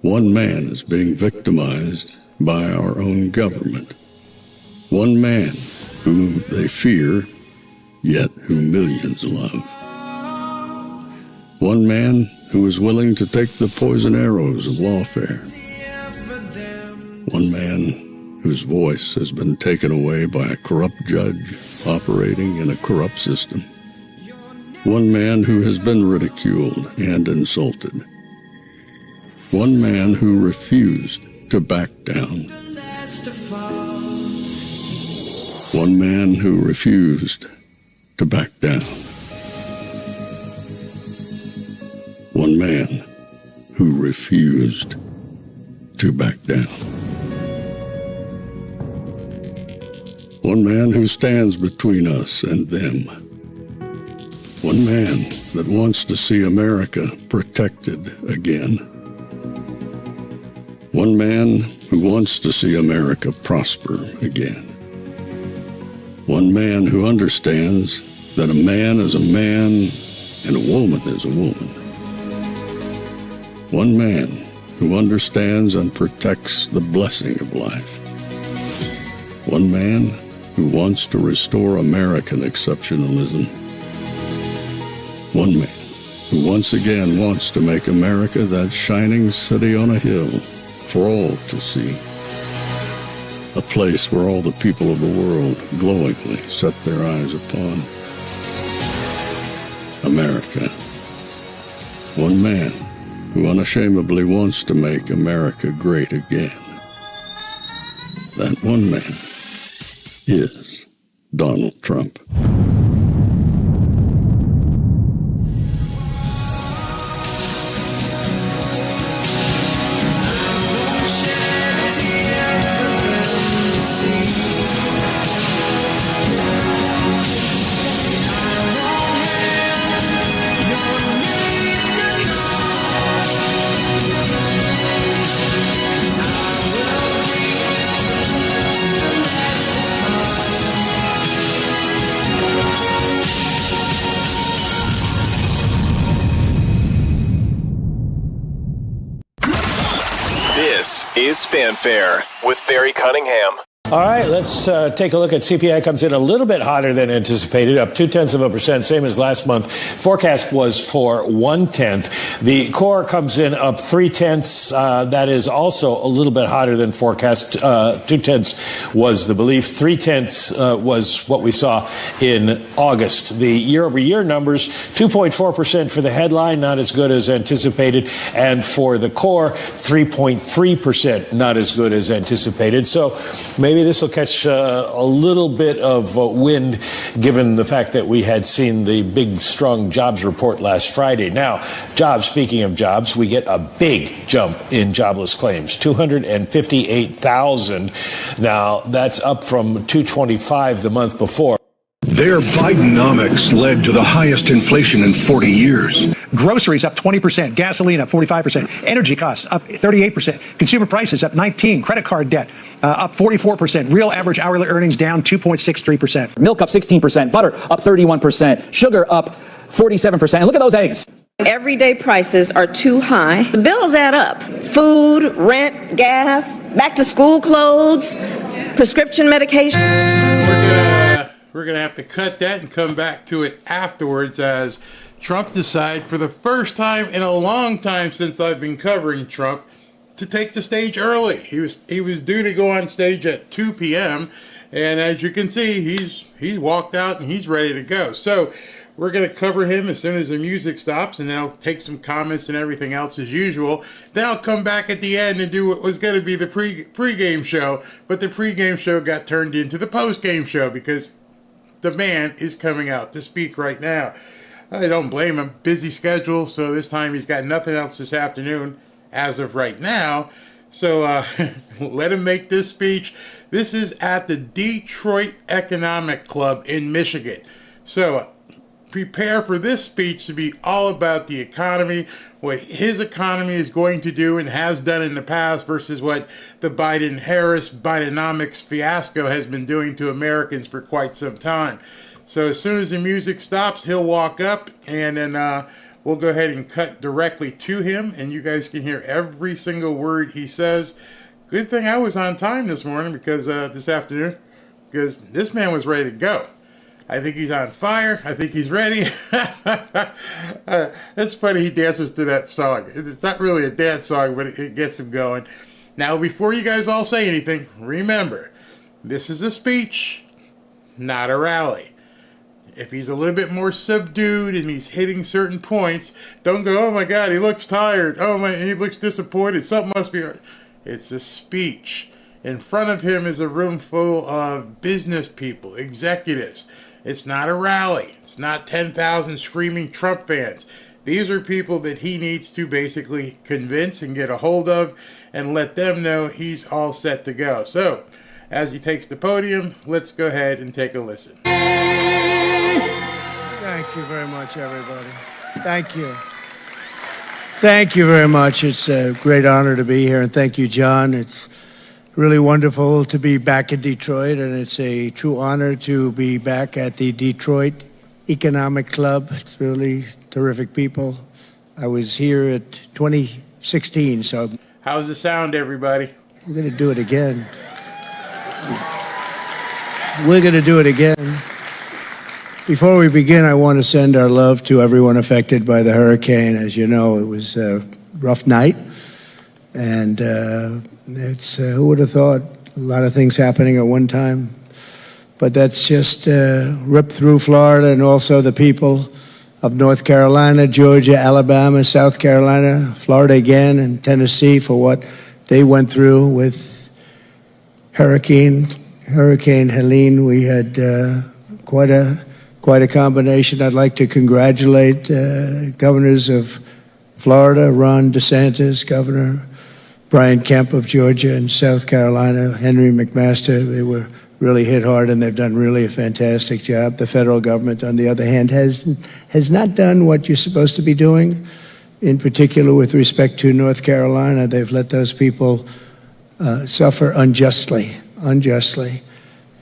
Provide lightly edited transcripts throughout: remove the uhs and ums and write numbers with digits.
One man is being victimized by our own government. One man whom they fear, yet whom millions love. One man who is willing to take the poison arrows of lawfare. One man whose voice has been taken away by a corrupt judge operating in a corrupt system. One man who has been ridiculed and insulted. One man who refused to back down. One man who refused to back down. One man who refused to back down. One man who stands between us and them. One man that wants to see America protected again. One man who wants to see America prosper again. One man who understands that a man is a man and a woman is a woman. One man who understands and protects the blessing of life. One man who wants to restore American exceptionalism. One man who once again wants to make America that shining city on a hill for all to see. A place where all the people of the world glowingly set their eyes upon. America. One man who unashamedly wants to make America great again. That one man is Donald Trump. This is Fanfare with Barry Cunningham. All right, let's take a look at CPI. Comes in a little bit hotter than anticipated, up 0.2%, same as last month. Forecast was for 0.1. The core comes in up 0.3. That is also a little bit hotter than forecast. 0.2 was the belief. 0.3 was what we saw in August. The year-over-year numbers, 2.4% for the headline, not as good as anticipated, and for the core, 3.3%, not as good as anticipated. So maybe this will catch a little bit of wind, given the fact that we had seen the big, strong jobs report last Friday. Now, speaking of jobs, we get a big jump in jobless claims, 258,000. Now, that's up from 225 the month before. Their Bidenomics led to the highest inflation in 40 years. Groceries up 20%, gasoline up 45%, energy costs up 38%, consumer prices up 19%, credit card debt up 44%, real average hourly earnings down 2.63%. Milk up 16%, butter up 31%, sugar up 47%. And look at those eggs. Everyday prices are too high. The bills add up. Food, rent, gas, back to school clothes, prescription medication. We're going to have to cut that and come back to it afterwards as Trump decided for the first time in a long time since I've been covering Trump to take the stage early. He was due to go on stage at 2 p.m. and as you can see, he's walked out and he's ready to go. So we're going to cover him as soon as the music stops, and then I'll take some comments and everything else as usual. Then I'll come back at the end and do what was going to be the pre-game show, but the pre-game show got turned into the post-game show because the man is coming out to speak right now. I don't blame him. Busy schedule, so this time he's got nothing else this afternoon as of right now. So let him make this speech. This is at the Detroit Economic Club in Michigan. So prepare for this speech to be all about the economy, what his economy is going to do and has done in the past versus what the Biden-Harris Bidenomics fiasco has been doing to Americans for quite some time. So as soon as the music stops, he'll walk up and then we'll go ahead and cut directly to him, and you guys can hear every single word he says. Good thing I was on time this morning, because this afternoon, because this man was ready to go. I think he's on fire. I think he's ready. It's funny, he dances to that song. It's not really a dance song, but it gets him going. Now, before you guys all say anything, remember, this is a speech, not a rally. If he's a little bit more subdued and he's hitting certain points, don't go, oh my God, he looks tired. Oh my, he looks disappointed. Something must be. It's a speech. In front of him is a room full of business people, executives. It's not a rally. It's not 10,000 screaming Trump fans. These are people that he needs to basically convince and get a hold of and let them know he's all set to go. So, as he takes the podium, let's go ahead and take a listen. Thank you very much, everybody. Thank you. Thank you very much. It's a great honor to be here, and thank you, John. It's really wonderful to be back in Detroit, and it's a true honor to be back at the Detroit Economic Club. It's really terrific people. I was here at 2016, so... How's the sound, everybody? We're going to do it again. We're going to do it again. Before we begin, I want to send our love to everyone affected by the hurricane. As you know, it was a rough night, and who would have thought a lot of things happening at one time? But that's just ripped through Florida and also the people of North Carolina, Georgia, Alabama, South Carolina, Florida again, and Tennessee for what they went through with Hurricane Helene. We had quite a combination. I'd like to congratulate governors of Florida, Ron DeSantis, Governor Brian Kemp of Georgia, and South Carolina, Henry McMaster. They were really hit hard, and they've done really a fantastic job. The federal government, on the other hand, has not done what you're supposed to be doing. In particular, with respect to North Carolina, they've let those people suffer unjustly.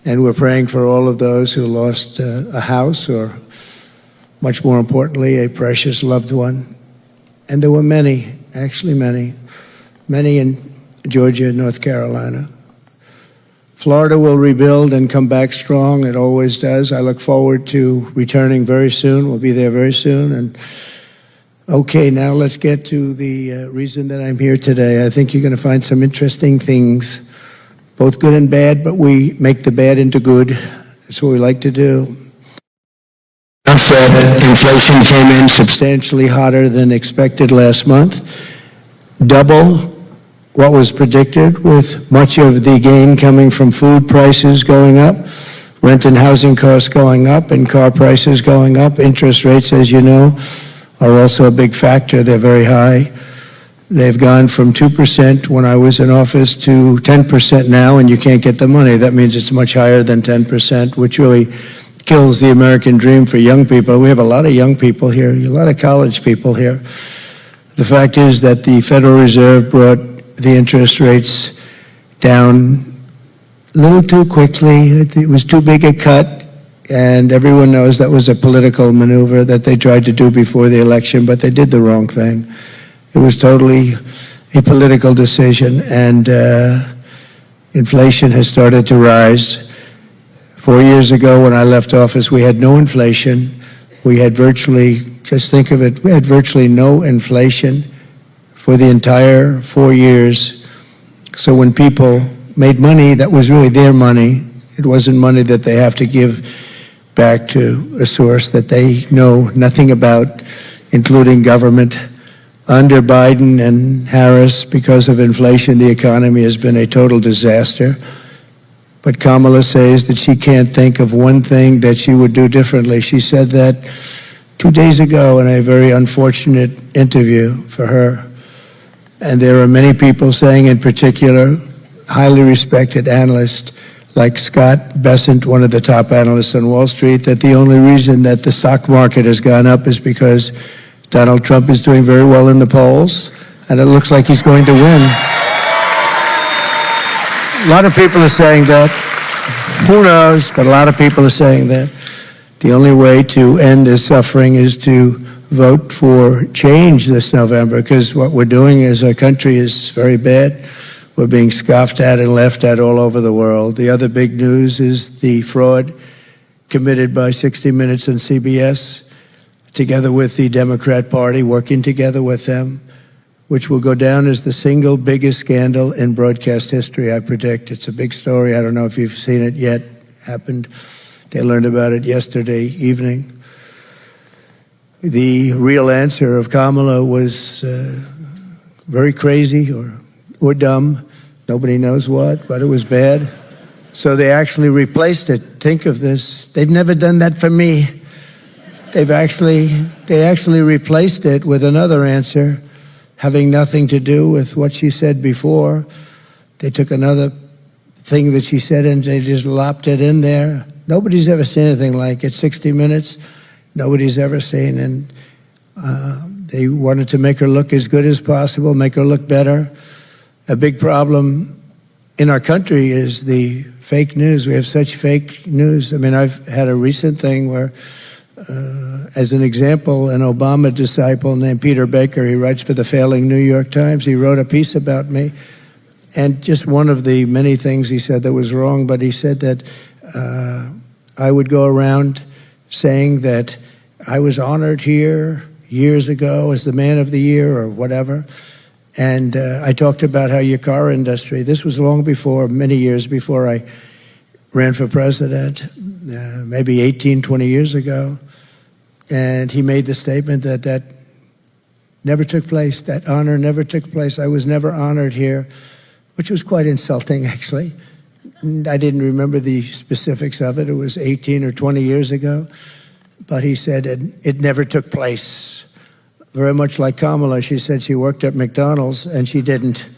And we're praying for all of those who lost a house, or much more importantly, a precious loved one. And there were many, actually many in Georgia and North Carolina. Florida will rebuild and come back strong. It always does. I look forward to returning very soon. We'll be there very soon. And okay, now let's get to the reason that I'm here today. I think you're going to find some interesting things, both good and bad, but we make the bad into good. That's what we like to do. Inflation came in substantially hotter than expected last month, double what was predicted, with much of the gain coming from food prices going up, rent and housing costs going up, and car prices going up. Interest rates, as you know, are also a big factor. They're very high. They've gone from 2% when I was in office to 10% now, and you can't get the money. That means it's much higher than 10%, which really kills the American dream for young people. We have a lot of young people here, a lot of college people here. The fact is that the Federal Reserve brought the interest rates down a little too quickly. It was too big a cut, and everyone knows that was a political maneuver that they tried to do before the election, but they did the wrong thing. It was totally a political decision, and inflation has started to rise. 4 years ago, when I left office, we had no inflation. We had virtually, just think of it, we had virtually no inflation for the entire 4 years. So when people made money, that was really their money. It wasn't money that they have to give back to a source that they know nothing about, including government. Under Biden and Harris, because of inflation, the economy has been a total disaster. But Kamala says that she can't think of one thing that she would do differently. She said that 2 days ago in a very unfortunate interview for her. And there are many people saying, in particular, highly respected analysts like Scott Bessent, one of the top analysts on Wall Street, that the only reason that the stock market has gone up is because Donald Trump is doing very well in the polls, and it looks like he's going to win. A lot of people are saying that. Who knows? But a lot of people are saying that the only way to end this suffering is to vote for change this November, because what we're doing is our country is very bad. We're being scoffed at and laughed at all over the world. The other big news is the fraud committed by 60 Minutes and CBS, together with the Democrat Party, working together with them, which will go down as the single biggest scandal in broadcast history, I predict. It's a big story. I don't know if you've seen it yet. Happened. They learned about it yesterday evening. The real answer of Kamala was very crazy or dumb. Nobody knows what, but it was bad. So they actually replaced it. Think of this. They've never done that for me. They actually replaced it with another answer, having nothing to do with what she said before. They took another thing that she said and they just lopped it in there. Nobody's ever seen anything like it. 60 Minutes, nobody's ever seen. And they wanted to make her look as good as possible, make her look better. A big problem in our country is the fake news. We have such fake news. I mean, I've had a recent thing where, as an example, an Obama disciple named Peter Baker, he writes for the failing New York Times, he wrote a piece about me. And just one of the many things he said that was wrong, but he said that I would go around saying that I was honored here years ago as the man of the year or whatever. And I talked about how your car industry, this was long before, many years before I ran for president, maybe 18, 20 years ago. And he made the statement that that never took place, that honor never took place. I was never honored here, which was quite insulting, actually. And I didn't remember the specifics of it. It was 18 or 20 years ago. But he said it never took place. Very much like Kamala, she said she worked at McDonald's, and she didn't.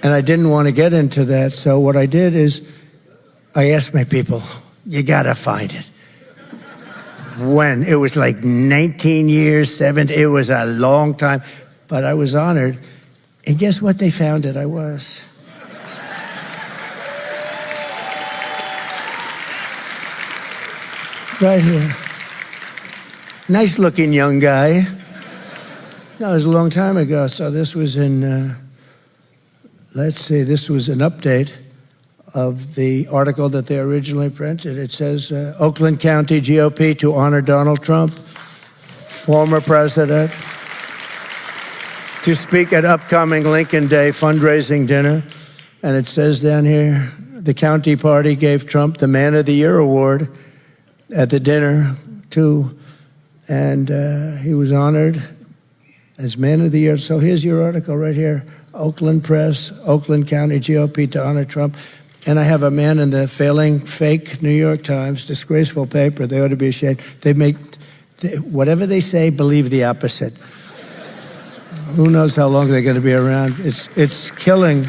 And I didn't want to get into that, so what I did is I asked my people, you gotta find it. When? It was like 19 years, 17, it was a long time, but I was honored. And guess what they found it I was? Right here. Nice looking young guy. No, it was a long time ago. So this was in, let's see, this was an update of the article that they originally printed. It says, Oakland County GOP to honor Donald Trump, former president, to speak at upcoming Lincoln Day fundraising dinner. And it says down here, the county party gave Trump the Man of the Year award at the dinner, too. And he was honored as Man of the Year. So here's your article right here. Oakland Press, Oakland County GOP to honor Trump. And I have a man in the failing, fake New York Times, disgraceful paper. They ought to be ashamed. They make, whatever they say, believe the opposite. Who knows how long they're going to be around. It's killing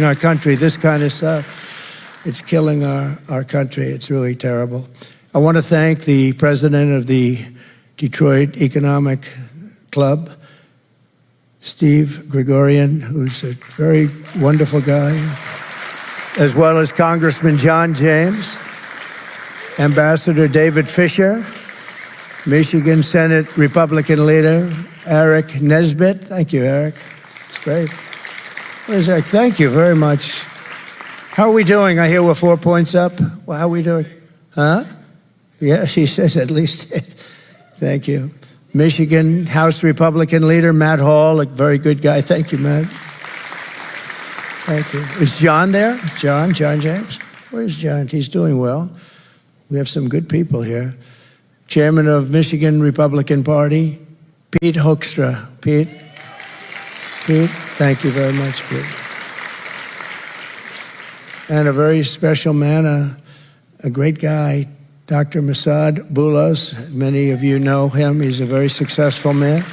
our country, this kind of stuff. It's killing our country. It's really terrible. I want to thank the president of the Detroit Economic Club, Steve Gregorian, who's a very wonderful guy, as well as Congressman John James, Ambassador David Fisher, Michigan Senate Republican leader Eric Nesbitt. Thank you, Eric. It's great. Where's Eric? Thank you very much. How are we doing? I hear we're 4 points up. Well, how are we doing? Huh? Yeah, she says at least. Thank you. Michigan House Republican leader Matt Hall, a very good guy. Thank you, Matt. Thank you. Is John there? John James? Where's John? He's doing well. We have some good people here. Chairman of Michigan Republican Party, Pete Hoekstra. Pete, thank you very much, Pete. And a very special man, a great guy, Dr. Masad Boulos. Many of you know him. He's a very successful man.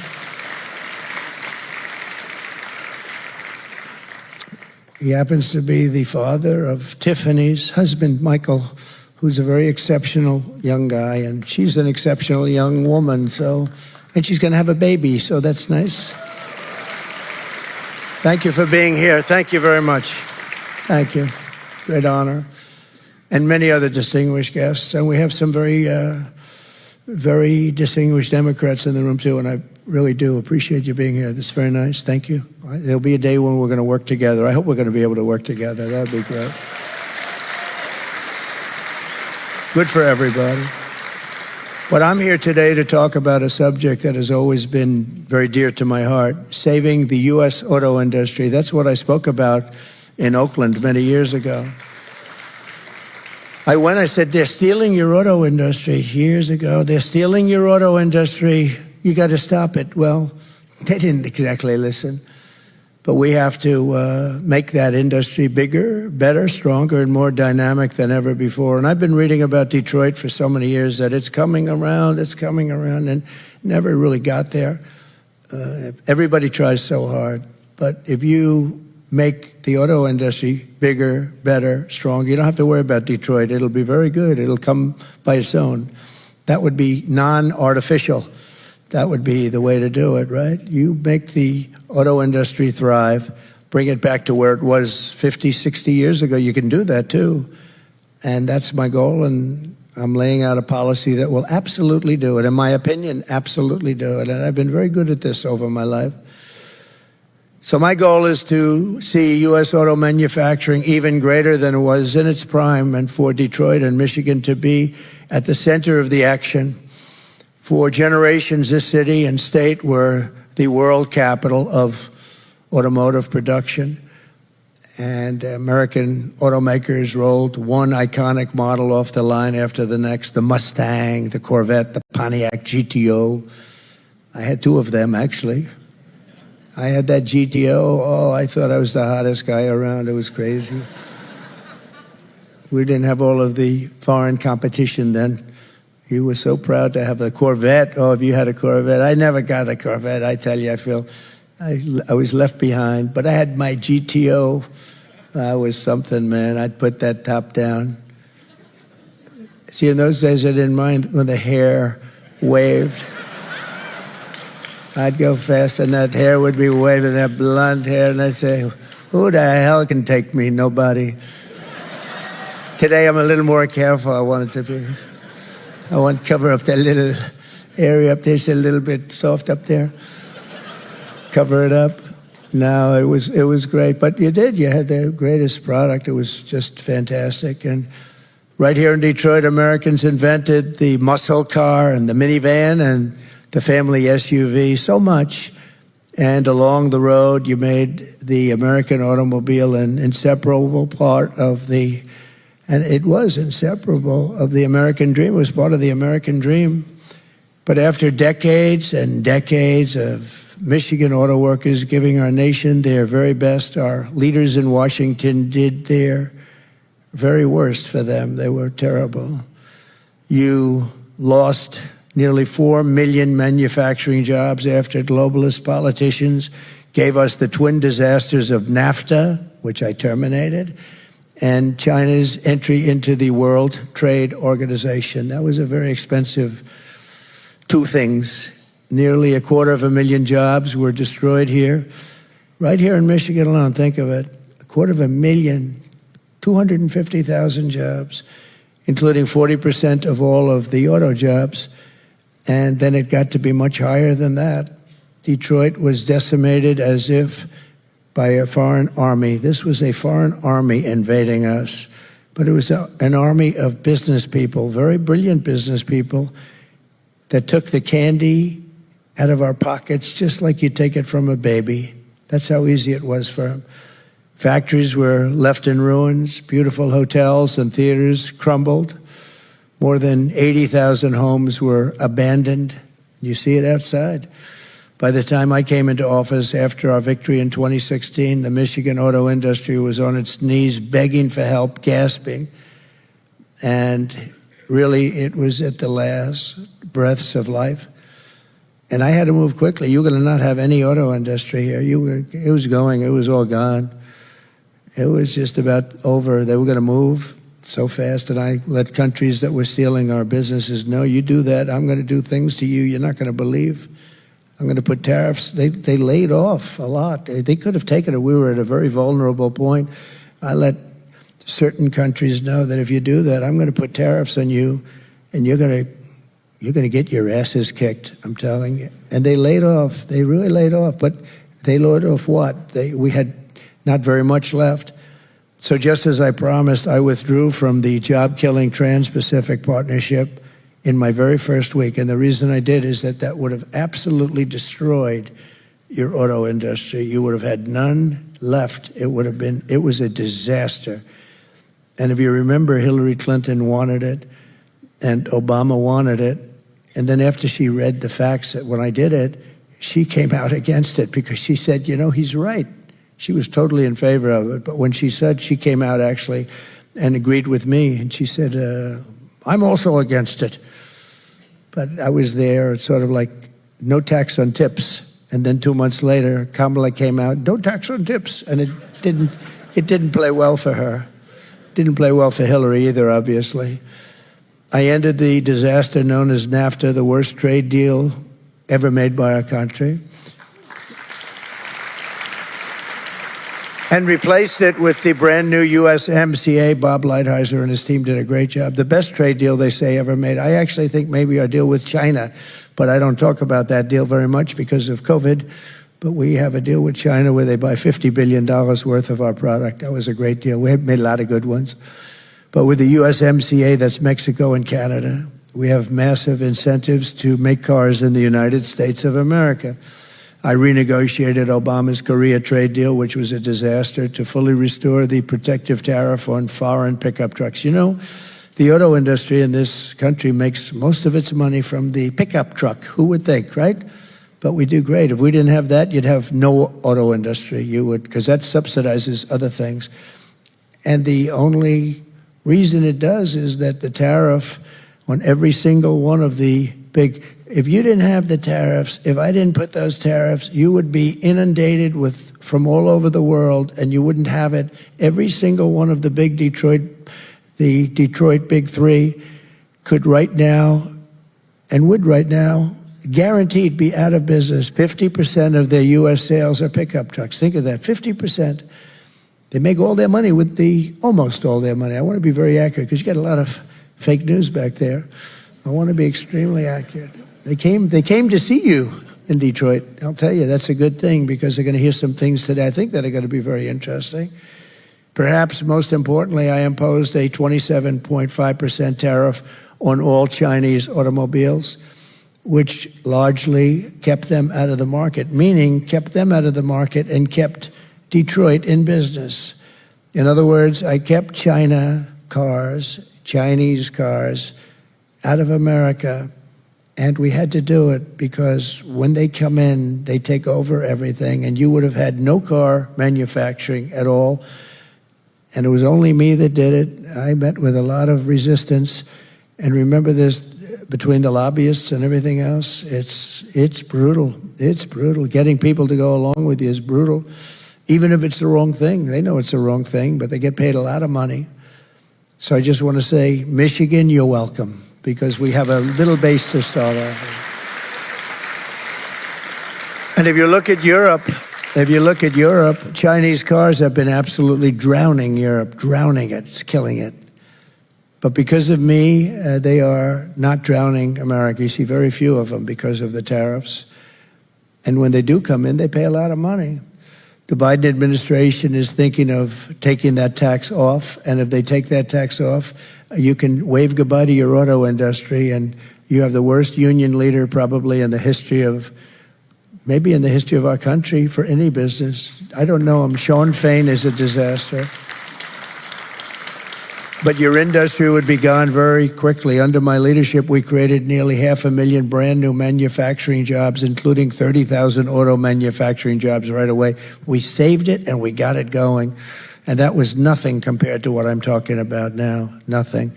He happens to be the father of Tiffany's husband, Michael, who's a very exceptional young guy, and she's an exceptional young woman, and she's going to have a baby, so that's nice. Thank you for being here. Thank you very much. Thank you. Great honor. And many other distinguished guests. And we have some very very distinguished Democrats in the room too, and I really do appreciate you being here. That's very nice. Thank you. There'll be a day when we're going to work together. I hope we're going to be able to work together. That would be great. Good for everybody. But I'm here today to talk about a subject that has always been very dear to my heart, saving the U.S. auto industry. That's what I spoke about in Oakland many years ago. I said, they're stealing your auto industry years ago. They're stealing your auto industry. You got to stop it. Well, they didn't exactly listen. But we have to make that industry bigger, better, stronger, and more dynamic than ever before. And I've been reading about Detroit for so many years that it's coming around, and never really got there. Everybody tries so hard. But if you make the auto industry bigger, better, stronger, you don't have to worry about Detroit. It'll be very good. It'll come by its own. That would be non-artificial. That would be the way to do it, right? You make the auto industry thrive, bring it back to where it was 50, 60 years ago. You can do that too. And that's my goal, and I'm laying out a policy that will absolutely do it. In my opinion, absolutely do it. And I've been very good at this over my life. So my goal is to see U.S. auto manufacturing even greater than it was in its prime, and for Detroit and Michigan to be at the center of the action. For generations, this city and state were the world capital of automotive production. And American automakers rolled one iconic model off the line after the next, the Mustang, the Corvette, the Pontiac GTO. I had two of them, actually. I had that GTO. Oh, I thought I was the hottest guy around. It was crazy. We didn't have all of the foreign competition then. You were so proud to have a Corvette. Oh, if you had a Corvette. I never got a Corvette. I tell you, I feel I was left behind. But I had my GTO. I was something, man. I'd put that top down. See, in those days, I didn't mind when the hair waved. I'd go fast, and that hair would be waving, that blonde hair, and I'd say, who the hell can take me? Nobody. Today, I'm a little more careful. I want to cover up that little area up there. It's a little bit soft up there. Cover it up. No, it was great. But you did. You had the greatest product. It was just fantastic. And right here in Detroit, Americans invented the muscle car and the minivan and the family SUV, so much. And along the road, you made the American automobile an inseparable part of the, and it was inseparable, of the American dream. It was part of the American dream. But after decades and decades of Michigan auto workers giving our nation their very best, our leaders in Washington did their very worst for them. They were terrible. You lost nearly 4 million manufacturing jobs after globalist politicians gave us the twin disasters of NAFTA, which I terminated, and China's entry into the World Trade Organization. That was a very expensive two things. Nearly 250,000 jobs were destroyed here. Right here in Michigan alone, think of it. 250,000, 250,000 jobs, including 40% of all of the auto jobs. And then it got to be much higher than that. Detroit was decimated as if by a foreign army. This was a foreign army invading us. But it was an army of business people, very brilliant business people, that took the candy out of our pockets just like you take it from a baby. That's how easy it was for them. Factories were left in ruins. Beautiful hotels and theaters crumbled. More than 80,000 homes were abandoned. You see it outside. By the time I came into office after our victory in 2016, the Michigan auto industry was on its knees begging for help, gasping. And really, it was at the last breaths of life. And I had to move quickly. You were going to not have any auto industry here. It was all gone. It was just about over. They were going to move so fast, and I let countries that were stealing our businesses know, you do that, I'm going to do things to you you're not going to believe. I'm going to put tariffs. They laid off a lot. They could have taken it. We were at a very vulnerable point. I let certain countries know that if you do that, I'm going to put tariffs on you, and you're going to you're going to get your asses kicked, I'm telling you. And they laid off. They really laid off. But they laid off what? We had not very much left. So just as I promised, I withdrew from the job-killing Trans-Pacific Partnership in my very first week. And the reason I did is that would have absolutely destroyed your auto industry. You would have had none left. It was a disaster. And if you remember, Hillary Clinton wanted it, and Obama wanted it. And then after she read the facts that when I did it, she came out against it because she said, he's right. She was totally in favor of it. But when she came out actually and agreed with me, and she said, I'm also against it. But I was there. It's sort of like no tax on tips. And then 2 months later, Kamala came out, no tax on tips. And it didn't play well for her. Didn't play well for Hillary either, obviously. I ended the disaster known as NAFTA, the worst trade deal ever made by our country, and replaced it with the brand new USMCA. Bob Lighthizer and his team did a great job. The best trade deal they say ever made. I actually think maybe our deal with China, but I don't talk about that deal very much because of COVID. But we have a deal with China where they buy $50 billion worth of our product. That was a great deal. We have made a lot of good ones. But with the USMCA, that's Mexico and Canada, we have massive incentives to make cars in the United States of America. I renegotiated Obama's Korea trade deal, which was a disaster, to fully restore the protective tariff on foreign pickup trucks. The auto industry in this country makes most of its money from the pickup truck. Who would think, right? But we do great. If we didn't have that, you'd have no auto industry. You would, because that subsidizes other things. And the only reason it does is that the tariff on every single one of the big, if you didn't have the tariffs, if I didn't put those tariffs, you would be inundated from all over the world, and you wouldn't have it. Every single one of the Detroit Big Three could right now, and would right now, guaranteed be out of business. 50% of their U.S. sales are pickup trucks. Think of that, 50%. They make all their money with almost all their money. I want to be very accurate because you get a lot of fake news back there. I want to be extremely accurate. They came to see you in Detroit. I'll tell you, that's a good thing because they're going to hear some things today I think that are going to be very interesting. Perhaps most importantly, I imposed a 27.5% tariff on all Chinese automobiles, which largely kept them out of the market, meaning kept them out of the market and kept Detroit in business. In other words, I kept Chinese cars out of America, and we had to do it because when they come in, they take over everything, and you would have had no car manufacturing at all. And it was only me that did it. I met with a lot of resistance. And remember this, between the lobbyists and everything else, it's brutal. It's brutal. Getting people to go along with you is brutal. Even if it's the wrong thing. They know it's the wrong thing, but they get paid a lot of money. So I just want to say, Michigan, you're welcome, because we have a little base to start off with. And if you look at Europe, Chinese cars have been absolutely drowning Europe, drowning it, it's killing it. But because of me, they are not drowning America. You see very few of them because of the tariffs. And when they do come in, they pay a lot of money. The Biden administration is thinking of taking that tax off, and if they take that tax off, you can wave goodbye to your auto industry, and you have the worst union leader probably in the history of, maybe in the history of our country for any business. I don't know him. Sean Fain is a disaster. But your industry would be gone very quickly. Under my leadership, we created nearly 500,000 brand new manufacturing jobs, including 30,000 auto manufacturing jobs right away. We saved it and we got it going. And that was nothing compared to what I'm talking about now, nothing.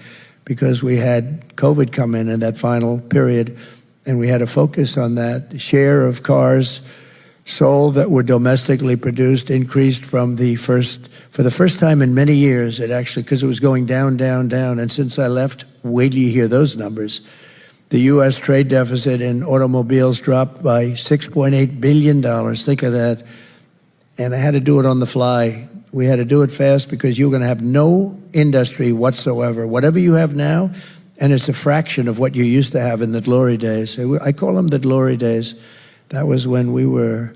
Because we had COVID come in that final period, and we had to focus on that. The share of cars sold that were domestically produced increased for the first time in many years. It actually, because it was going down, down, down. And since I left, wait till you hear those numbers. The U.S. trade deficit in automobiles dropped by $6.8 billion. Think of that. And I had to do it on the fly. We had to do it fast because you're going to have no industry whatsoever. Whatever you have now, And it's a fraction of what you used to have in the glory days. I call them the glory days. That was when we were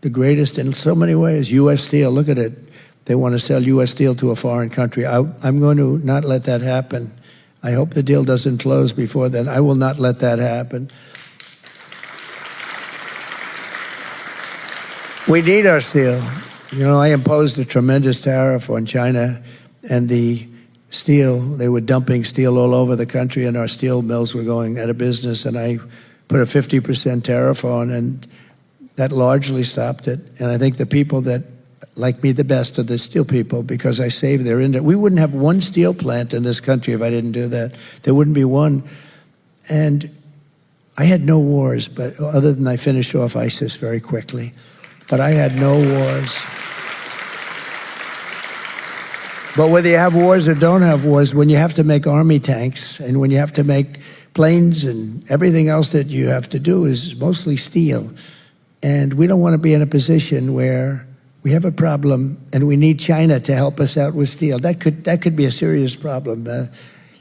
the greatest in so many ways. U.S. Steel, look at it. They want to sell U.S. Steel to a foreign country. I'm going to not let that happen. I hope the deal doesn't close before then. I will not let that happen. We need our steel. You know, I imposed a tremendous tariff on China and the steel. They were dumping steel all over the country, and our steel mills were going out of business, and I put a 50% tariff on, and that largely stopped it. And I think the people that like me the best are the steel people, because I saved their industry. We wouldn't have one steel plant in this country if I didn't do that. There wouldn't be one. And I had no wars, but other than I finished off ISIS very quickly. But I had no wars. But whether you have wars or don't have wars, when you have to make army tanks and when you have to make planes and everything else that you have to do is mostly steel. And we don't want to be in a position where we have a problem and we need China to help us out with steel. That could be a serious problem. Do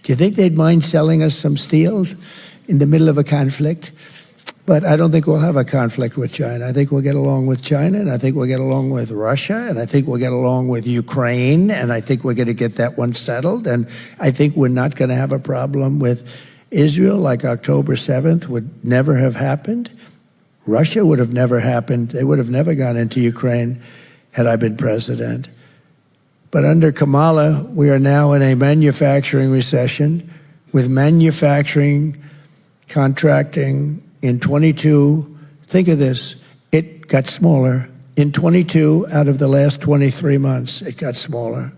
you think they'd mind selling us some steel in the middle of a conflict? But I don't think we'll have a conflict with China. I think we'll get along with China, and I think we'll get along with Russia, and I think we'll get along with Ukraine, and I think we're going to get that one settled. And I think we're not going to have a problem with Israel, like October 7th would never have happened. Russia would have never happened. They would have never gone into Ukraine had I been president. But under Kamala, we are now in a manufacturing recession with manufacturing contracting in 22. Think of this. It got smaller. In 22 out of the last 23 months, it got smaller.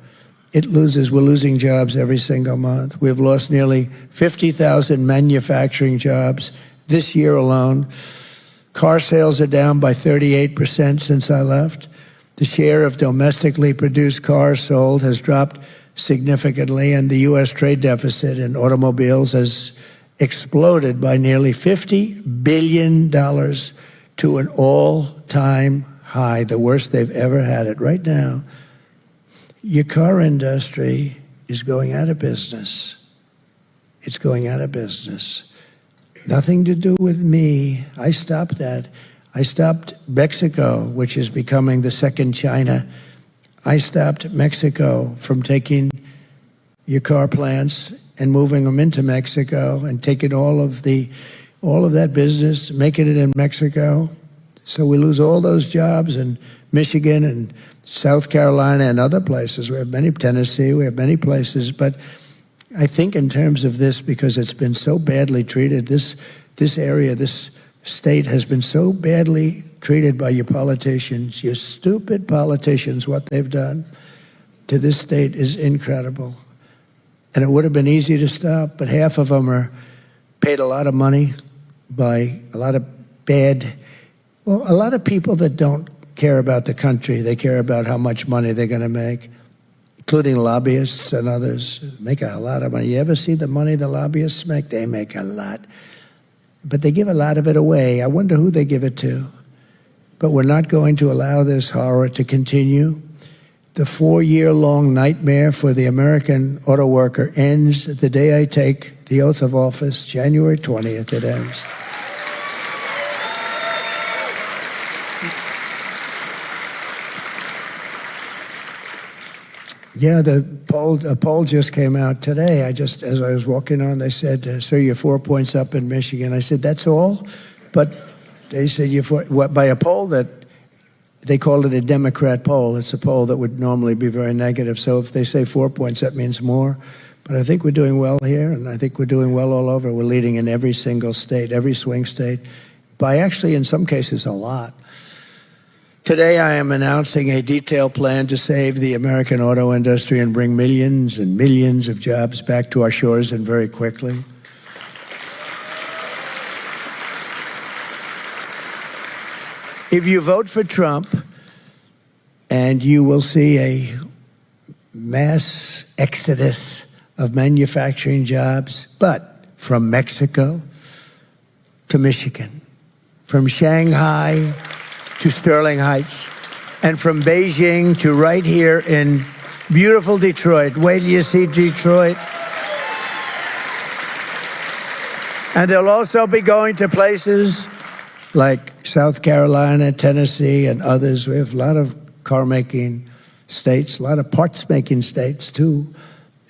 We're losing jobs every single month. We've lost nearly 50,000 manufacturing jobs this year alone. Car sales are down by 38% since I left. The share of domestically produced cars sold has dropped significantly, and the U.S. trade deficit in automobiles has exploded by nearly $50 billion to an all-time high, the worst they've ever had it. Right now, your car industry is going out of business. It's going out of business. Nothing to do with me. I stopped that. I stopped Mexico, which is becoming the second China. I stopped Mexico from taking your car plants and moving them into Mexico and taking all of that business, making it in Mexico. So we lose all those jobs in Michigan and South Carolina and other places. We have many, Tennessee, we have many places. But I think in terms of this, because it's been so badly treated, this area, this state has been so badly treated by your politicians, your stupid politicians. What they've done to this state is incredible. And it would have been easy to stop, but half of them are paid a lot of money by a lot of a lot of people that don't care about the country. They care about how much money they're going to make, including lobbyists and others. Make a lot of money. You ever see the money the lobbyists make? They make a lot. But they give a lot of it away. I wonder who they give it to. But we're not going to allow this horror to continue. The 4-year-long nightmare for the American auto worker ends the day I take the oath of office, January 20th, it ends. Yeah, a poll just came out today. As I was walking on, they said, sir, you're 4 points up in Michigan. I said, that's all? But they said, by a poll that they called it a Democrat poll. It's a poll that would normally be very negative. So if they say 4 points, that means more. But I think we're doing well here, and I think we're doing well all over. We're leading in every single state, every swing state, by actually, in some cases, a lot. Today, I am announcing a detailed plan to save the American auto industry and bring millions and millions of jobs back to our shores, and very quickly. If you vote for Trump, and you will see a mass exodus of manufacturing jobs, but from Mexico to Michigan, from Shanghai to Sterling Heights, and from Beijing to right here in beautiful Detroit. Wait till you see Detroit. And they'll also be going to places like South Carolina, Tennessee, and others. We have a lot of car-making states, a lot of parts-making states, too.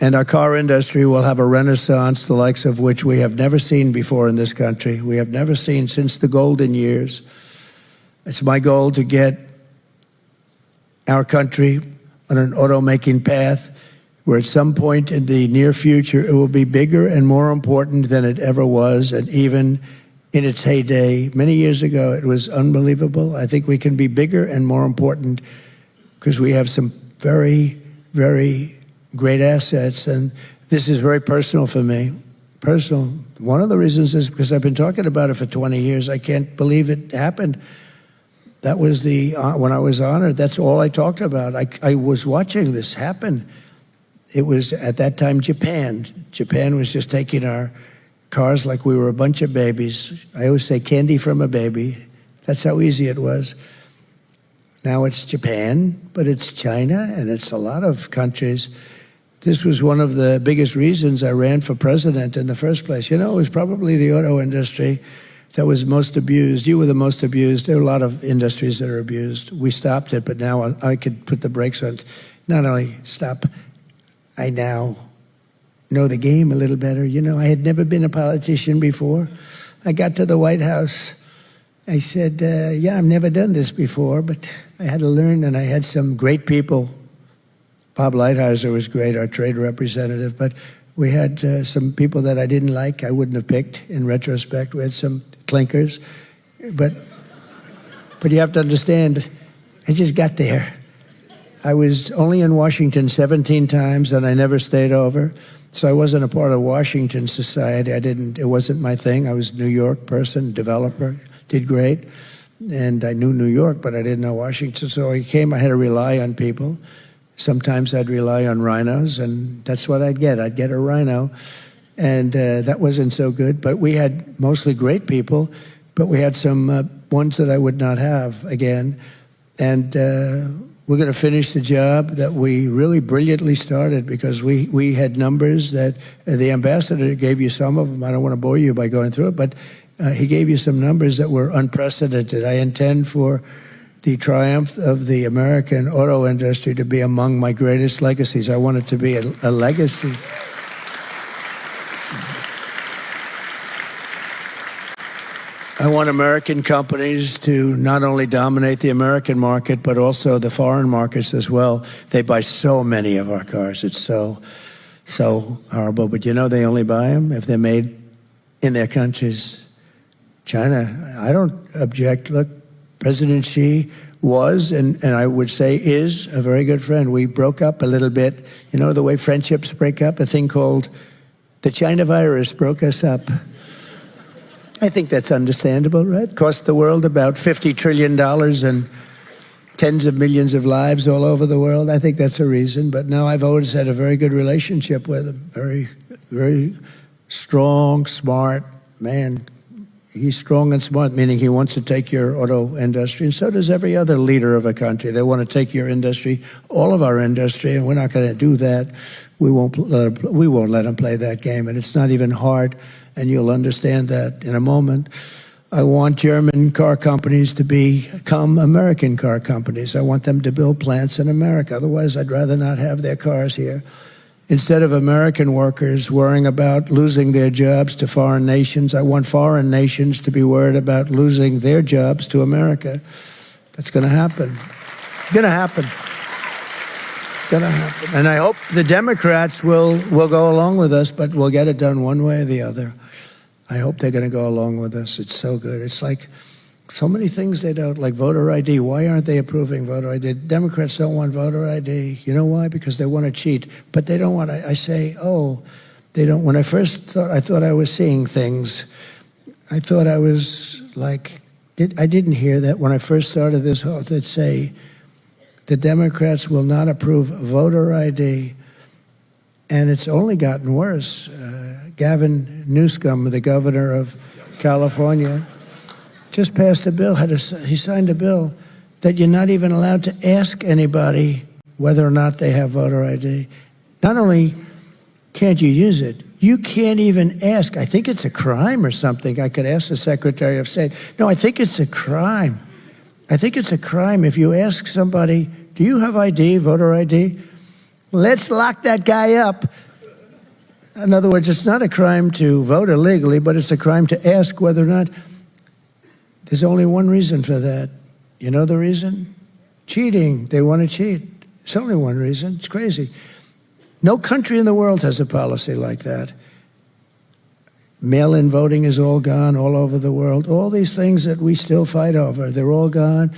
And our car industry will have a renaissance, the likes of which we have never seen before in this country. We have never seen since the golden years. It's my goal to get our country on an automaking path where at some point in the near future it will be bigger and more important than it ever was. And even in its heyday, many years ago, it was unbelievable. I think we can be bigger and more important because we have some very, very great assets. And this is very personal for me. Personal. One of the reasons is because I've been talking about it for 20 years. I can't believe it happened. That was when I was honored, that's all I talked about. I was watching this happen. It was, at that time, Japan. Japan was just taking our cars like we were a bunch of babies. I always say candy from a baby. That's how easy it was. Now it's Japan, but it's China, and it's a lot of countries. This was one of the biggest reasons I ran for president in the first place. You know, it was probably the auto industry that was most abused. You were the most abused. There are a lot of industries that are abused. We stopped it, but now I could put the brakes on. Not only stop, I now know the game a little better. You know, I had never been a politician before. I got to the White House. I said, yeah, I've never done this before, but I had to learn, and I had some great people. Bob Lighthizer was great, our trade representative, but we had some people that I didn't like, I wouldn't have picked in retrospect. We had some clinkers, but you have to understand, I just got there. I was only in Washington 17 times, and I never stayed over. So I wasn't a part of Washington society. It wasn't my thing. I was a New York person, developer, did great. And I knew New York, but I didn't know Washington. So I had to rely on people. Sometimes I'd rely on rhinos, and that's what I'd get. I'd get a rhino. And that wasn't so good. But we had mostly great people, but we had some ones that I would not have again. And we're going to finish the job that we really brilliantly started, because we had numbers that the ambassador gave you some of them. I don't want to bore you by going through it, but he gave you some numbers that were unprecedented. I intend for the triumph of the American auto industry to be among my greatest legacies. I want it to be a legacy. I want American companies to not only dominate the American market, but also the foreign markets as well. They buy so many of our cars. It's so horrible. But you know, they only buy them if they're made in their countries. China, I don't object. Look, President Xi was, and I would say is, a very good friend. We broke up a little bit. You know the way friendships break up? A thing called the China virus broke us up. I think that's understandable, right? Cost the world about $50 trillion and tens of millions of lives all over the world. I think that's a reason. But no, I've always had a very good relationship with him. Very, very strong, smart man. He's strong and smart, meaning he wants to take your auto industry, and so does every other leader of a country. They want to take your industry, all of our industry, and we're not going to do that. We won't let them play that game, and it's not even hard, and you'll understand that in a moment. I want German car companies to become American car companies. I want them to build plants in America. Otherwise, I'd rather not have their cars here. Instead of American workers worrying about losing their jobs to foreign nations, I want foreign nations to be worried about losing their jobs to America. That's going to happen. Going to happen. Going to happen. And I hope the Democrats will go along with us, but we'll get it done one way or the other. I hope they're going to go along with us. It's so good. It's like so many things they don't, like voter ID. Why aren't they approving voter ID? Democrats don't want voter ID. You know why? Because they want to cheat. But they don't want to. I say, oh, they don't. When I first thought, I thought I was seeing things. I thought I was like, I didn't hear that when I first started this whole, that say, the Democrats will not approve voter ID. And it's only gotten worse. Gavin Newsom, the governor of California, just passed a bill, he signed a bill that you're not even allowed to ask anybody whether or not they have voter ID. Not only can't you use it, You can't even ask. I think it's a crime or something. I could ask the Secretary of State. No, I think it's a crime. I think it's a crime if you ask somebody, do you have ID, voter ID? Let's lock that guy up. In other words, it's not a crime to vote illegally, but it's a crime to ask whether or not. There's only one reason for that. You know the reason? Cheating. They want to cheat. It's only one reason. It's crazy. No country in the world has a policy like that. Mail-in voting is all gone all over the world. All these things that we still fight over, they're all gone.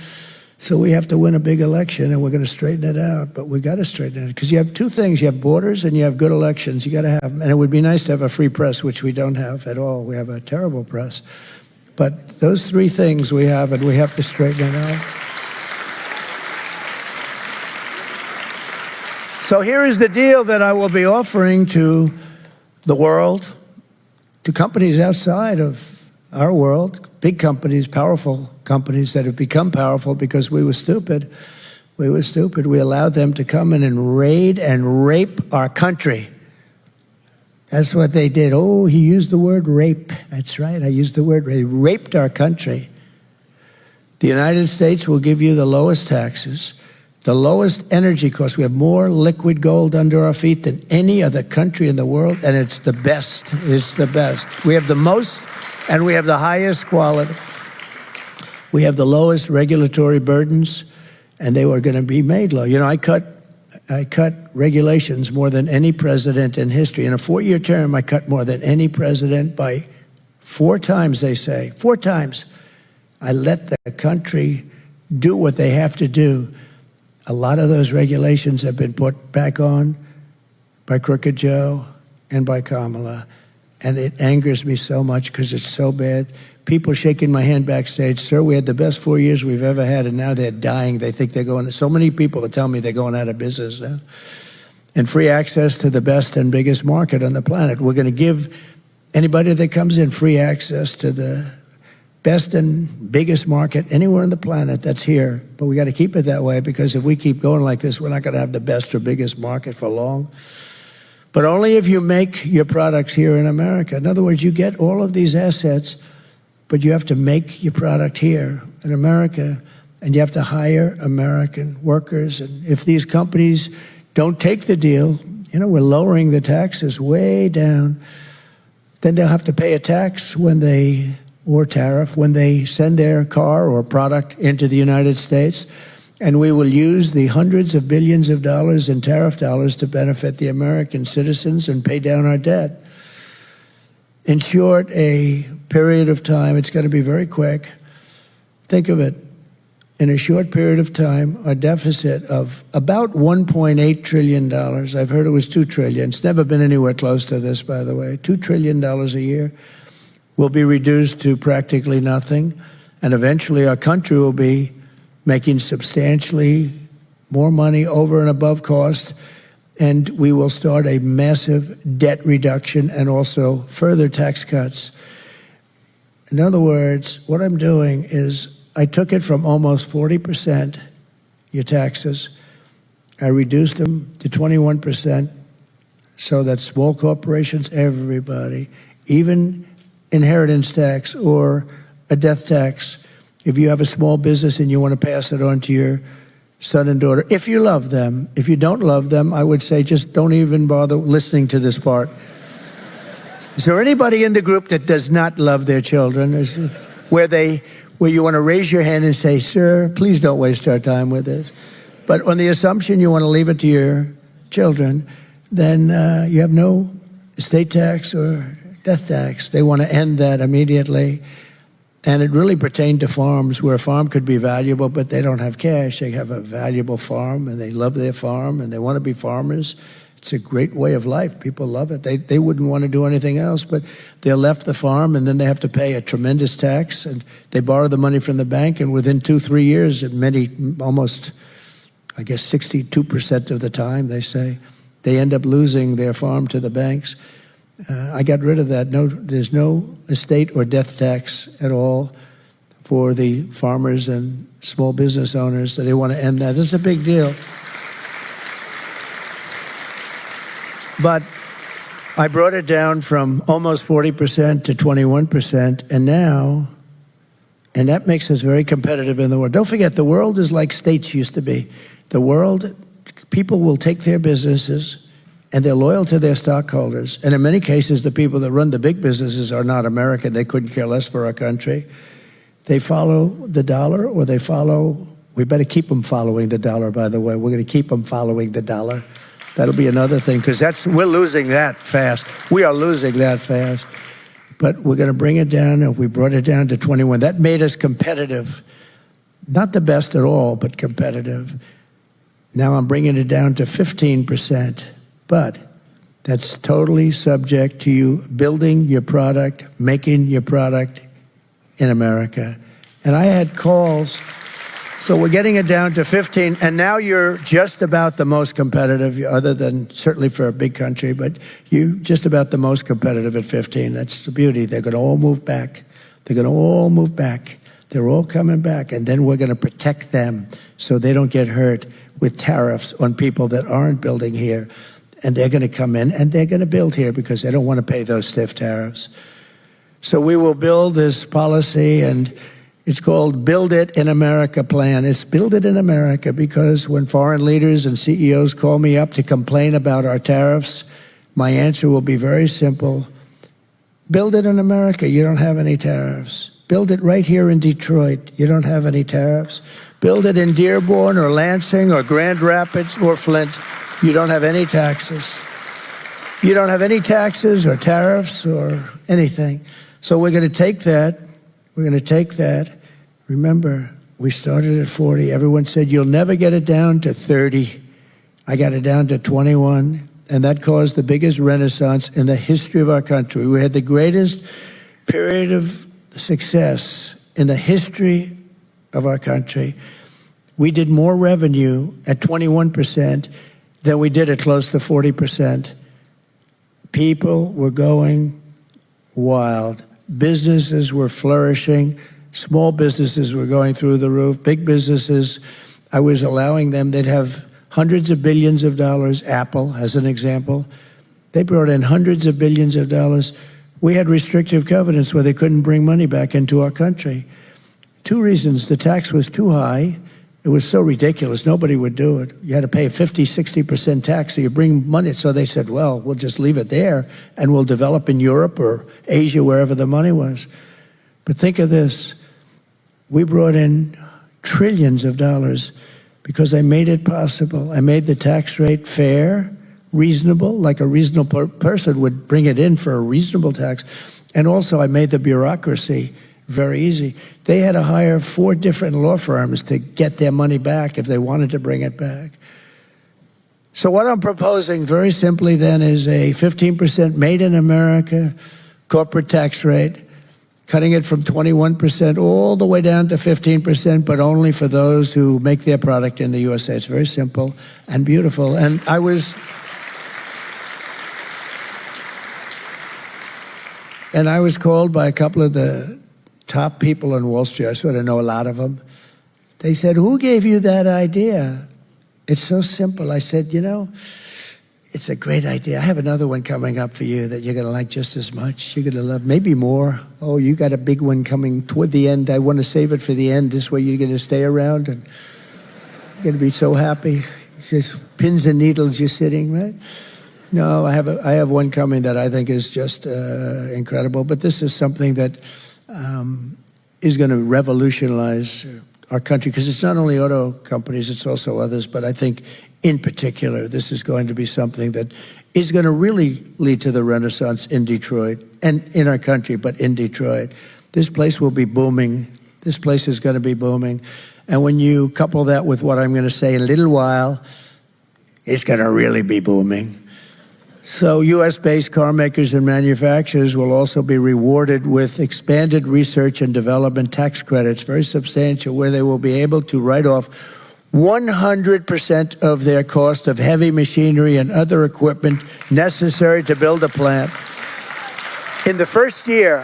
So we have to win a big election, and we're going to straighten it out. But we got to straighten it, because you have two things: you have borders and you have good elections. You got to have them. And it would be nice to have a free press, which we don't have at all. We have a terrible press. But those three things we have, and we have to straighten it out. So here is the deal that I will be offering to the world, to companies outside of our world, big companies, powerful companies that have become powerful because we were stupid. We were stupid. We allowed them to come in and raid and rape our country. That's what they did. Oh, he used the word rape. That's right, I used the word rape. They raped our country. The United States will give you the lowest taxes, the lowest energy costs. We have more liquid gold under our feet than any other country in the world, and it's the best. It's the best. We have the most, and we have the highest quality. We have the lowest regulatory burdens, and they were going to be made low. You know, I cut regulations more than any president in history. In a 4-year term, I cut more than any president by 4 times, they say. 4 times. I let the country do what they have to do. A lot of those regulations have been put back on by Crooked Joe and by Kamala. And it angers me so much because it's so bad. People shaking my hand backstage, sir, we had the best 4 years we've ever had, and now they're dying. They think they're going, so many people are telling me they're going out of business now. And free access to the best and biggest market on the planet. We're going to give anybody that comes in free access to the best and biggest market anywhere on the planet that's here. But we got to keep it that way, because if we keep going like this, we're not going to have the best or biggest market for long. But only if you make your products here in America. In other words, you get all of these assets, but you have to make your product here in America, and you have to hire American workers. And if these companies don't take the deal, you know, we're lowering the taxes way down, then they'll have to pay a tax or tariff when they send their car or product into the United States. And we will use the hundreds of billions of dollars in tariff dollars to benefit the American citizens and pay down our debt. In short, a period of time, it's going to be very quick. Think of it. In a short period of time, a deficit of about $1.8 trillion. I've heard it was $2 trillion. It's never been anywhere close to this, by the way. $2 trillion a year will be reduced to practically nothing. And eventually our country will be making substantially more money over and above cost, and we will start a massive debt reduction and also further tax cuts. In other words, what I'm doing is I took it from almost 40%, your taxes. I reduced them to 21% so that small corporations, everybody, even inheritance tax or a death tax, if you have a small business and you want to pass it on to your son and daughter, if you love them. If you don't love them, I would say just don't even bother listening to this part. Is there anybody in the group that does not love their children? Where you want to raise your hand and say, sir, please don't waste our time with this. But on the assumption you want to leave it to your children, then you have no estate tax or death tax. They want to end that immediately. And it really pertained to farms, where a farm could be valuable, but they don't have cash. They have a valuable farm, and they love their farm, and they want to be farmers. It's a great way of life. People love it. They wouldn't want to do anything else, but they're left the farm, and then they have to pay a tremendous tax, and they borrow the money from the bank, and within 2-3 years, almost, I guess, 62% of the time, they say, they end up losing their farm to the banks. I got rid of that. There's no estate or death tax at all for the farmers and small business owners. So they want to end that. This is a big deal. But I brought it down from almost 40% to 21%, and that makes us very competitive in the world. Don't forget, the world is like states used to be. The world, people will take their businesses, and they're loyal to their stockholders. And in many cases, the people that run the big businesses are not American. They couldn't care less for our country. They follow the dollar, or they follow, we better keep them following the dollar, by the way. We're going to keep them following the dollar. That'll be another thing, because we're losing that fast. We are losing that fast. But we're going to bring it down, and we brought it down to 21. That made us competitive. Not the best at all, but competitive. Now I'm bringing it down to 15%. But that's totally subject to you building your product, making your product in America. And I had calls. So we're getting it down to 15, and now you're just about the most competitive, other than certainly for a big country, but you just about the most competitive at 15. That's the beauty. They're going to all move back. They're going to all move back. They're all coming back, and then we're going to protect them so they don't get hurt with tariffs on people that aren't building here. And they're going to come in, and they're going to build here because they don't want to pay those stiff tariffs. So we will build this policy, and it's called Build It in America plan. It's Build It in America because when foreign leaders and CEOs call me up to complain about our tariffs, my answer will be very simple. Build it in America. You don't have any tariffs. Build it right here in Detroit. You don't have any tariffs. Build it in Dearborn or Lansing or Grand Rapids or Flint. You don't have any taxes. You don't have any taxes or tariffs or anything. So we're going to take that. We're going to take that. Remember, we started at 40. Everyone said, you'll never get it down to 30. I got it down to 21, and that caused the biggest renaissance in the history of our country. We had the greatest period of success in the history of our country. We did more revenue at 21% than we did at close to 40%. People were going wild. Businesses were flourishing. Small businesses were going through the roof. Big businesses, I was allowing them, they'd have hundreds of billions of dollars. Apple, as an example, they brought in hundreds of billions of dollars. We had restrictive covenants where they couldn't bring money back into our country. Two reasons. The tax was too high. It was so ridiculous. Nobody would do it. You had to pay a 50, 60% tax, so you bring money. So they said, well, we'll just leave it there, and we'll develop in Europe or Asia, wherever the money was. But think of this. We brought in trillions of dollars because I made it possible. I made the tax rate fair, reasonable, like a reasonable person would bring it in for a reasonable tax. And also I made the bureaucracy very easy. They had to hire 4 different law firms to get their money back if they wanted to bring it back. So what I'm proposing very simply then is a 15% made in America corporate tax rate, cutting it from 21% all the way down to 15%, but only for those who make their product in the USA. It's very simple and beautiful. And I was called by a couple of the top people on Wall Street. I sort of know a lot of them. They said, who gave you that idea? It's so simple. I said, you know, it's a great idea. I have another one coming up for you that you're going to like just as much. You're going to love, maybe more. Oh, you got a big one coming toward the end. I want to save it for the end. This way you're going to stay around and you're going to be so happy. It's just pins and needles you're sitting, right? No, I have one coming that I think is just incredible. But this is something that is going to revolutionize our country, because it's not only auto companies, it's also others. But I think in particular, this is going to be something that is going to really lead to the renaissance in Detroit and in our country, but in Detroit. This place will be booming. This place is going to be booming. And when you couple that with what I'm going to say in a little while, it's going to really be booming. So U.S.-based car makers and manufacturers will also be rewarded with expanded research and development tax credits, very substantial, where they will be able to write off 100% of their cost of heavy machinery and other equipment necessary to build a plant. In the first year,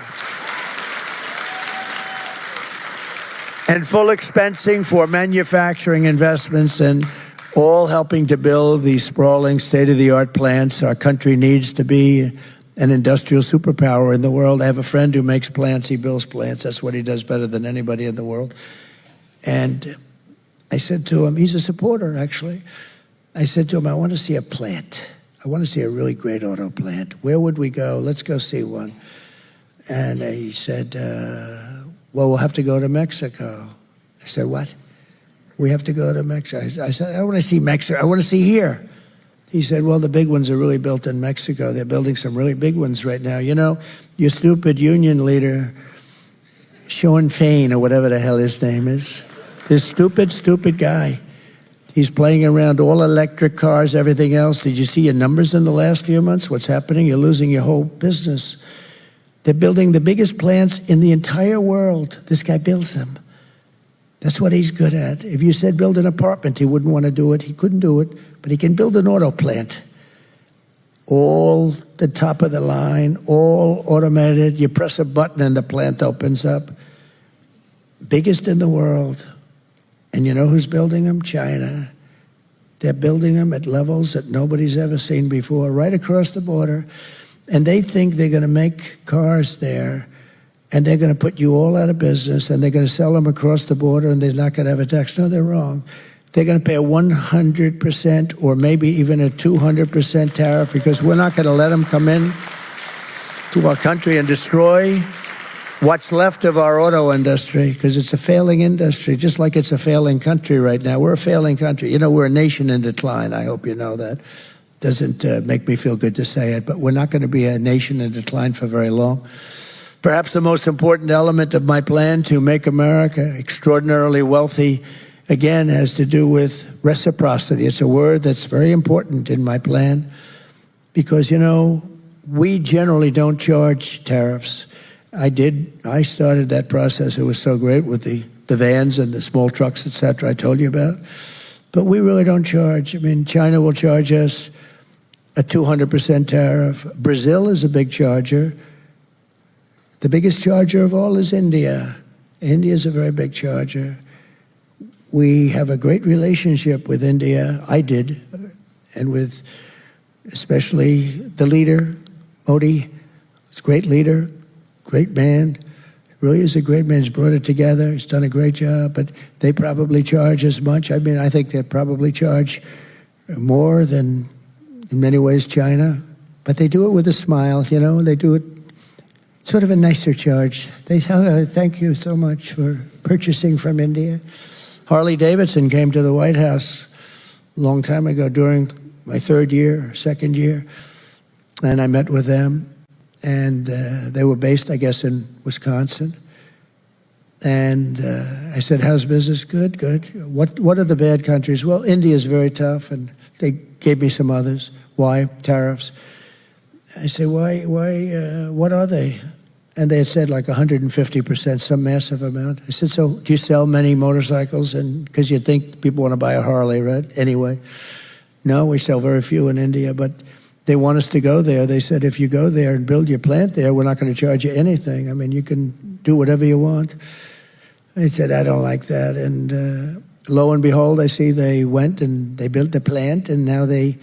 and full expensing for manufacturing investments and all helping to build these sprawling state-of-the-art plants. Our country needs to be an industrial superpower in the world. I have a friend who makes plants. He builds plants. That's what he does better than anybody in the world. And I said to him, he's a supporter, actually. I said to him, I want to see a plant. I want to see a really great auto plant. Where would we go? Let's go see one. And he said, well, we'll have to go to Mexico. I said, what? We have to go to Mexico. I said, I want to see Mexico. I want to see here. He said, well, the big ones are really built in Mexico. They're building some really big ones right now. You know, your stupid union leader, Sean Fain, or whatever the hell his name is, this stupid guy. He's playing around all electric cars, everything else. Did you see your numbers in the last few months? What's happening? You're losing your whole business. They're building the biggest plants in the entire world. This guy builds them. That's what he's good at. If you said build an apartment, he wouldn't want to do it. He couldn't do it, but he can build an auto plant. All the top of the line, all automated. You press a button and the plant opens up. Biggest in the world. And you know who's building them? China. They're building them at levels that nobody's ever seen before, right across the border. And they think they're going to make cars there, and they're going to put you all out of business, and they're going to sell them across the border, and they're not going to have a tax. No, they're wrong. They're going to pay a 100% or maybe even a 200% tariff because we're not going to let them come in to our country and destroy what's left of our auto industry, because it's a failing industry, just like it's a failing country right now. We're a failing country. You know, we're a nation in decline. I hope you know that. Doesn't make me feel good to say it, but we're not going to be a nation in decline for very long. Perhaps the most important element of my plan to make America extraordinarily wealthy, again, has to do with reciprocity. It's a word that's very important in my plan because, you know, we generally don't charge tariffs. I started that process. It was so great with the vans and the small trucks, et cetera, I told you about. But we really don't charge. I mean, China will charge us a 200% tariff. Brazil is a big charger. The biggest charger of all is India. India is a very big charger. We have a great relationship with India. I did, and with especially the leader, Modi. He's a great leader. Great man, really is a great man. He's brought it together. He's done a great job, but they probably charge as much. I mean, I think they probably charge more than, in many ways, China, but they do it with a smile, you know. They do it sort of a nicer charge. They say, oh, thank you so much for purchasing from India. Harley Davidson came to the White House a long time ago during my second year, and I met with them. And they were based, I guess, in Wisconsin. And I said, how's business? Good, good. What are the bad countries? Well, India is very tough, and they gave me some others. Why? Tariffs. I said, why, what are they? And they had said like 150%, some massive amount. I said, so do you sell many motorcycles? And because you think people want to buy a Harley, right? Anyway, no, we sell very few in India, but they want us to go there. They said, if you go there and build your plant there, we're not going to charge you anything. I mean, you can do whatever you want. I said, I don't like that. And lo and behold, I see they went and they built the plant, and now they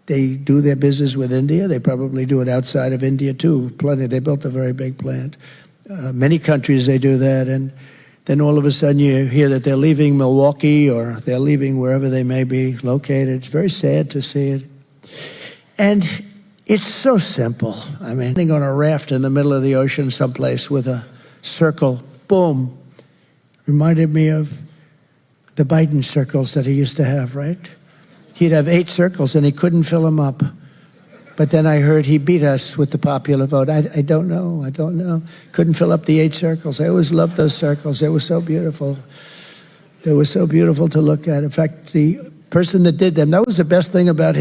do their business with India. They probably do it outside of India, too. Plenty. They built a very big plant. Many countries, they do that. And then all of a sudden you hear that they're leaving Milwaukee or they're leaving wherever they may be located. It's very sad to see it. And it's so simple. I mean, standing on a raft in the middle of the ocean someplace with a circle, boom, reminded me of the Biden circles that he used to have, right? He'd have 8 circles and he couldn't fill them up. But then I heard he beat us with the popular vote. I don't know. Couldn't fill up the 8 circles. I always loved those circles. They were so beautiful. They were so beautiful to look at. In fact, the person that did them, that was the best thing about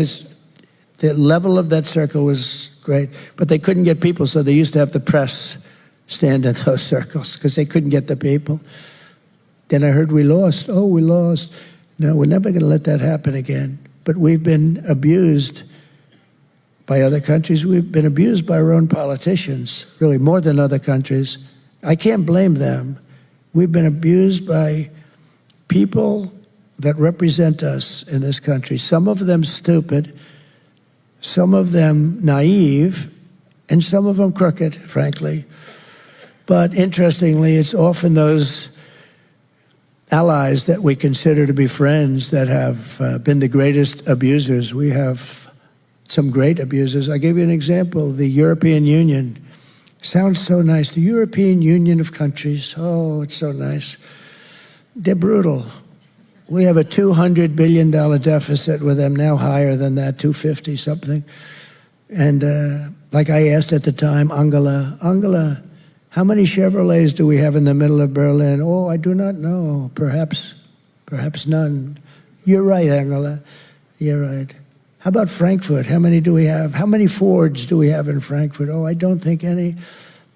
the level of that circle was great, but they couldn't get people, so they used to have the press stand in those circles because they couldn't get the people. Then I heard we lost. Oh, we lost. No, we're never going to let that happen again. But we've been abused by other countries. We've been abused by our own politicians, really more than other countries. I can't blame them. We've been abused by people that represent us in this country, some of them stupid, some of them naive, and some of them crooked, frankly. But interestingly, it's often those allies that we consider to be friends that have been the greatest abusers. We have some great abusers. I'll give you an example. The European Union sounds so nice. The European Union of countries. Oh, it's so nice. They're brutal. We have a $200 billion deficit with them, now higher than that, 250 something. And like I asked at the time, Angela, how many Chevrolets do we have in the middle of Berlin? Oh, I do not know. Perhaps none. You're right, Angela. You're right. How about Frankfurt? How many do we have? How many Fords do we have in Frankfurt? Oh, I don't think any.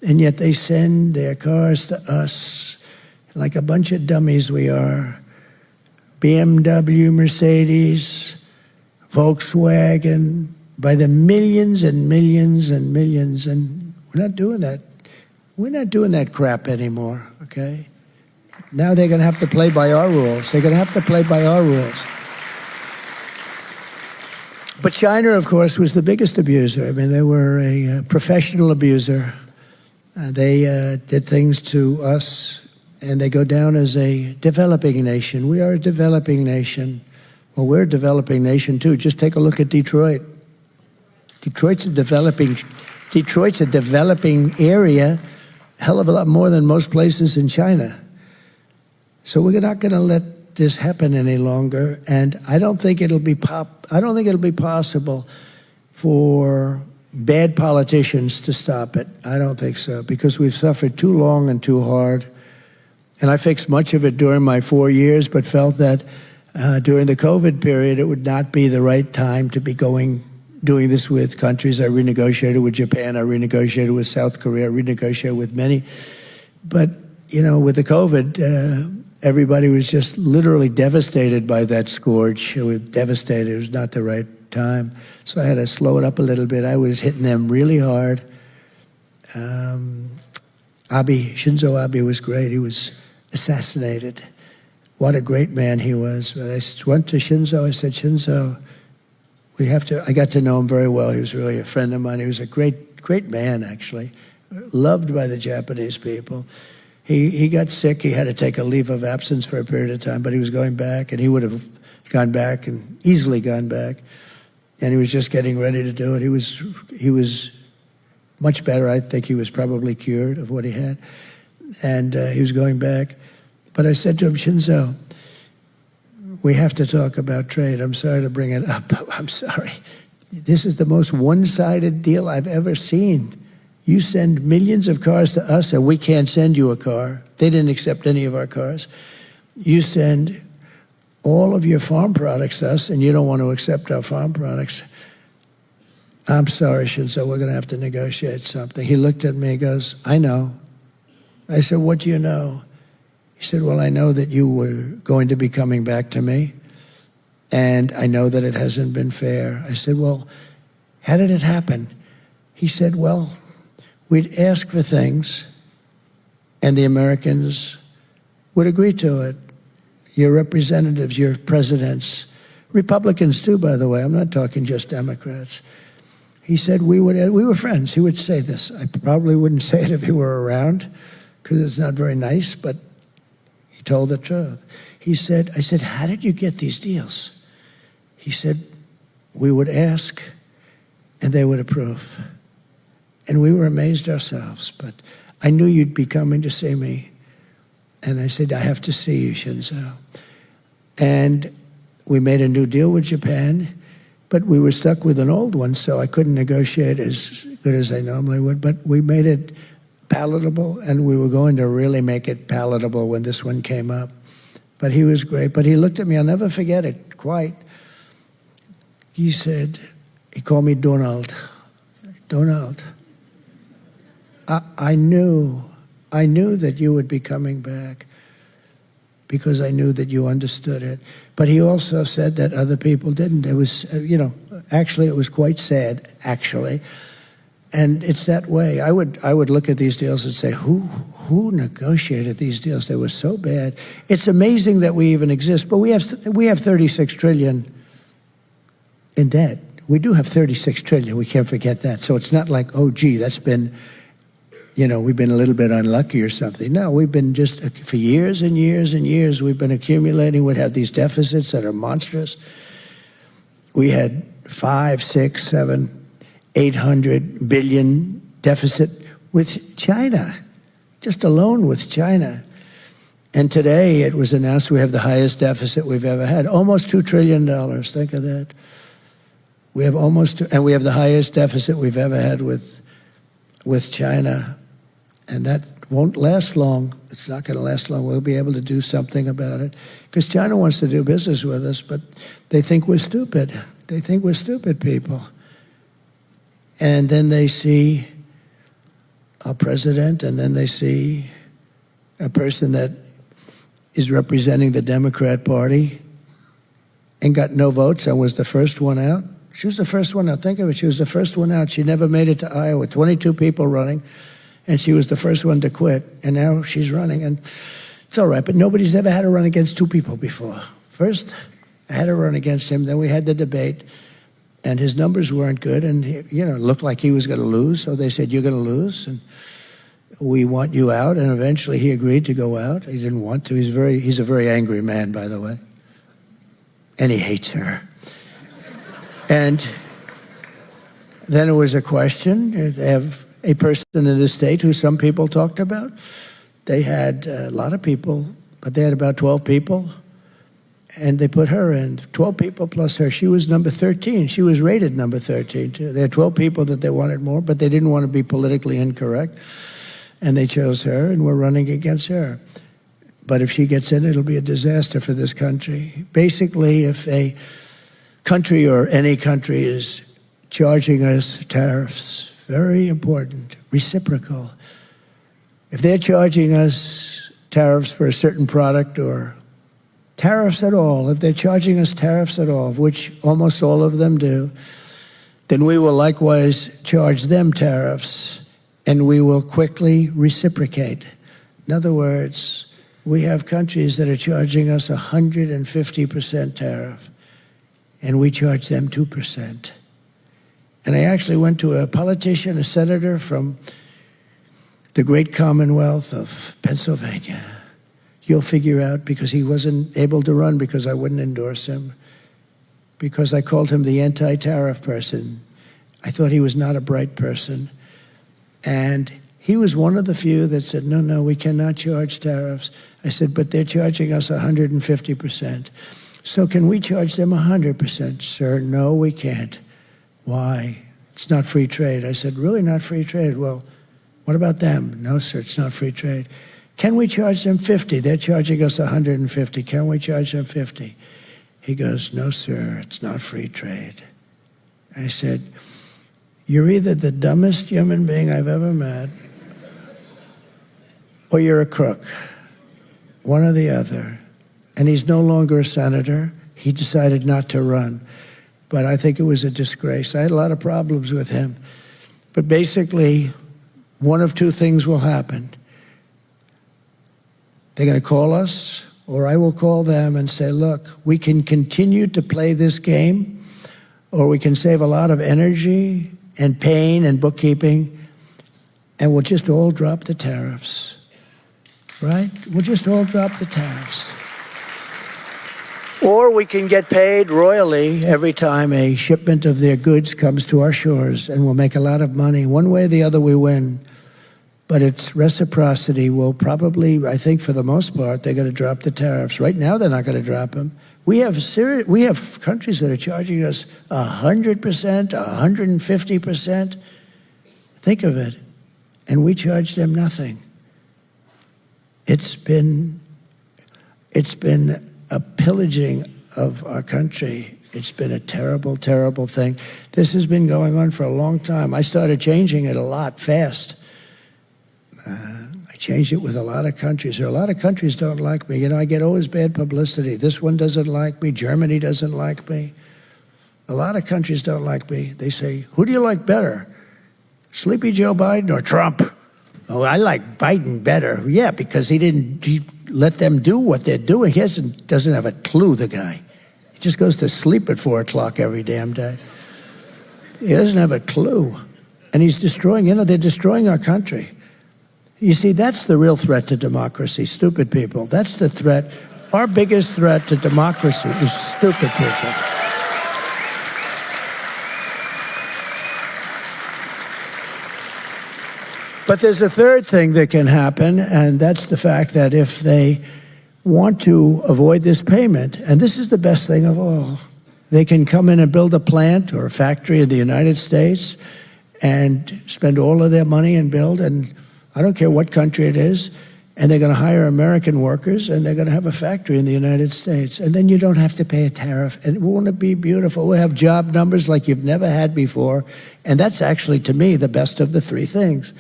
And yet they send their cars to us like a bunch of dummies we are. BMW, Mercedes, Volkswagen, by the millions and millions and millions. And we're not doing that. We're not doing that crap anymore, okay? Now they're going to have to play by our rules. They're going to have to play by our rules. But China, of course, was the biggest abuser. I mean, they were a professional abuser. They did things to us, and they go down as a developing nation. We are a developing nation. Well, we're a developing nation, too. Just take a look at Detroit. Detroit's a developing area, a hell of a lot more than most places in China. So we're not going to let this happen any longer, and I don't think it'll be possible for bad politicians to stop it. I don't think so, because we've suffered too long and too hard. And I fixed much of it during my 4 years, but felt that during the COVID period, it would not be the right time to be doing this with countries. I renegotiated with Japan, I renegotiated with South Korea, I renegotiated with many. But, you know, with the COVID, everybody was just literally devastated by that scourge. It was devastated. It was not the right time. So I had to slow it up a little bit. I was hitting them really hard. Shinzo Abe was great. He was assassinated. What a great man he was. But I went to Shinzo. I said, Shinzo, I got to know him very well. He was really a friend of mine. He was a great man, actually, loved by the Japanese people. He got sick. He had to take a leave of absence for a period of time, but he was going back, and he would have gone back and easily gone back. And he was just getting ready to do it. He was much better. I think he was probably cured of what he had. And he was going back. But I said to him, Shinzo, we have to talk about trade. I'm sorry to bring it up. I'm sorry. This is the most one-sided deal I've ever seen. You send millions of cars to us, and we can't send you a car. They didn't accept any of our cars. You send all of your farm products to us, and you don't want to accept our farm products. I'm sorry, Shinzo, we're going to have to negotiate something. He looked at me and goes, I know. I said, what do you know? He said, well, I know that you were going to be coming back to me, and I know that it hasn't been fair. I said, well, how did it happen? He said, well, we'd ask for things, and the Americans would agree to it. Your representatives, your presidents, Republicans too, by the way. I'm not talking just Democrats. He said we were friends. He would say this. I probably wouldn't say it if he were around, because it's not very nice, but he told the truth. I said, how did you get these deals? He said, we would ask, and they would approve. And we were amazed ourselves, but I knew you'd be coming to see me. And I said, I have to see you, Shinzo. And we made a new deal with Japan, but we were stuck with an old one, so I couldn't negotiate as good as I normally would. But we made it palatable, and we were going to really make it palatable when this one came up. But he was great. But he looked at me, I'll never forget it, quite. He said, he called me Donald. Donald. I knew that you would be coming back because I knew that you understood it. But he also said that other people didn't. It was, actually, it was quite sad, actually. And it's that way. I would look at these deals and say, who negotiated these deals? They were so bad. It's amazing that we even exist, but we have 36 trillion in debt. We do have 36 trillion. We can't forget that. So it's not like, oh, gee, that's been, we've been a little bit unlucky or something. No, we've been just, for years and years and years, we've been accumulating. We'd have these deficits that are monstrous. We had 5, 6, 7, 800 billion deficit with China, just alone with China. And today it was announced we have the highest deficit we've ever had, almost $2 trillion. Think of that. We have and we have the highest deficit we've ever had with China. And that won't last long. It's not going to last long. We'll be able to do something about it because China wants to do business with us, but they think we're stupid. They think we're stupid people. And then they see a president, and then they see a person that is representing the Democrat Party and got no votes and was the first one out. She was the first one out. Think of it. She was the first one out. She never made it to Iowa. 22 people running, and she was the first one to quit. And now she's running, and it's all right. But nobody's ever had to run against two people before. First, I had to run against him. Then we had the debate. And his numbers weren't good, and he, looked like he was going to lose. So they said, "You're going to lose, and we want you out." And eventually, he agreed to go out. He didn't want to. He's a very angry man, by the way, and he hates her. And then it was a question. They have a person in the state who some people talked about. They had a lot of people, but they had about 12 people. And they put her in, 12 people plus her. She was number 13. She was rated number 13, too. There had 12 people that they wanted more, but they didn't want to be politically incorrect. And they chose her, and we're running against her. But if she gets in, it'll be a disaster for this country. Basically, if a country or any country is charging us tariffs, very important, reciprocal. If they're charging us tariffs for a certain product or tariffs at all, if they're charging us tariffs at all, which almost all of them do, then we will likewise charge them tariffs, and we will quickly reciprocate. In other words, we have countries that are charging us 150% tariff, and we charge them 2%. And I actually went to a politician, a senator from the great Commonwealth of Pennsylvania. You'll figure out, because he wasn't able to run because I wouldn't endorse him, because I called him the anti-tariff person. I thought he was not a bright person. And he was one of the few that said, no, we cannot charge tariffs. I said, but they're charging us 150%. So can we charge them 100%? Sir, no, we can't. Why? It's not free trade. I said, really not free trade? Well, what about them? No, sir, it's not free trade. Can we charge them 50? They're charging us 150. Can we charge them 50? He goes, no, sir, it's not free trade. I said, you're either the dumbest human being I've ever met, or you're a crook. One or the other. And he's no longer a senator. He decided not to run. But I think it was a disgrace. I had a lot of problems with him. But basically, one of two things will happen. They're going to call us, or I will call them and say, look, we can continue to play this game, or we can save a lot of energy and pain and bookkeeping, and we'll just all drop the tariffs, right? We'll just all drop the tariffs. Or we can get paid royally every time a shipment of their goods comes to our shores, and we'll make a lot of money. One way or the other, we win. But it's reciprocity. Will probably, I think for the most part, they're going to drop the tariffs. Right now, they're not going to drop them. We have countries that are charging us 100%, 150%. Think of it. And we charge them nothing. It's been a pillaging of our country. It's been a terrible, terrible thing. This has been going on for a long time. I started changing it a lot fast. I changed it with a lot of countries. There are a lot of countries don't like me. I get always bad publicity. This one doesn't like me. Germany doesn't like me. A lot of countries don't like me. They say, who do you like better? Sleepy Joe Biden or Trump? Oh, I like Biden better. Yeah, because he let them do what they're doing. He doesn't have a clue, the guy. He just goes to sleep at 4 o'clock every damn day. He doesn't have a clue. And he's destroying, they're destroying our country. You see, that's the real threat to democracy, stupid people. That's the threat. Our biggest threat to democracy is stupid people. But there's a third thing that can happen, and that's the fact that if they want to avoid this payment, and this is the best thing of all, they can come in and build a plant or a factory in the United States and spend all of their money and build, and I don't care what country it is, and they're going to hire American workers, and they're going to have a factory in the United States, and then you don't have to pay a tariff, and won't it be beautiful? We'll have job numbers like you've never had before, and that's actually, to me, the best of the three things.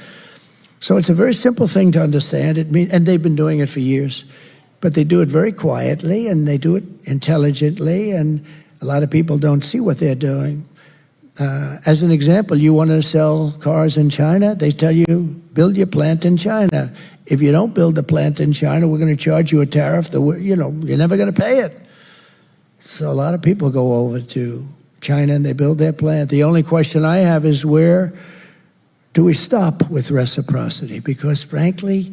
So it's a very simple thing to understand. And they've been doing it for years, but they do it very quietly, and they do it intelligently, and a lot of people don't see what they're doing. As an example, you want to sell cars in China, they tell you, build your plant in China. If you don't build a plant in China, we're going to charge you a tariff that, you're never going to pay it. So a lot of people go over to China and they build their plant. The only question I have is, where do we stop with reciprocity? Because frankly,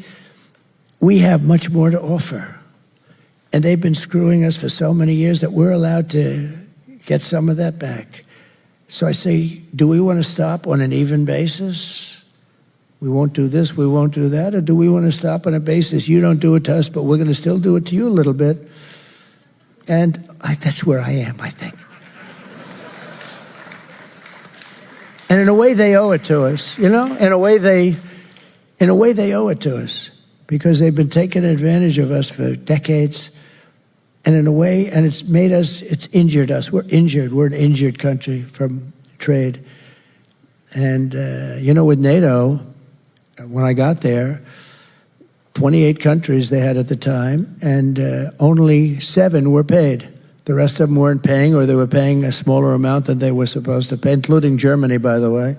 we have much more to offer. And they've been screwing us for so many years that we're allowed to get some of that back. So I say, do we want to stop on an even basis? We won't do this, we won't do that. Or do we want to stop on a basis, you don't do it to us, but we're going to still do it to you a little bit? And that's where I am, I think. And in a way, they owe it to us, In a way, they owe it to us, because they've been taking advantage of us for decades. And in a way, and it's injured us. We're injured. We're an injured country from trade. And, with NATO, when I got there, 28 countries they had at the time, and only 7 were paid. The rest of them weren't paying, or they were paying a smaller amount than they were supposed to pay, including Germany, by the way.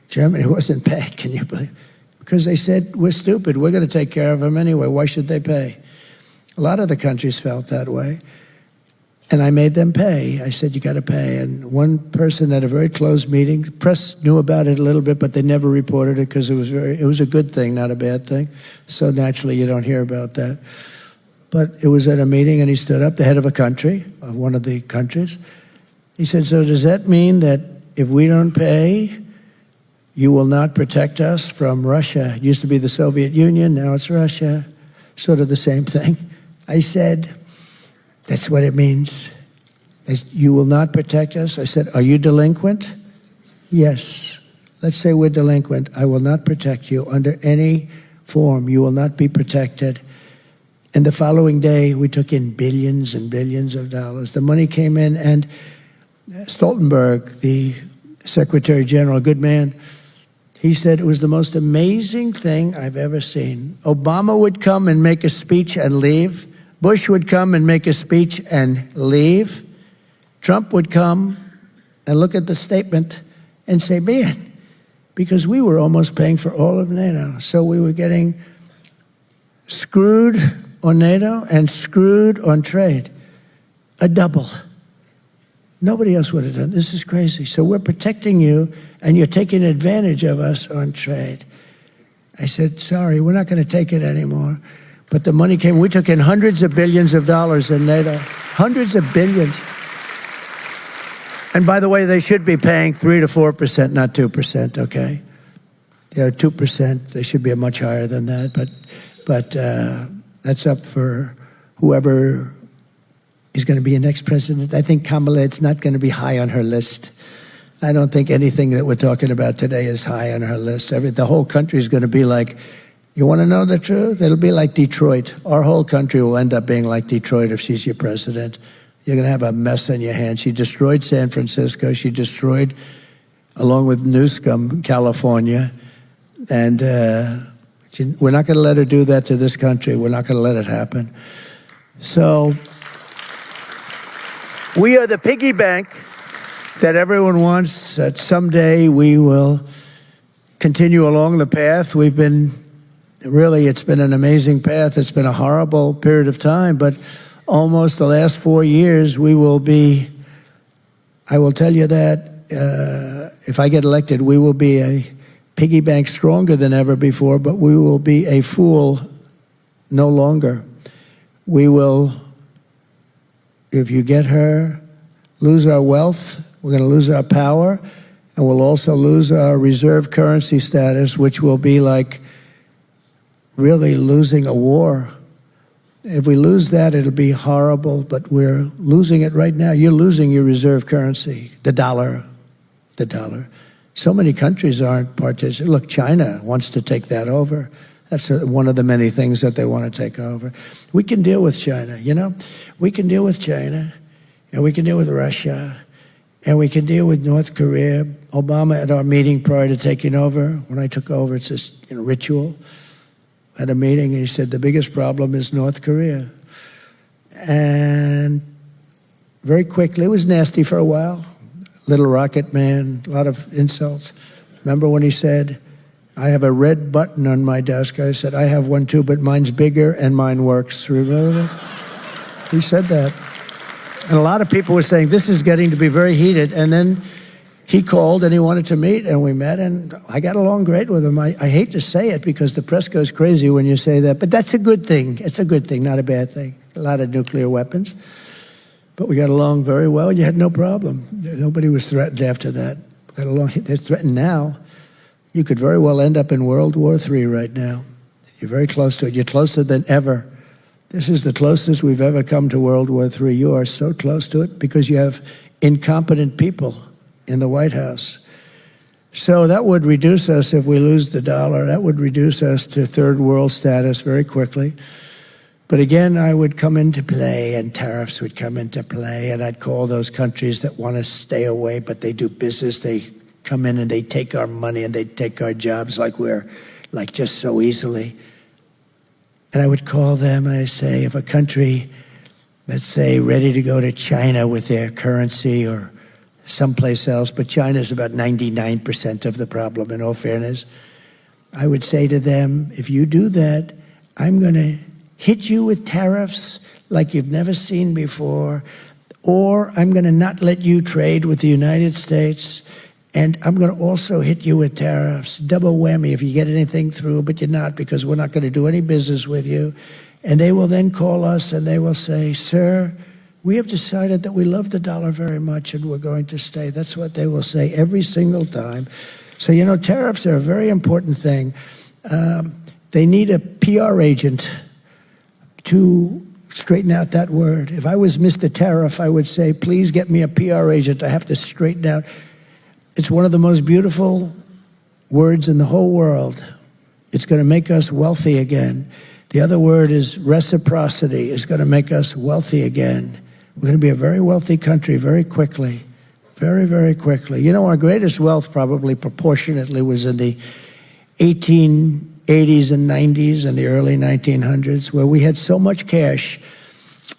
Germany wasn't paid, can you believe? Because they said, we're stupid, we're going to take care of them anyway, why should they pay? A lot of the countries felt that way. And I made them pay. I said, you got to pay. And one person at a very closed meeting, the press knew about it a little bit, but they never reported it because it was a good thing, not a bad thing. So naturally, you don't hear about that. But it was at a meeting, and he stood up, the head of a country, one of the countries. He said, so does that mean that if we don't pay, you will not protect us from Russia? It used to be the Soviet Union, now it's Russia. Sort of the same thing. I said, that's what it means. You will not protect us? I said, are you delinquent? Yes. Let's say we're delinquent. I will not protect you under any form. You will not be protected. And the following day, we took in billions and billions of dollars. The money came in, and Stoltenberg, the Secretary General, a good man, he said it was the most amazing thing I've ever seen. Obama would come and make a speech and leave. Bush would come and make a speech and leave. Trump would come and look at the statement and say, man, because we were almost paying for all of NATO. So we were getting screwed on NATO and screwed on trade. A double. Nobody else would have done. This is crazy. So we're protecting you, and you're taking advantage of us on trade. I said, sorry, we're not going to take it anymore. But the money came. We took in hundreds of billions of dollars in NATO. Hundreds of billions. And by the way, they should be paying 3 to 4%, not 2%, okay? They're 2%. They should be much higher than that. But that's up for whoever is going to be the next president. I think Kamala, it's not going to be high on her list. I don't think anything that we're talking about today is high on her list. The whole country is going to be like, you want to know the truth? It'll be like Detroit. Our whole country will end up being like Detroit if she's your president. You're going to have a mess on your hands. She destroyed San Francisco. She destroyed, along with Newsom, California. And we're not going to let her do that to this country. We're not going to let it happen. So we are the piggy bank that everyone wants, that someday we will continue along the path. We've been, really, it's been an amazing path. It's been a horrible period of time, but almost the last 4 years, we will be, I will tell you that, if I get elected, we will be a piggy bank stronger than ever before, but we will be a fool no longer. We will, if you get her, lose our wealth, we're going to lose our power, and we'll also lose our reserve currency status, which will be like really losing a war. If we lose that, it'll be horrible, but we're losing it right now. You're losing your reserve currency, the dollar. So many countries aren't participating. Look, China wants to take that over. That's one of the many things that they want to take over. We can deal with China, you know? We can deal with China, and we can deal with Russia, and we can deal with North Korea. Obama, at our meeting prior to taking over, when I took over, it's this ritual, at a meeting, and he said, the biggest problem is North Korea. And very quickly, it was nasty for a while. Little rocket man, a lot of insults. Remember when he said, I have a red button on my desk? I said, I have one too, but mine's bigger and mine works. Remember that? He said that. And a lot of people were saying, this is getting to be very heated. And then he called and he wanted to meet, and we met, and I got along great with him. I hate to say it because the press goes crazy when you say that, but that's a good thing. It's a good thing, not a bad thing. A lot of nuclear weapons. But we got along very well. You had no problem. Nobody was threatened after that. Got along. They're threatened now. You could very well end up in World War III right now. You're very close to it. You're closer than ever. This is the closest we've ever come to World War III. You are so close to it because you have incompetent people in the White House. So that would reduce us if we lose the dollar. That would reduce us to third world status very quickly. But again, I would come into play, and tariffs would come into play, and I'd call those countries that want to stay away, but they do business. They come in and they take our money and they take our jobs like we're, like just so easily. And I would call them and I say, if a country, let's say, ready to go to China with their currency or someplace else, but China's about 99% of the problem, in all fairness, I would say to them, if you do that, I'm going to hit you with tariffs like you've never seen before, or I'm going to not let you trade with the United States, and I'm going to also hit you with tariffs. Double whammy if you get anything through, but you're not, because we're not going to do any business with you. And they will then call us and they will say, sir, we have decided that we love the dollar very much and we're going to stay. That's what they will say every single time. So, you know, tariffs are a very important thing. They need a PR agent to straighten out that word. If I was Mr. Tariff, I would say, please get me a PR agent. I have to straighten out. It's one of the most beautiful words in the whole world. It's going to make us wealthy again. The other word is reciprocity. It's going to make us wealthy again. We're going to be a very wealthy country very quickly. Very, very quickly. You know, our greatest wealth probably proportionately was in the 1880s and 90s and the early 1900s, where we had so much cash,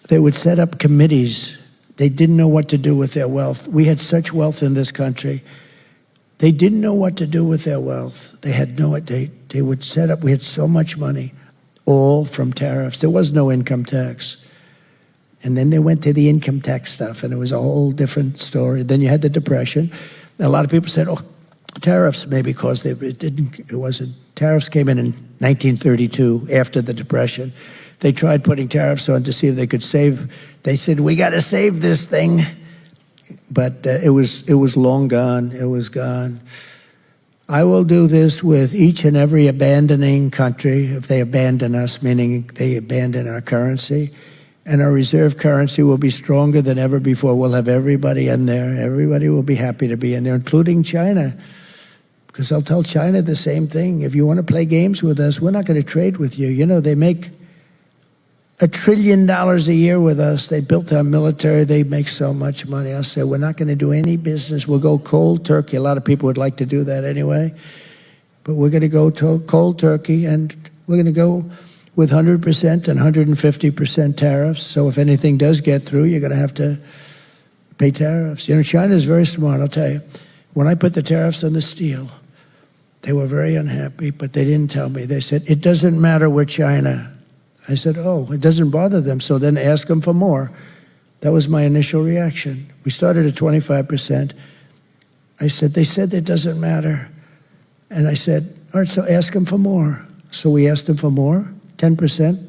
they would set up committees. They didn't know what to do with their wealth. We had such wealth in this country. They didn't know what to do with their wealth. They had no, they would set up, we had so much money, all from tariffs. There was no income tax. And then they went to the income tax stuff, and it was a whole different story. Then you had the Depression. A lot of people said, oh, tariffs maybe caused it wasn't. Tariffs came in 1932 after the Depression. They tried putting tariffs on to see if they could save. They said, we got to save this thing. But it was long gone. It was gone. I will do this with each and every abandoning country if they abandon us, meaning they abandon our currency. And our reserve currency will be stronger than ever before. We'll have everybody in there. Everybody will be happy to be in there, including China. Because I'll tell China the same thing. If you want to play games with us, we're not going to trade with you. You know, they make $1 trillion a year with us. They built our military. They make so much money. I'll say, we're not going to do any business. We'll go cold turkey. A lot of people would like to do that anyway. But we're going to go cold turkey, and we're going to go with 100% and 150% tariffs. So if anything does get through, you're going to have to pay tariffs. You know, China is very smart, I'll tell you. When I put the tariffs on the steel, They were very unhappy, but they didn't tell me. They said, it doesn't matter, we're China. I said, oh, it doesn't bother them, so then ask them for more. That was my initial reaction. We started at 25%. I said, they said it doesn't matter. And I said, all right, so ask them for more. So we asked them for more, 10%.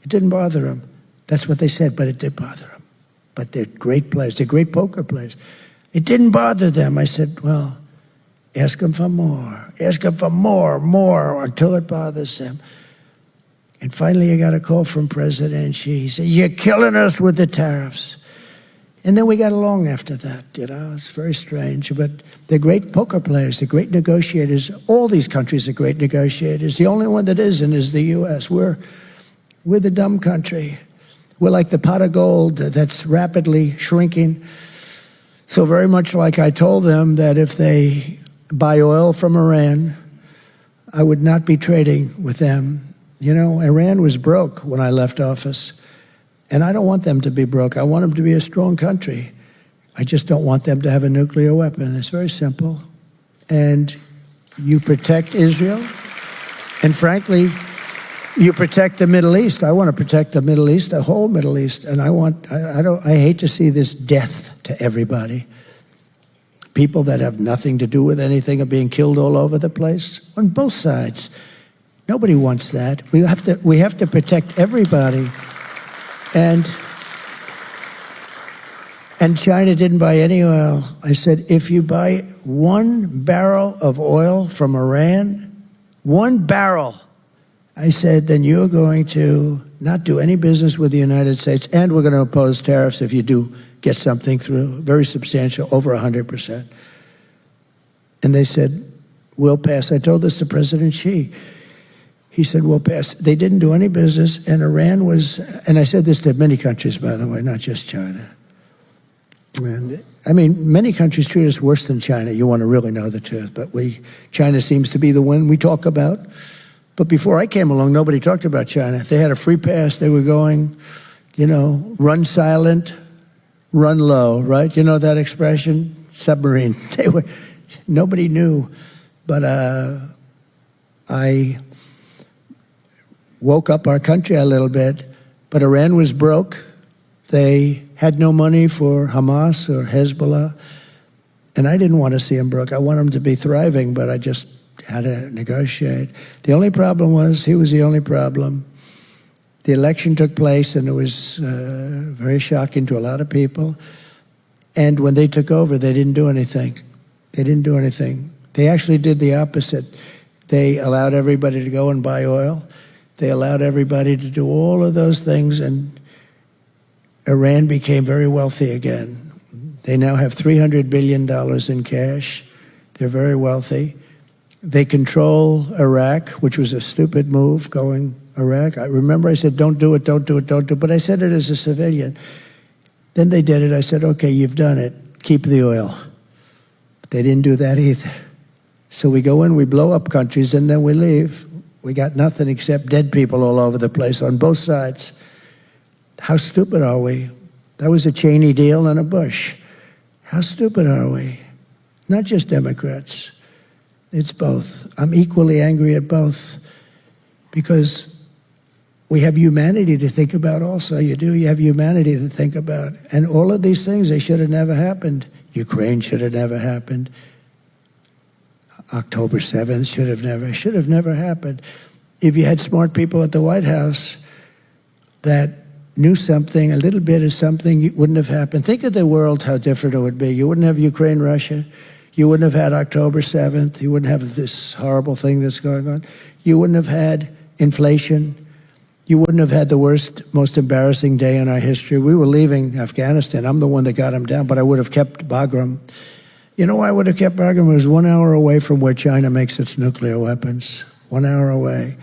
It didn't bother them. That's what they said, but it did bother them. But they're great players. They're great poker players. It didn't bother them. I said, well, ask them for more. Ask them for more, until it bothers them. And finally, I got a call from President Xi. He said, you're killing us with the tariffs. And then we got along after that, you know. It's very strange. But they're great poker players. They're great negotiators. All these countries are great negotiators. The only one that isn't is the U.S. We're the dumb country. We're like the pot of gold that's rapidly shrinking. So very much like I told them that if they buy oil from Iran, I would not be trading with them. You know, Iran was broke when I left office. And I don't want them to be broke. I want them to be a strong country. I just don't want them to have a nuclear weapon. It's very simple. And you protect Israel. And frankly, you protect the Middle East. I want to protect the Middle East, the whole Middle East. And I hate to see this death to everybody. People that have nothing to do with anything are being killed all over the place on both sides. Nobody wants that. We have to protect everybody. And China didn't buy any oil. I said, if you buy 1 barrel of oil from Iran, 1 barrel, I said, then you're going to not do any business with the United States, and we're going to impose tariffs if you do get something through, very substantial, over 100%. And they said, we'll pass. I told this to President Xi. He said, we'll pass. They didn't do any business, and Iran was, and I said this to many countries, by the way, not just China. And, I mean, many countries treat us worse than China. You want to really know the truth. But China seems to be the one we talk about. But before I came along, nobody talked about China. They had a free pass. They were going, you know, run silent, run low, right? You know that expression? Submarine. Nobody knew. But I woke up our country a little bit, but Iran was broke. They had no money for Hamas or Hezbollah, and I didn't want to see them broke. I want them to be thriving, but I just had to negotiate. The only problem was, he was the only problem. The election took place, and it was very shocking to a lot of people. And when they took over, they didn't do anything. They didn't do anything. They actually did the opposite. They allowed everybody to go and buy oil. They allowed everybody to do all of those things, and Iran became very wealthy again. They now have $300 billion in cash. They're very wealthy. They control Iraq, which was a stupid move, going Iraq. I remember I said, don't do it, don't do it, don't do it. But I said it as a civilian. Then they did it. I said, okay, you've done it. Keep the oil. But they didn't do that either. So we go in, we blow up countries, and then we leave. We got nothing except dead people all over the place on both sides. How stupid are we? That was a Cheney deal and a Bush. How stupid are we? Not just Democrats. It's both. I'm equally angry at both because we have humanity to think about also. You do. You have humanity to think about. And all of these things, they should have never happened. Ukraine should have never happened. October 7th should have never happened. If you had smart people at the White House that knew something, a little bit of something, it wouldn't have happened. Think of the world, how different it would be. You wouldn't have Ukraine, Russia. You wouldn't have had October 7th. You wouldn't have this horrible thing that's going on. You wouldn't have had inflation. You wouldn't have had the worst, most embarrassing day in our history. We were leaving Afghanistan. I'm the one that got him down, but I would have kept Bagram. You know why I would have kept Bagram? It was 1 hour away from where China makes its nuclear weapons. 1 hour away.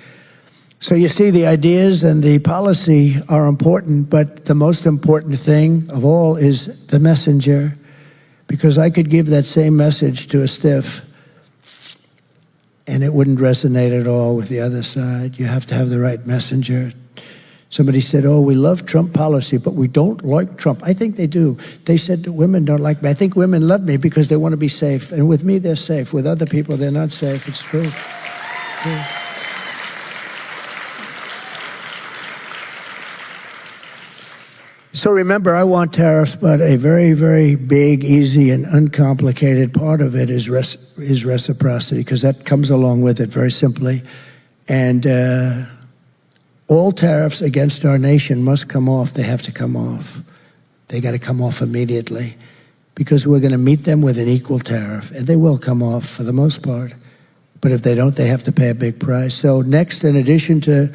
So you see, the ideas and the policy are important, but the most important thing of all is the messenger. Because I could give that same message to a stiff, and it wouldn't resonate at all with the other side. You have to have the right messenger Somebody said, oh, we love Trump policy, but we don't like Trump. I think they do. They said that women don't like me. I think women love me because they want to be safe. And with me, they're safe. With other people, they're not safe. It's true. It's true. So remember, I want tariffs, but a very, very big, easy, and uncomplicated part of it is reciprocity, because that comes along with it very simply. And all tariffs against our nation must come off. They have to come off. They got to come off immediately, because we're going to meet them with an equal tariff, and they will come off for the most part. But if they don't, they have to pay a big price. So next, in addition to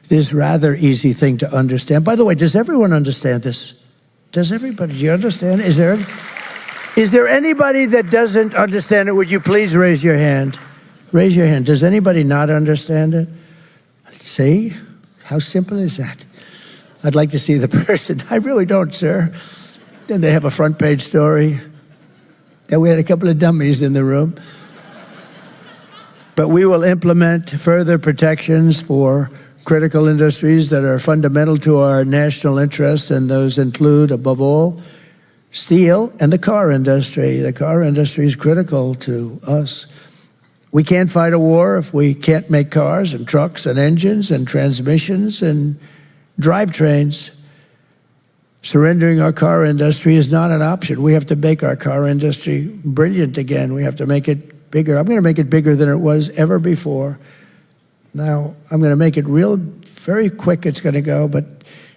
this rather easy thing to understand, by the way, does everyone understand this? Does everybody? Do you understand? Is there anybody that doesn't understand it? Would you please raise your hand? Raise your hand. Does anybody not understand it? See? How simple is that? I'd like to see the person. I really don't, sir. Then they have a front page story. Then we had a couple of dummies in the room. But we will implement further protections for critical industries that are fundamental to our national interests, and those include, above all, steel and the car industry. The car industry is critical to us. We can't fight a war if we can't make cars and trucks and engines and transmissions and drivetrains. Surrendering our car industry is not an option. We have to make our car industry brilliant again. We have to make it bigger. I'm going to make it bigger than it was ever before. Now, I'm going to make it very quick it's going to go, but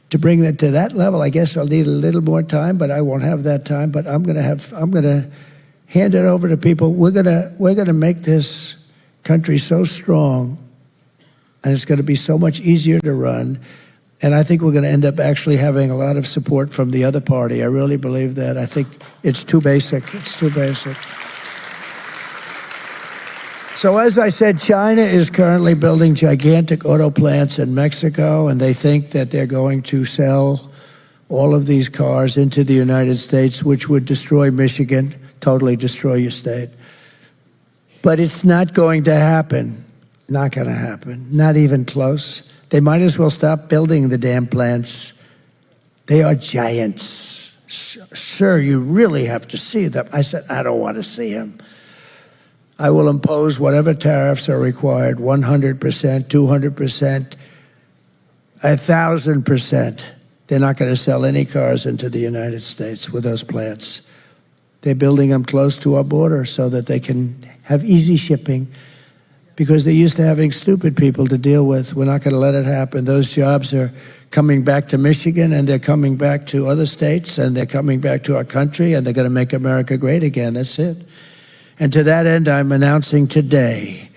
to bring that to that level, I guess I'll need a little more time, but I won't have that time. But I'm going to hand it over to people. We're going to make this country so strong, and it's going to be so much easier to run. And I think we're going to end up actually having a lot of support from the other party. I really believe that. I think it's too basic. It's too basic. So as I said, China is currently building gigantic auto plants in Mexico, and they think that they're going to sell all of these cars into the United States, which would destroy Michigan, totally destroy your state. But it's not going to happen. Not going to happen. Not even close. They might as well stop building the damn plants. They are giants. Sir, you really have to see them. I said, I don't want to see them. I will impose whatever tariffs are required, 100%, 200%, 1,000%. They're not going to sell any cars into the United States with those plants. They're building them close to our border so that they can have easy shipping, because they're used to having stupid people to deal with. We're not going to let it happen. Those jobs are coming back to Michigan, and they're coming back to other states, and they're coming back to our country, and they're going to make America great again. That's it. And to that end, I'm announcing today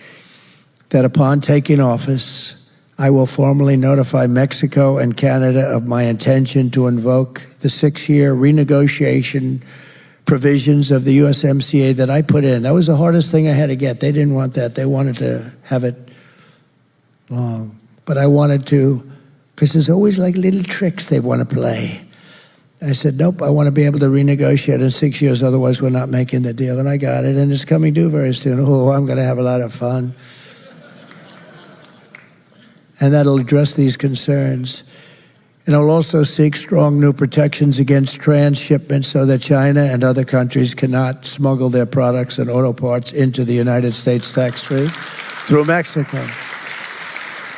that upon taking office, I will formally notify Mexico and Canada of my intention to invoke the 6-year renegotiation provisions of the USMCA that I put in. That was the hardest thing I had to get. They didn't want that. They wanted to have it long. But I wanted to, because there's always like little tricks they want to play. I said, nope, I want to be able to renegotiate in 6 years, otherwise we're not making the deal. And I got it, and it's coming due very soon. Oh, I'm going to have a lot of fun. And that'll address these concerns. And it'll also seek strong new protections against transshipment so that China and other countries cannot smuggle their products and auto parts into the United States tax-free through Mexico,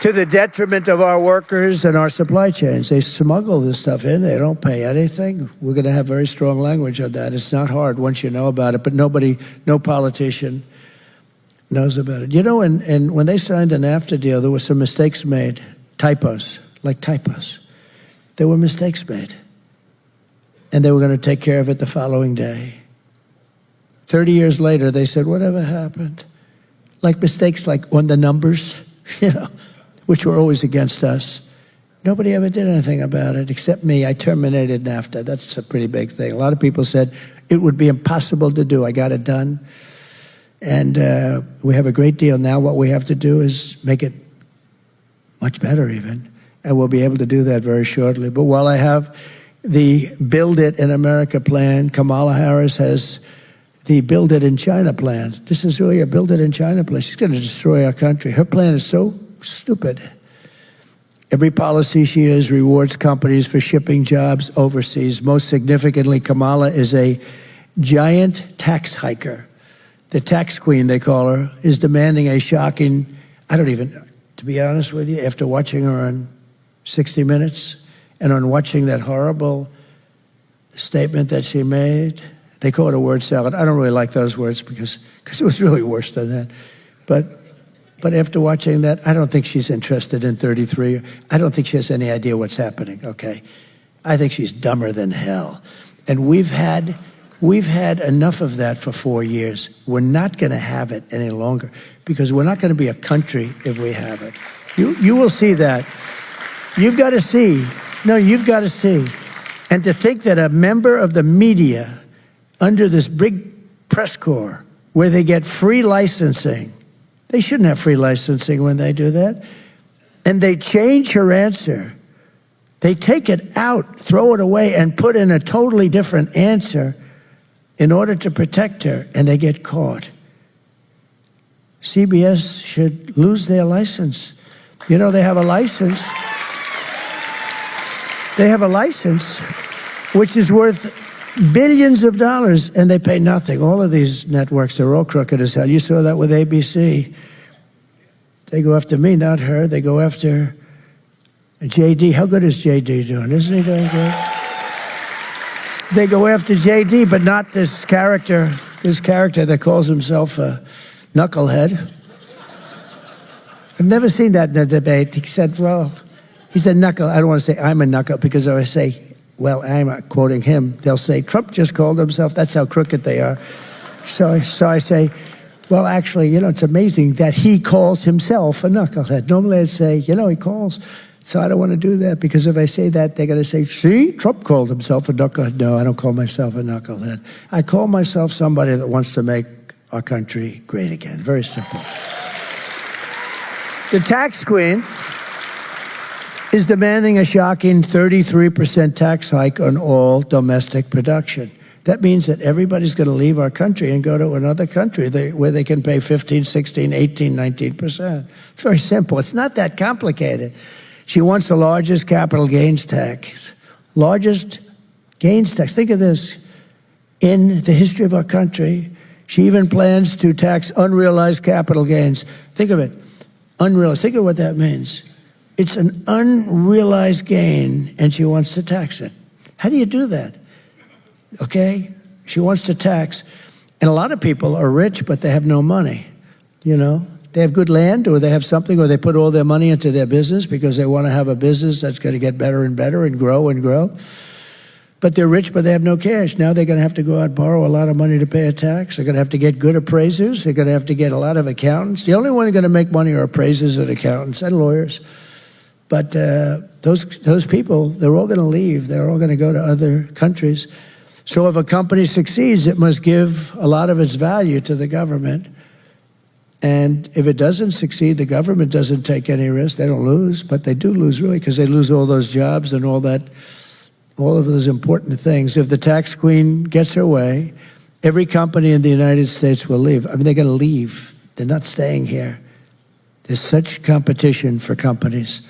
to the detriment of our workers and our supply chains. They smuggle this stuff in. They don't pay anything. We're going to have very strong language on that. It's not hard once you know about it, but no politician knows about it. You know, and when they signed the NAFTA deal, there were some mistakes made, typos, like typos. There were mistakes made. And they were going to take care of it the following day. 30 years later, they said, whatever happened? Like mistakes like on the numbers, which were always against us. Nobody ever did anything about it except me. I terminated NAFTA. That's a pretty big thing. A lot of people said it would be impossible to do. I got it done. And we have a great deal now. What we have to do is make it much better even. And we'll be able to do that very shortly. But while I have the Build It in America plan, Kamala Harris has the Build It in China plan. This is really a Build It in China plan. She's going to destroy our country. Her plan is so stupid. Every policy she has rewards companies for shipping jobs overseas. Most significantly, Kamala is a giant tax hiker. The tax queen, they call her, is demanding a shocking, to be honest with you, after watching her on 60 Minutes and on watching that horrible statement that she made, they call it a word salad. I don't really like those words because it was really worse than that. But after watching that, I don't think she's interested in 33. I don't think she has any idea what's happening, okay? I think she's dumber than hell. And we've had enough of that for 4 years. We're not going to have it any longer because we're not going to be a country if we have it. You will see that. You've got to see. No, you've got to see. And to think that a member of the media under this big press corps where they get free licensing, they shouldn't have free licensing when they do that. And they change her answer. They take it out, throw it away, and put in a totally different answer in order to protect her, and they get caught. CBS should lose their license. You know, they have a license. They have a license which is worth billions of dollars, and they pay nothing. All of these networks are all crooked as hell. You saw that with ABC. They go after me, not her. They go after JD. How good is JD doing? Isn't he doing good? They go after JD, but not this character that calls himself a knucklehead. I've never seen that in a debate. He said knuckle. I don't want to say I'm a knuckle because if I say, well, I'm quoting him, they'll say, Trump just called himself. That's how crooked they are. So I say, well, actually, you know, it's amazing that he calls himself a knucklehead. Normally I'd say, you know, he calls. So I don't want to do that because if I say that, they're going to say, see, Trump called himself a knucklehead. No, I don't call myself a knucklehead. I call myself somebody that wants to make our country great again. Very simple. The tax queen is demanding a shocking 33% tax hike on all domestic production. That means that everybody's going to leave our country and go to another country where they can pay 15, 16, 18, 19%. It's very simple. It's not that complicated. She wants the largest capital gains tax. Largest gains tax. Think of this. In the history of our country, she even plans to tax unrealized capital gains. Think of it. Unrealized. Think of what that means. It's an unrealized gain, and she wants to tax it. How do you do that? Okay? She wants to tax. And a lot of people are rich, but they have no money. You know? They have good land, or they have something, or they put all their money into their business because they want to have a business that's going to get better and better and grow and grow. But they're rich, but they have no cash. Now they're going to have to go out and borrow a lot of money to pay a tax. They're going to have to get good appraisers. They're going to have to get a lot of accountants. The only one who's going to make money are appraisers and accountants and lawyers. But those people, they're all going to leave. They're all going to go to other countries. So if a company succeeds, it must give a lot of its value to the government. And if it doesn't succeed, the government doesn't take any risk. They don't lose, but they do lose really because they lose all those jobs and all of those important things. If the tax queen gets her way, every company in the United States will leave. I mean, they're going to leave. They're not staying here. There's such competition for companies.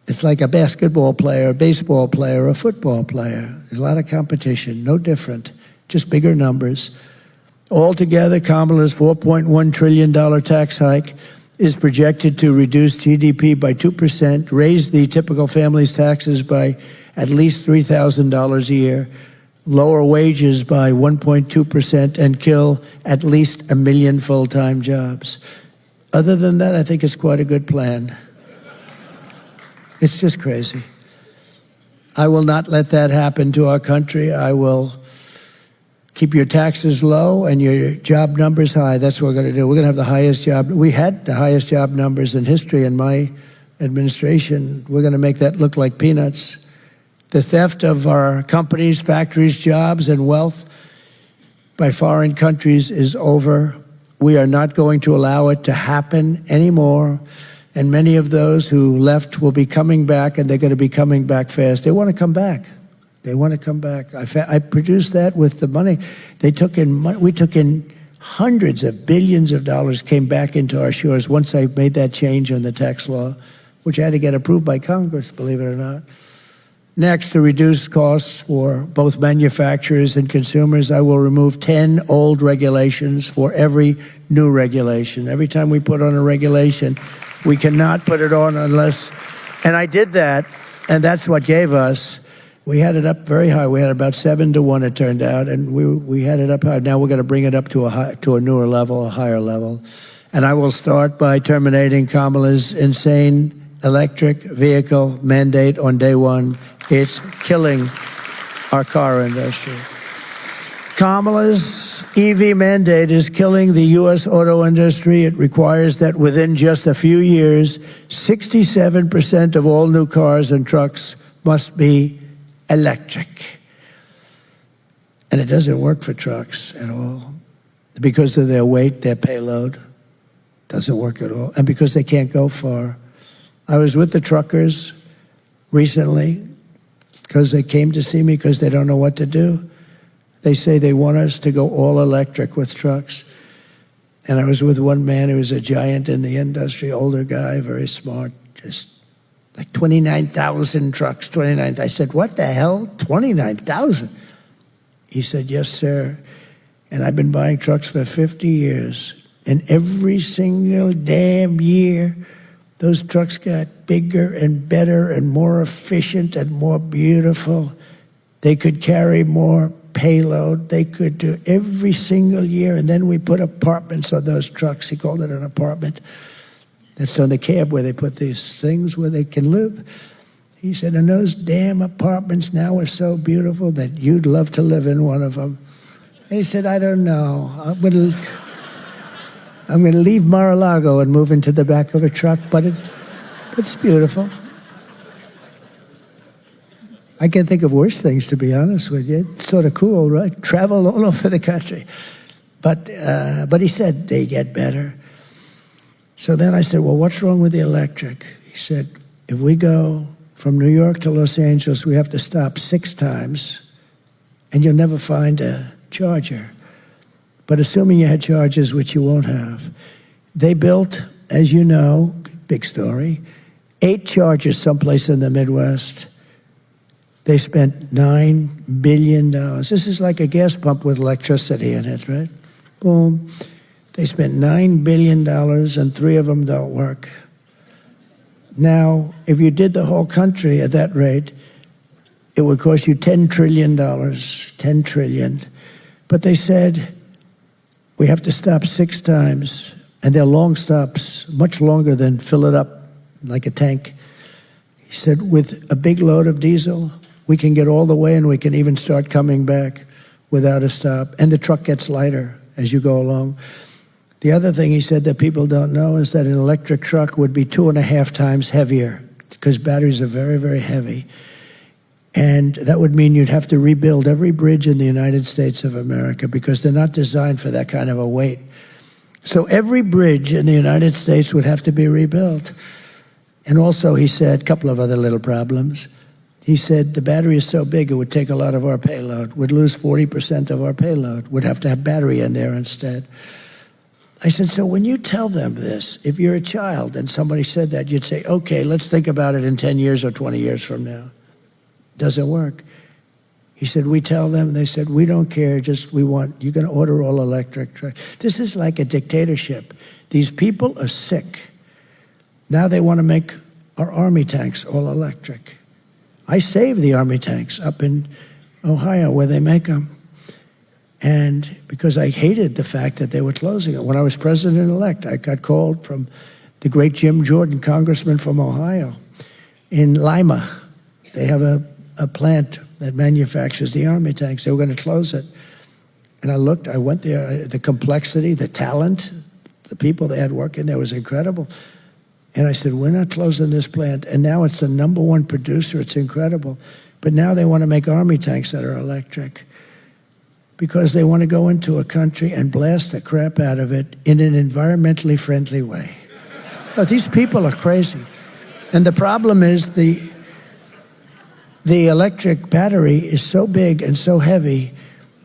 It's like a basketball player, a baseball player, a football player. There's a lot of competition, no different, just bigger numbers. Altogether, Kamala's $4.1 trillion tax hike is projected to reduce GDP by 2%, raise the typical family's taxes by at least $3,000 a year, lower wages by 1.2%, and kill at least 1 million full-time jobs. Other than that, I think it's quite a good plan. It's just crazy. I will not let that happen to our country. I will keep your taxes low and your job numbers high. That's what we're going to do. We're going to have the highest job. We had the highest job numbers in history in my administration. We're going to make that look like peanuts. The theft of our companies, factories, jobs, and wealth by foreign countries is over. We are not going to allow it to happen anymore. And many of those who left will be coming back, and they're going to be coming back fast. They want to come back. They want to come back. I produced that with the money. We took in hundreds of billions of dollars came back into our shores once I made that change on the tax law which had to get approved by Congress, believe it or not. Next, to reduce costs for both manufacturers and consumers, I will remove 10 old regulations for every new regulation. Every time we put on a regulation, we cannot put it on unless, and I did that, and that's what gave us, we had it up very high. We had about 7-1, it turned out, and we had it up high. Now we're going to bring it up to a newer level, a higher level. And I will start by terminating Kamala's insane electric vehicle mandate on day one. It's killing our car industry. Kamala's EV mandate is killing the U.S. auto industry. It requires that within just a few years, 67% of all new cars and trucks must be electric. And it doesn't work for trucks at all. Because of their weight, their payload, doesn't work at all. And because they can't go far. I was with the truckers recently because they came to see me because they don't know what to do. They say they want us to go all electric with trucks. And I was with one man who was a giant in the industry, older guy, very smart, just like 29,000 trucks, 29. I said, what the hell, 29,000? He said, yes, sir. And I've been buying trucks for 50 years. And every single damn year, those trucks got bigger and better and more efficient and more beautiful. They could carry more payload. They could do every single year. And then we put apartments on those trucks. He called it an apartment. That's on the cab where they put these things where they can live. He said, and those damn apartments now are so beautiful that you'd love to live in one of them. He said, I don't know. I'm going to leave Mar-a-Lago and move into the back of a truck, but it's beautiful. I can't think of worse things, to be honest with you. It's sort of cool, right? Travel all over the country. But he said they get better. So then I said, well, what's wrong with the electric? He said, if we go from New York to Los Angeles, we have to stop 6 times, and you'll never find a charger. But assuming you had chargers, which you won't have, they built, as you know, big story, 8 chargers someplace in the Midwest. They spent $9 billion. This is like a gas pump with electricity in it, right? Boom. They spent $9 billion, and 3 of them don't work. Now, if you did the whole country at that rate, it would cost you $10 trillion, $10 trillion. But they said, we have to stop 6 times, and they're long stops, much longer than fill it up like a tank. He said, with a big load of diesel, we can get all the way, and we can even start coming back without a stop. And the truck gets lighter as you go along. The other thing he said that people don't know is that an electric truck would be 2.5 times heavier because batteries are very, very heavy. And that would mean you'd have to rebuild every bridge in the United States of America because they're not designed for that kind of a weight. So every bridge in the United States would have to be rebuilt. And also, he said, a couple of other little problems. He said the battery is so big it would take a lot of our payload. We'd lose 40% of our payload. We'd have to have battery in there instead. I said, so when you tell them this, if you're a child and somebody said that, you'd say, okay, let's think about it in 10 years or 20 years from now. Doesn't work. He said, we tell them, they said, we don't care, just you're going to order all electric trucks. This is like a dictatorship. These people are sick. Now they want to make our army tanks all electric. I saved the army tanks up in Ohio where they make them. And because I hated the fact that they were closing it. When I was president-elect, I got called from the great Jim Jordan, congressman from Ohio, in Lima. They have a plant that manufactures the army tanks. They were going to close it. And I went there, the complexity, the talent, the people they had working there was incredible. And I said, we're not closing this plant. And now it's the #1 producer. It's incredible. But now they want to make army tanks that are electric because they want to go into a country and blast the crap out of it in an environmentally friendly way. No, these people are crazy. And the problem is the electric battery is so big and so heavy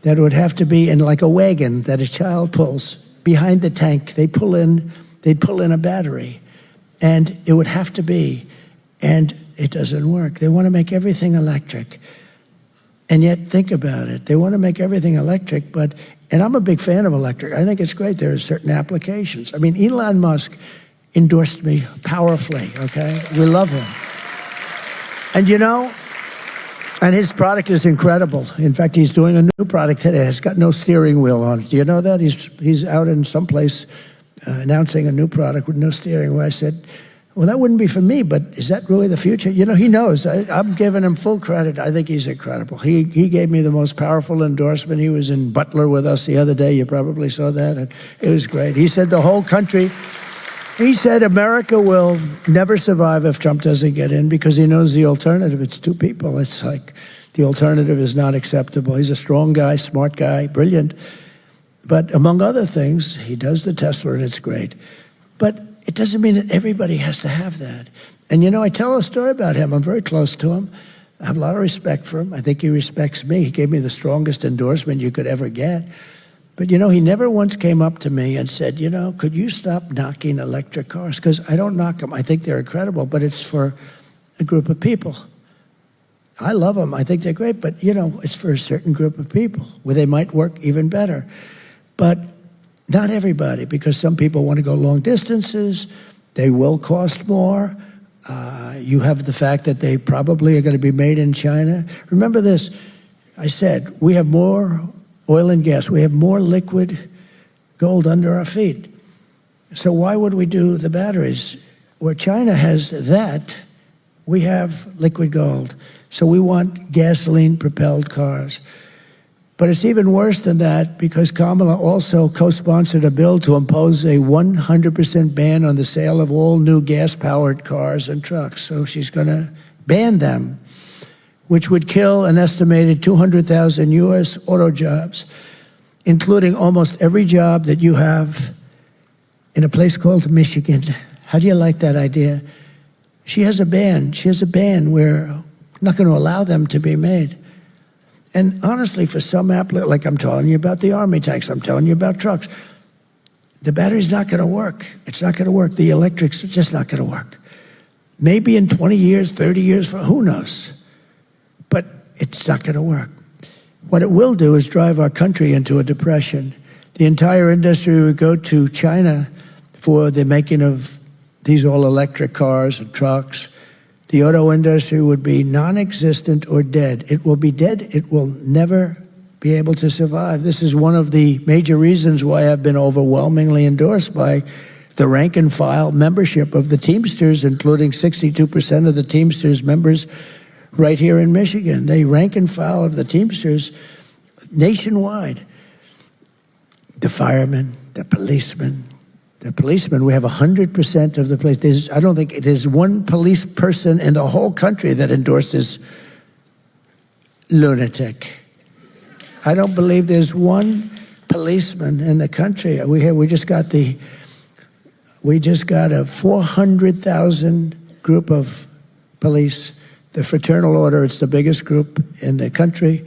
that it would have to be in like a wagon that a child pulls behind the tank. They pull in a battery. And it would have to be, and it doesn't work. They want to make everything electric. And yet, think about it. They want to make everything electric, but, and I'm a big fan of electric. I think it's great. There are certain applications. I mean, Elon Musk endorsed me powerfully, okay? We love him. And you know, and his product is incredible. In fact, he's doing a new product today. It's got no steering wheel on it. Do you know that? He's out in some place announcing a new product with no steering wheel. I said, well, that wouldn't be for me, but is that really the future? You know, he knows. I'm giving him full credit. I think he's incredible. He gave me the most powerful endorsement. He was in Butler with us the other day. You probably saw that. And it was great. He said the whole country, he said America will never survive if Trump doesn't get in because he knows the alternative. It's two people. It's like the alternative is not acceptable. He's a strong guy, smart guy, brilliant. But among other things, he does the Tesla, and it's great. But it doesn't mean that everybody has to have that. And, you know, I tell a story about him. I'm very close to him. I have a lot of respect for him. I think he respects me. He gave me the strongest endorsement you could ever get. But, you know, he never once came up to me and said, you know, could you stop knocking electric cars? Because I don't knock them. I think they're incredible, but it's for a group of people. I love them. I think they're great, but, you know, it's for a certain group of people where they might work even better. But not everybody, because some people want to go long distances. They will cost more. You have the fact that they probably are going to be made in China. Remember this, I said, we have more oil and gas. We have more liquid gold under our feet. So why would we do the batteries? Where China has that, we have liquid gold. So we want gasoline-propelled cars. But it's even worse than that because Kamala also co-sponsored a bill to impose a 100% ban on the sale of all new gas-powered cars and trucks. So she's going to ban them, which would kill an estimated 200,000 U.S. auto jobs, including almost every job that you have in a place called Michigan. How do you like that idea? She has a ban. She has a ban where we're not going to allow them to be made. And honestly, for some like I'm telling you about the Army tanks, I'm telling you about trucks, the battery's not going to work. It's not going to work. The electric's just not going to work. Maybe in 20 years, 30 years, who knows? But it's not going to work. What it will do is drive our country into a depression. The entire industry would go to China for the making of these all-electric cars and trucks. The auto industry would be non-existent or dead. It will be dead. It will never be able to survive. This is one of the major reasons why I've been overwhelmingly endorsed by the rank and file membership of the Teamsters, including 62% of the Teamsters members right here in Michigan. They rank and file of the Teamsters nationwide. The firemen, the policemen. The policemen, we have 100% of the police. I don't think there's one police person in the whole country that endorses lunatic. I don't believe there's one policeman in the country. We just got a 400,000 group of police. The Fraternal Order, it's the biggest group in the country.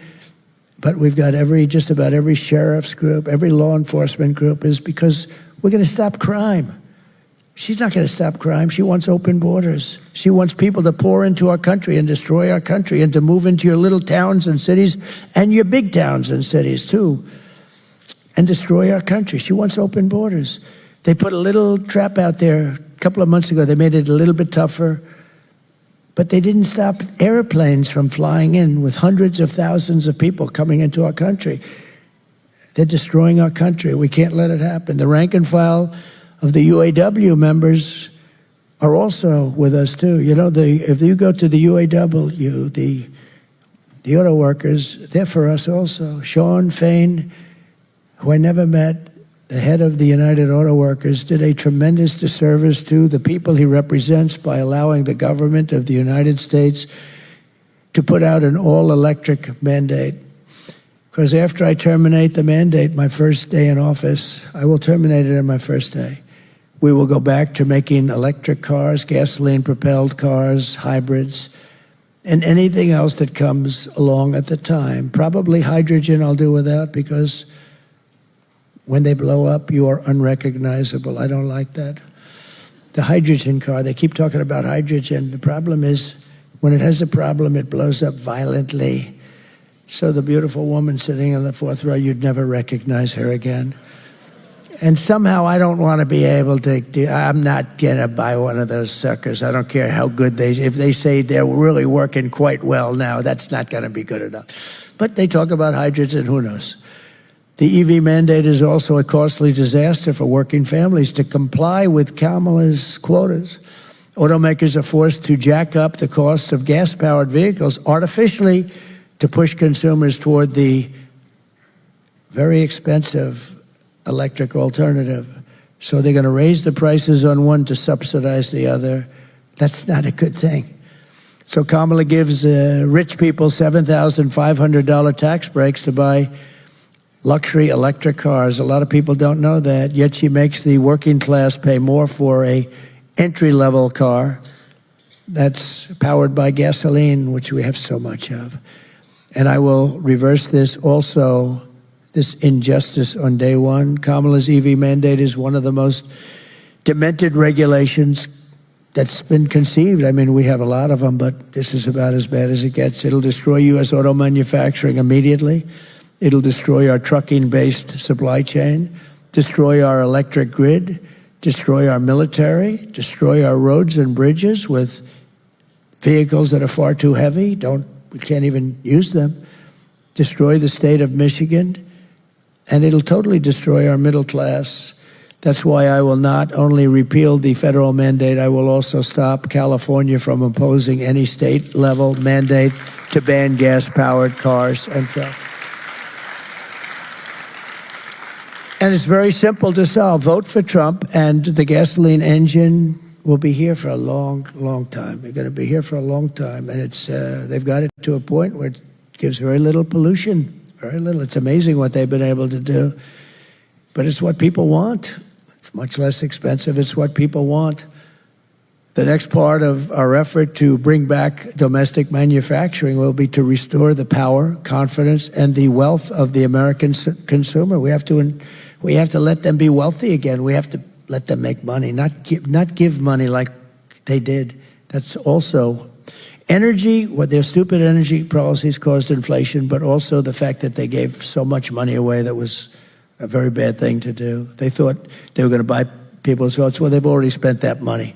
But we've got just about every sheriff's group, every law enforcement group is because we're going to stop crime. She's not going to stop crime. She wants open borders. She wants people to pour into our country and destroy our country and to move into your little towns and cities and your big towns and cities too and destroy our country. She wants open borders. They put a little trap out there a couple of months ago. They made it a little bit tougher, but they didn't stop airplanes from flying in with hundreds of thousands of people coming into our country. They're destroying our country. We can't let it happen. The rank and file of the UAW members are also with us too. You know, if you go to the UAW, the auto workers, they're for us also. Sean Fain, who I never met, the head of the United Auto Workers, did a tremendous disservice to the people he represents by allowing the government of the United States to put out an all-electric mandate. Because after I terminate the mandate, my first day in office, I will terminate it on my first day. We will go back to making electric cars, gasoline-propelled cars, hybrids, and anything else that comes along at the time. Probably hydrogen I'll do without because when they blow up, you are unrecognizable. I don't like that. the hydrogen car. They keep talking about hydrogen. The problem is, when it has a problem, it blows up violently. So the beautiful woman sitting in the fourth row, you'd never recognize her again. And somehow I don't want to be able to, I'm not going to buy one of those suckers. I don't care how good if they say they're really working quite well now, that's not going to be good enough. But they talk about hydrogen, who knows? The EV mandate is also a costly disaster for working families. To comply with Kamala's quotas, automakers are forced to jack up the cost of gas-powered vehicles artificially to push consumers toward the very expensive electric alternative. So they're going to raise the prices on one to subsidize the other. That's not a good thing. So Kamala gives rich people $7,500 tax breaks to buy luxury electric cars. A lot of people don't know that, yet she makes the working class pay more for a entry-level car that's powered by gasoline, which we have so much of. And I will reverse this also, this injustice on day one. Kamala's EV mandate is one of the most demented regulations that's been conceived. I mean, we have a lot of them, but this is about as bad as it gets. It'll destroy U.S. auto manufacturing immediately. It'll destroy our trucking-based supply chain, destroy our electric grid, destroy our military, destroy our roads and bridges with vehicles that are far too heavy. We can't even use them. Destroy the state of Michigan, and it'll totally destroy our middle class. That's why I will not only repeal the federal mandate, I will also stop California from imposing any state-level mandate to ban gas-powered cars and trucks. And it's very simple to solve. Vote for Trump, and the gasoline engine will be here for a long, long time. They're going to be here for a long time, and they've got it to a point where it gives very little pollution, very little. It's amazing what they've been able to do, but it's what people want. It's much less expensive. It's what people want. The next part of our effort to bring back domestic manufacturing will be to restore the power, confidence, and the wealth of the American consumer. We have to let them be wealthy again. We have to let them make money, not give money like they did. That's also energy. What their stupid energy policies caused inflation, but also the fact that they gave so much money away that was a very bad thing to do. They thought they were going to buy people's votes. Well, they've already spent that money.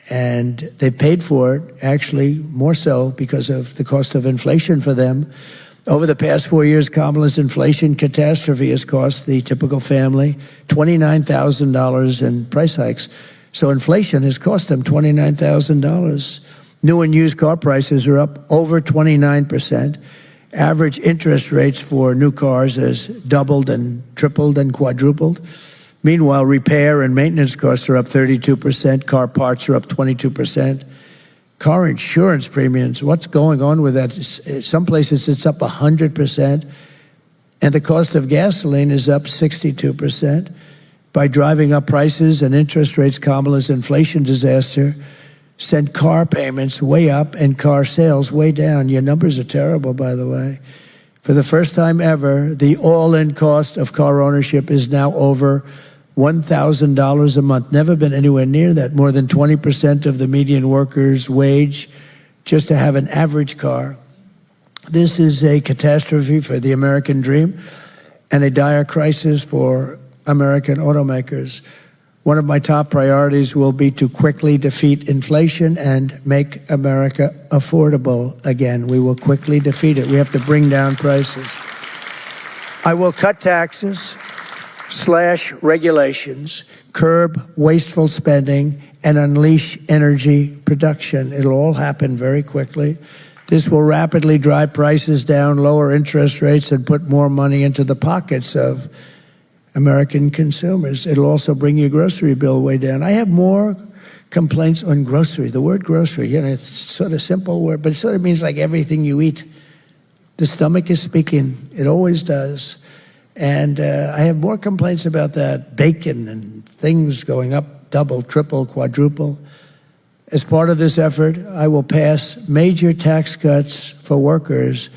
And they paid for it, actually, more so because of the cost of inflation for them. Over the past 4 years, Kamala's inflation catastrophe has cost the typical family $29,000 in price hikes. So inflation has cost them $29,000. New and used car prices are up over 29%. Average interest rates for new cars has doubled and tripled and quadrupled. Meanwhile, repair and maintenance costs are up 32%. Car parts are up 22%. Car insurance premiums, what's going on with that? Some places it's up 100%. And the cost of gasoline is up 62%. By driving up prices and interest rates, Kamala's inflation disaster sent car payments way up and car sales way down. Your numbers are terrible, by the way. For the first time ever, the all-in cost of car ownership is now over $1,000 a month. Never been anywhere near that. More than 20% of the median worker's wage just to have an average car. This is a catastrophe for the American dream and a dire crisis for American automakers. One of my top priorities will be to quickly defeat inflation and make America affordable again. We will quickly defeat it. We have to bring down prices. I will cut taxes, slash regulations, curb wasteful spending, and unleash energy production. It'll all happen very quickly. This will rapidly drive prices down, lower interest rates, and put more money into the pockets of American consumers. It'll also bring your grocery bill way down. I have more complaints on grocery. The word grocery, it's sort of simple word, but it sort of means like everything you eat. The stomach is speaking. It always does. And I have more complaints about that. Bacon and things going up, double, triple, quadruple. As part of this effort, I will pass major tax cuts for workers,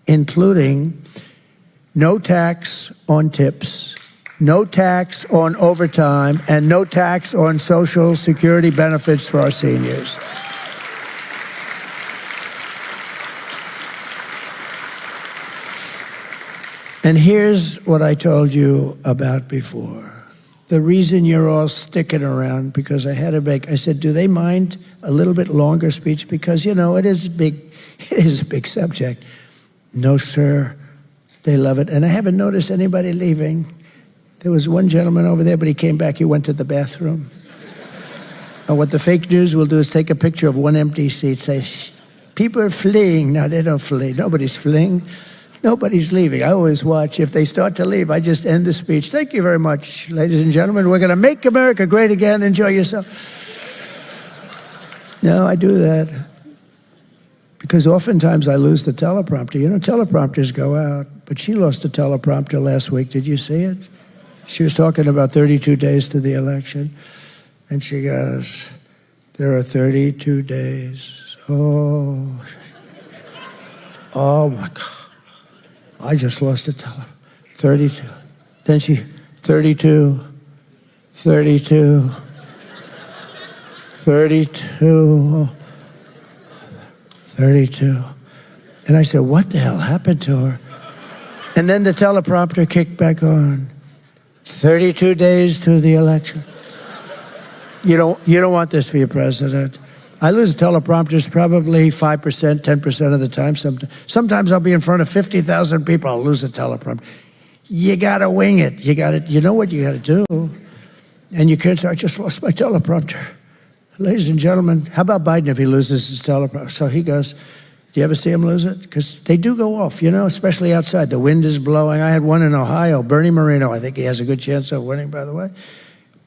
including no tax on tips, no tax on overtime, and no tax on Social Security benefits for our seniors. And here's what I told you about before. The reason you're all sticking around, because I said, do they mind a little bit longer speech? Because, it is a big subject. No, sir. They love it. And I haven't noticed anybody leaving. There was one gentleman over there, but he came back. He went to the bathroom. And what the fake news will do is take a picture of one empty seat, say, people are fleeing. No, they don't flee. Nobody's fleeing. Nobody's leaving. I always watch. If they start to leave, I just end the speech. Thank you very much, ladies and gentlemen. We're going to make America great again. Enjoy yourself. No, I do that because oftentimes I lose the teleprompter. Teleprompters go out, but she lost the teleprompter last week. Did you see it? She was talking about 32 days to the election, and she goes, there are 32 days. Oh, my God. I just lost a teller. 32. Then 32, 32, 32, 32. And I said, what the hell happened to her? And then the teleprompter kicked back on. 32 days to the election. You don't want this for your president. I lose teleprompters probably 5%, 10% of the time. Sometimes I'll be in front of 50,000 people. I'll lose a teleprompter. You got to wing it. You know what you got to do. And you can't say, I just lost my teleprompter. Ladies and gentlemen, how about Biden if he loses his teleprompter? So he goes, do you ever see him lose it? Because they do go off, especially outside. The wind is blowing. I had one in Ohio, Bernie Moreno. I think he has a good chance of winning, by the way.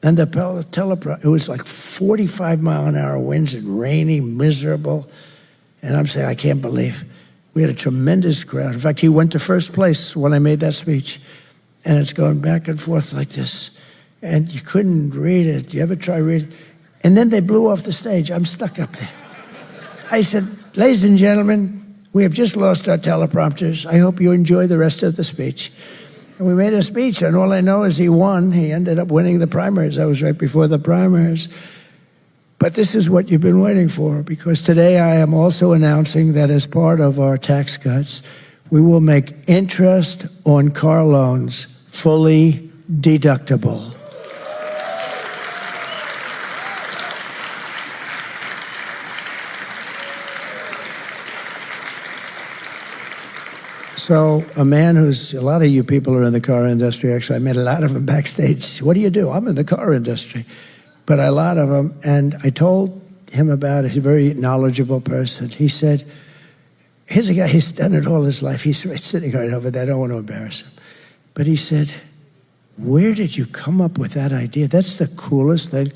And the teleprompter, it was like 45-mile-an-hour winds and rainy, miserable. And I'm saying, I can't believe. We had a tremendous crowd. In fact, he went to first place when I made that speech. And it's going back and forth like this. And you couldn't read it. You ever try reading it? And then they blew off the stage. I'm stuck up there. I said, ladies and gentlemen, we have just lost our teleprompters. I hope you enjoy the rest of the speech. And we made a speech, and all I know is he won. He ended up winning the primaries. That was right before the primaries. But this is what you've been waiting for, because today I am also announcing that as part of our tax cuts, we will make interest on car loans fully deductible. So a man a lot of you people are in the car industry. Actually, I met a lot of them backstage. What do you do? I'm in the car industry. But a lot of them, and I told him about it. He's a very knowledgeable person. He said, here's a guy, he's done it all his life. He's sitting right over there. I don't want to embarrass him. But he said, where did you come up with that idea? That's the coolest thing.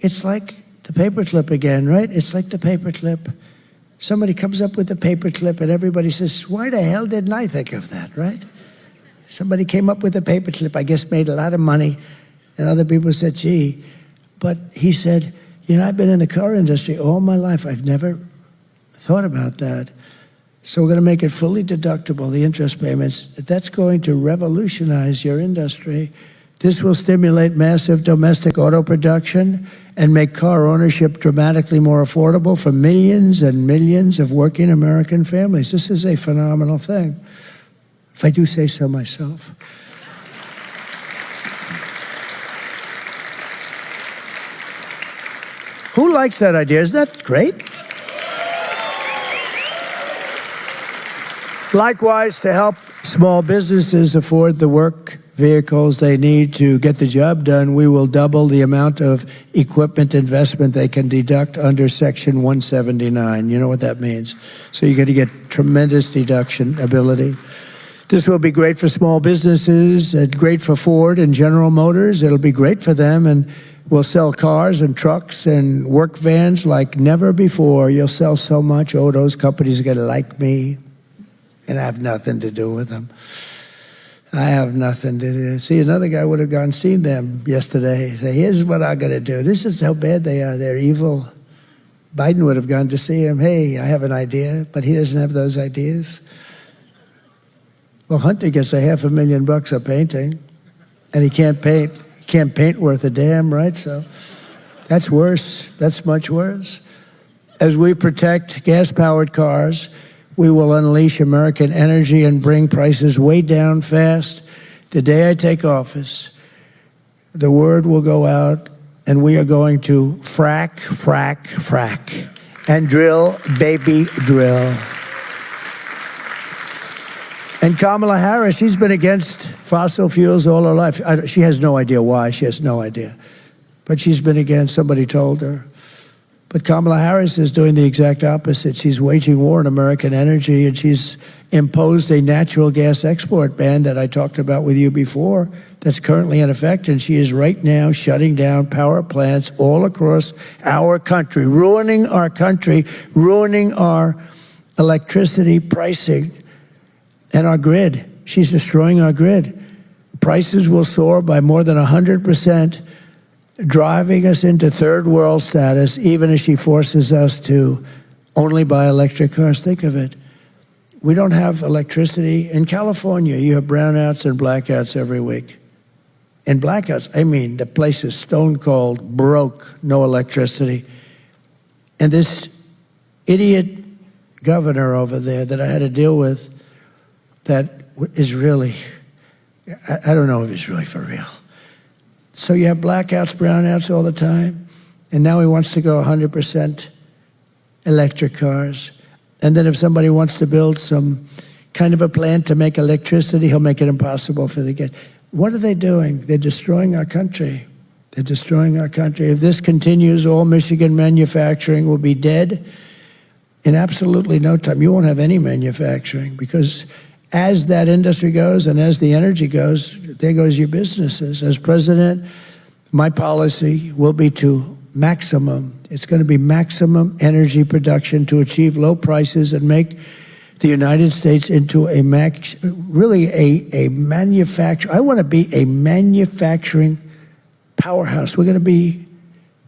It's like the paperclip again, right? It's like the paperclip. Somebody comes up with a paperclip and everybody says, why the hell didn't I think of that, right? Somebody came up with a paperclip, I guess made a lot of money, and other people said, gee. But he said, I've been in the car industry all my life. I've never thought about that. So we're going to make it fully deductible, the interest payments. That's going to revolutionize your industry. This will stimulate massive domestic auto production and make car ownership dramatically more affordable for millions and millions of working American families. This is a phenomenal thing, if I do say so myself. Who likes that idea? Isn't that great? Likewise, to help small businesses afford the work vehicles they need to get the job done, we will double the amount of equipment investment they can deduct under Section 179. You know what that means. So you're going to get tremendous deduction ability. This will be great for small businesses, and great for Ford and General Motors. It'll be great for them, and we'll sell cars and trucks and work vans like never before. You'll sell so much. Oh, those companies are going to like me, and I have nothing to do with them. I have nothing to do. See, another guy would have gone seen them yesterday. Say, here's what I'm going to do. This is how bad they are. They're evil. Biden would have gone to see him. Hey, I have an idea, but he doesn't have those ideas. Well, Hunter gets $500,000 a painting. And he can't paint. He can't paint worth a damn, right? So that's worse. That's much worse. As we protect gas-powered cars, we will unleash American energy and bring prices way down fast. The day I take office, the word will go out, and we are going to frack, frack, frack, and drill, baby, drill. And Kamala Harris, she's been against fossil fuels all her life. She has no idea why. She has no idea. But she's been against, somebody told her. But Kamala Harris is doing the exact opposite. She's waging war on American energy, and she's imposed a natural gas export ban that I talked about with you before that's currently in effect, and she is right now shutting down power plants all across our country, ruining our country, ruining our electricity pricing and our grid. She's destroying our grid. Prices will soar by more than 100%, driving us into third world status, even as she forces us to only buy electric cars. Think of it. We don't have electricity. In California, you have brownouts and blackouts every week. In blackouts, I mean, the place is stone cold, broke, no electricity. And this idiot governor over there that I had to deal with, that is really, I don't know if it's really for real. So you have blackouts, brownouts all the time, and now he wants to go 100% electric cars. And then if somebody wants to build some kind of a plant to make electricity, he'll make it impossible for the gas. What are they doing? They're destroying our country. They're destroying our country. If this continues, all Michigan manufacturing will be dead in absolutely no time. You won't have any manufacturing, because as that industry goes and as the energy goes, there goes your businesses. As president, my policy will be to it's going to be maximum energy production to achieve low prices and make the United States into a manufacturer. I want to be a manufacturing powerhouse. We're going to be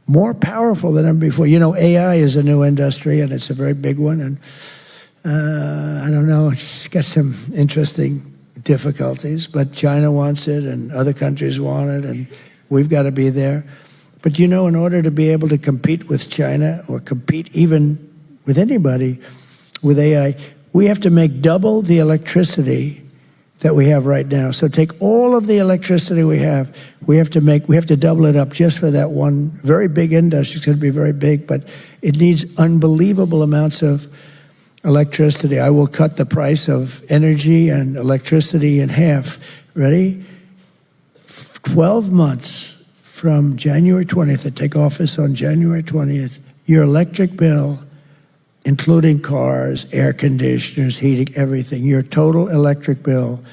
more powerful than ever before. You know, AI is a new industry, and it's a very big one, and I don't know, it's got some interesting difficulties, but China wants it and other countries want it, and we've got to be there. But you know, in order to be able to compete with China or compete even with anybody with AI, we have to make double the electricity that we have right now. So take all of the electricity we have to double it up just for that one very big industry. It's going to be very big, but it needs unbelievable amounts of electricity. I will cut the price of energy and electricity in half. Ready? 12 months from January 20th, I take office on January 20th, your electric bill, including cars, air conditioners, heating, everything, your total electric bill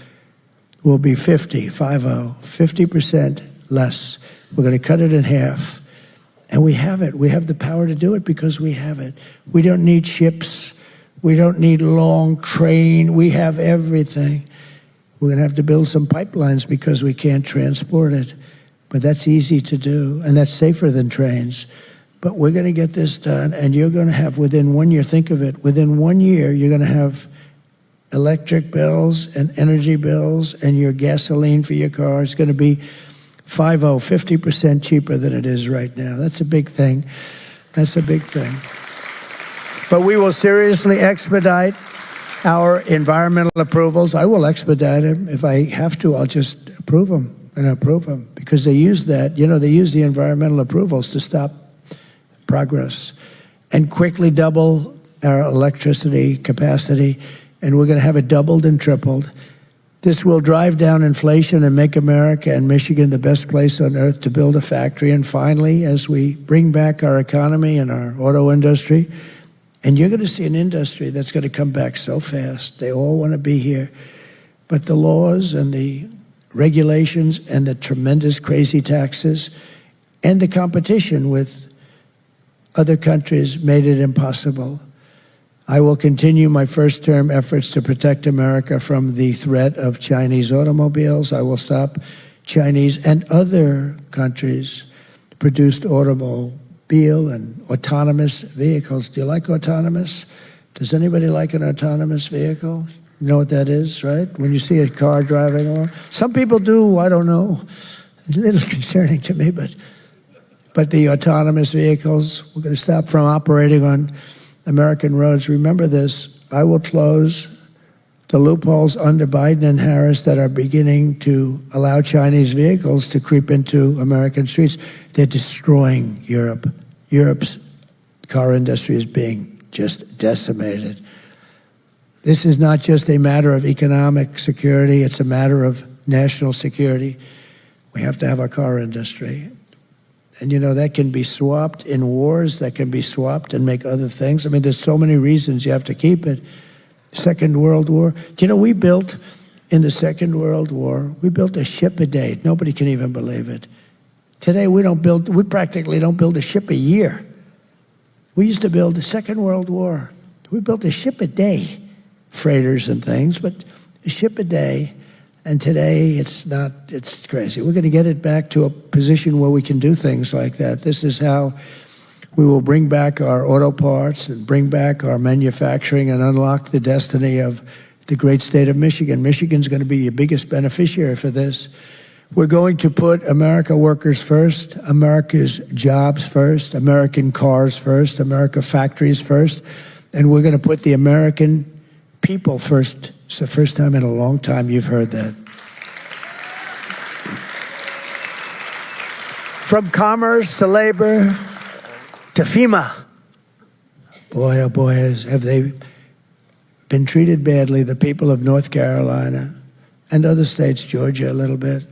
will be 50% less. We're going to cut it in half. And we have it. We have the power to do it because we have it. We don't need ships. We don't need long train. We have everything. We're going to have to build some pipelines because we can't transport it. But that's easy to do, and that's safer than trains. But we're going to get this done, and you're going to have, within 1 year, think of it, within 1 year, you're going to have electric bills and energy bills and your gasoline for your car. It's going to be 50% cheaper than it is right now. That's a big thing. That's a big thing. But we will seriously expedite our environmental approvals. I will expedite them. If I have to, I'll just approve them. Because they use that, they use the environmental approvals to stop progress and quickly double our electricity capacity, and we're going to have it doubled and tripled. This will drive down inflation and make America and Michigan the best place on earth to build a factory. And finally, as we bring back our economy and our auto industry, and you're going to see an industry that's going to come back so fast. They all want to be here. But the laws and the regulations and the tremendous crazy taxes and the competition with other countries made it impossible. I will continue my first-term efforts to protect America from the threat of Chinese automobiles. I will stop Chinese and other countries produced automobile and autonomous vehicles. Do you like autonomous? Does anybody like an autonomous vehicle? You know what that is, right? When you see a car driving along. Some people do, I don't know. It's a little concerning to me, but the autonomous vehicles, we're going to stop from operating on American roads. Remember this, I will close the loopholes under Biden and Harris that are beginning to allow Chinese vehicles to creep into American streets. They're destroying Europe. Europe's car industry is being just decimated. This is not just a matter of economic security, it's a matter of national security. We have to have a car industry. And you know, that can be swapped in wars, that can be swapped and make other things. I mean, there's so many reasons you have to keep it. Second World War. Do you know, we built, in the Second World War, we built a ship a day. Nobody can even believe it. Today, we practically don't build a ship a year. We used to build the Second World War. We built a ship a day. Freighters and things, but a ship a day. And today, it's crazy. We're going to get it back to a position where we can do things like that. This is how we will bring back our auto parts and bring back our manufacturing and unlock the destiny of the great state of Michigan. Michigan's going to be your biggest beneficiary for this. We're going to put America workers first, America's jobs first, American cars first, America factories first, and we're going to put the American people first. It's the first time in a long time you've heard that. From commerce to labor to FEMA. Boy, oh boy, have they been treated badly, the people of North Carolina and other states, Georgia a little bit.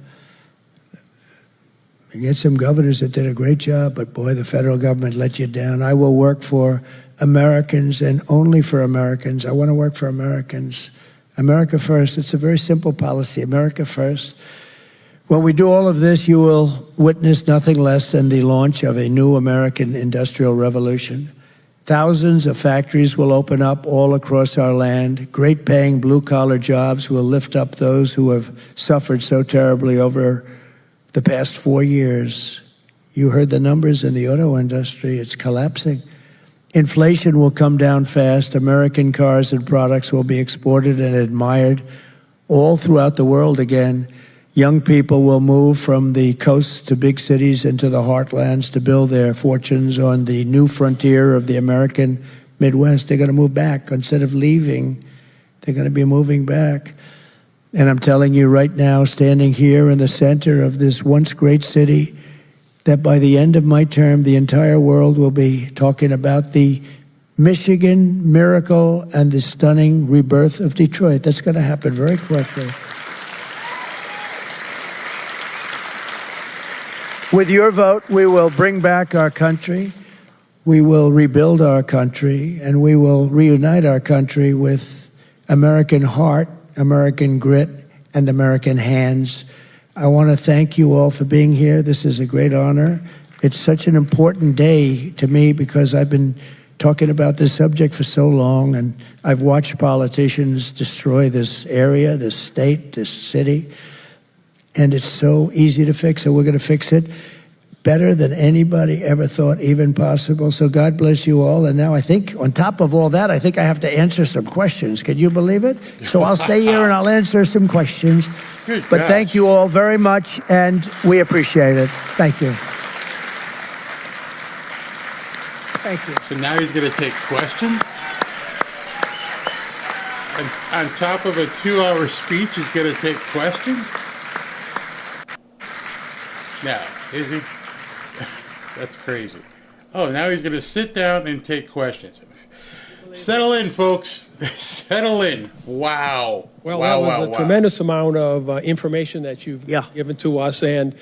You get some governors that did a great job, but boy, the federal government let you down. I will work for Americans and only for Americans. I want to work for Americans. America first. It's a very simple policy. America first. When we do all of this, you will witness nothing less than the launch of a new American industrial revolution. Thousands of factories will open up all across our land. Great paying blue-collar jobs will lift up those who have suffered so terribly over the past 4 years. You heard the numbers in the auto industry. It's collapsing. Inflation will come down fast. American cars and products will be exported and admired all throughout the world again. Young people will move from the coasts to big cities and to the heartlands to build their fortunes on the new frontier of the American Midwest. They're going to move back. Instead of leaving, they're going to be moving back. And I'm telling you right now, standing here in the center of this once great city, that by the end of my term, the entire world will be talking about the Michigan miracle and the stunning rebirth of Detroit. That's going to happen very quickly. With your vote, we will bring back our country, we will rebuild our country, and we will reunite our country with American heart, American grit, and American hands. I want to thank you all for being here. This is a great honor. It's such an important day to me because I've been talking about this subject for so long, and I've watched politicians destroy this area, this state, this city, and it's so easy to fix, so we're going to fix it better than anybody ever thought even possible. So God bless you all. And now I think, on top of all that, I think I have to answer some questions. Can you believe it? So I'll stay here and I'll answer some questions. But thank you all very much, and we appreciate it. Thank you. Thank you. So now he's going to take questions. And on top of a 2-hour speech, he's going to take questions. Now, is he? That's crazy. Oh, now he's going to sit down and take questions. Settle in, folks. Settle in. Wow. Well, that was a tremendous amount of information that you've given to us, and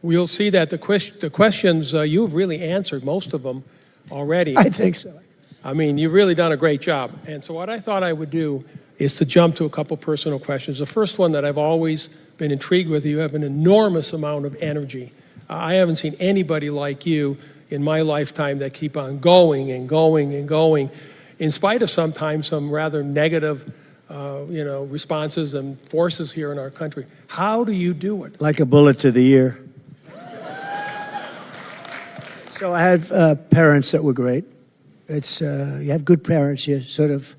we'll see that the questions, you've really answered most of them already. I think so. I mean, you've really done a great job. And so what I thought I would do is to jump to a couple personal questions. The first one that I've always been intrigued with, you have an enormous amount of energy. I haven't seen anybody like you in my lifetime that keep on going and going and going, in spite of sometimes some rather negative responses and forces here in our country. How do you do it? Like a bullet to the ear. So I had parents that were great. It's you have good parents, you sort of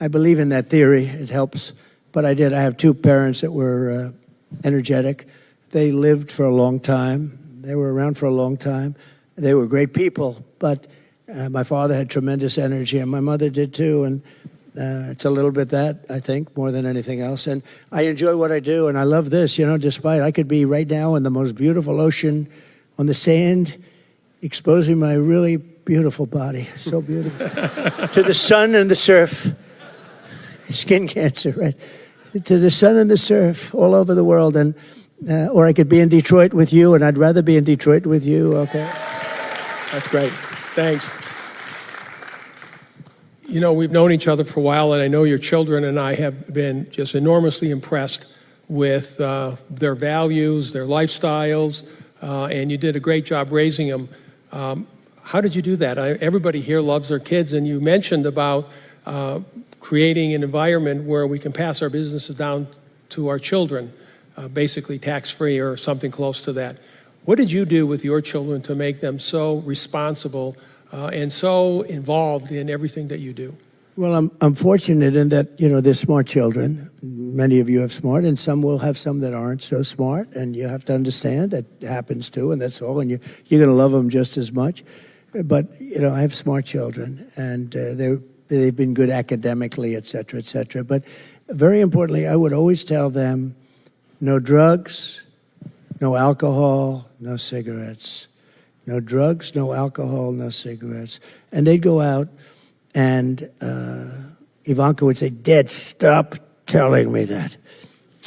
I believe in that theory. It helps. But I have two parents that were energetic. They lived for a long time. They were around for a long time. They were great people. But my father had tremendous energy, and my mother did too. And it's a little bit that, I think, more than anything else. And I enjoy what I do, and I love this. Despite I could be right now in the most beautiful ocean on the sand, exposing my really beautiful body. So beautiful. To the sun and the surf. Skin cancer, right? To the sun and the surf all over the world. And or I could be in Detroit with you, and I'd rather be in Detroit with you, okay? That's great. Thanks. We've known each other for a while, and I know your children and I have been just enormously impressed with their values, their lifestyles, and you did a great job raising them. How did you do that? Everybody here loves their kids, and you mentioned about creating an environment where we can pass our businesses down to our children, basically tax-free or something close to that. What did you do with your children to make them so responsible and so involved in everything that you do? Well, I'm fortunate in that, they're smart children. Many of you have smart, and some will have some that aren't so smart, and you have to understand that happens too, and that's all, and you're going to love them just as much. But, I have smart children, and they've been good academically, et cetera, et cetera. But very importantly, I would always tell them, no drugs, no alcohol, no cigarettes. No drugs, no alcohol, no cigarettes. And they'd go out, and Ivanka would say, Dad, stop telling me that.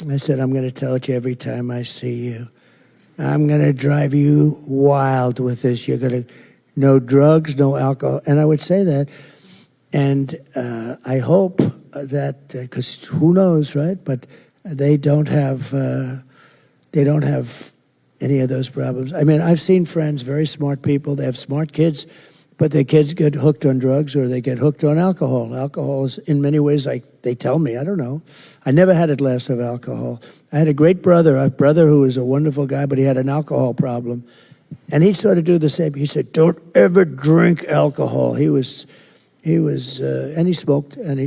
And I said, I'm going to tell it to you every time I see you. I'm going to drive you wild with this. You're going to, no drugs, no alcohol. And I would say that. And I hope that, because who knows, right? But they don't have any of those problems. I mean, I've seen friends, very smart people, they have smart kids, but their kids get hooked on drugs or they get hooked on alcohol. Alcohol is, in many ways, like they tell me, I don't know. I never had a glass of alcohol. I had a brother who was a wonderful guy, but he had an alcohol problem. And he sort of do the same. He said, don't ever drink alcohol. He was, and he smoked, and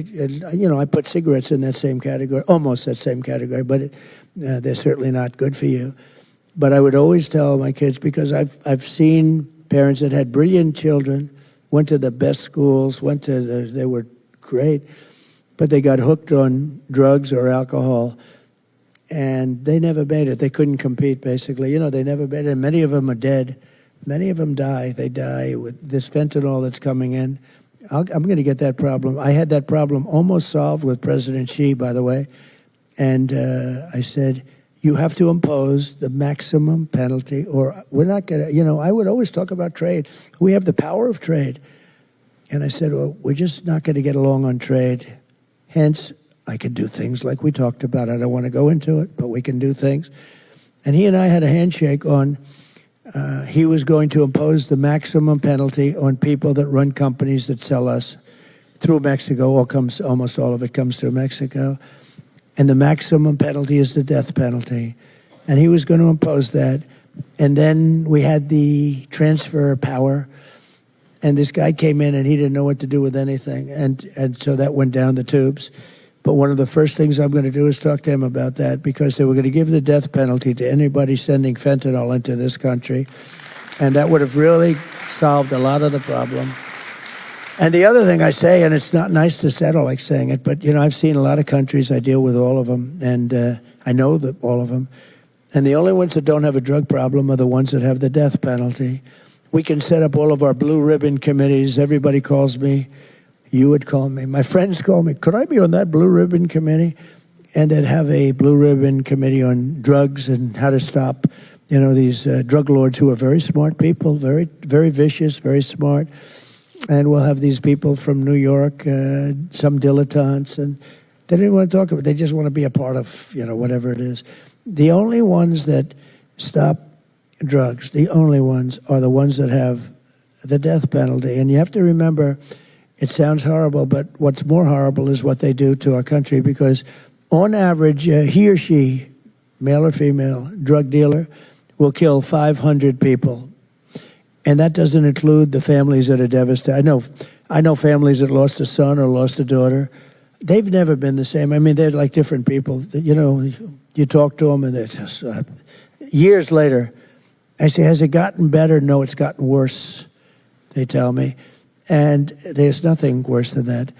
I put cigarettes in that same category, almost that same category, but they're certainly not good for you. But I would always tell my kids, because I've seen parents that had brilliant children, went to the best schools, they were great, but they got hooked on drugs or alcohol, and they never made it. They couldn't compete, basically. They never made it. And many of them are dead. Many of them die. They die with this fentanyl that's coming in. I'm going to get that problem. I had that problem almost solved with President Xi, by the way. And I said, you have to impose the maximum penalty, or we're not going to, I would always talk about trade. We have the power of trade. And I said, well, we're just not going to get along on trade. Hence, I could do things like we talked about. I don't want to go into it, but we can do things. And he and I had a handshake on, he was going to impose the maximum penalty on people that run companies that sell us through Mexico. Almost all of it comes through Mexico. And the maximum penalty is the death penalty. And he was going to impose that. And then we had the transfer power. And this guy came in and he didn't know what to do with anything. And so that went down the tubes. But one of the first things I'm going to do is talk to him about that, because they were going to give the death penalty to anybody sending fentanyl into this country. And that would have really solved a lot of the problem. And the other thing I say, and it's not nice to say, I don't like saying it, but, I've seen a lot of countries, I deal with all of them, and I know that all of them. And the only ones that don't have a drug problem are the ones that have the death penalty. We can set up all of our blue ribbon committees. Everybody calls me. You would call me. My friends call me. Could I be on that blue ribbon committee? And they'd have a blue ribbon committee on drugs and how to stop, these drug lords who are very smart people, very, very vicious, very smart. And we'll have these people from New York, some dilettantes, and they didn't want to talk about it. They just want to be a part of, whatever it is. The only ones that stop drugs, the only ones are the ones that have the death penalty. And you have to remember, it sounds horrible, but what's more horrible is what they do to our country, because on average, he or she, male or female, drug dealer, will kill 500 people. And that doesn't include the families that are devastated. I know families that lost a son or lost a daughter. they've never been the same. I mean, they're like different people. You know, you talk to them, and they're just, years later, I say, has it gotten better? No, it's gotten worse, they tell me. And there's nothing worse than that,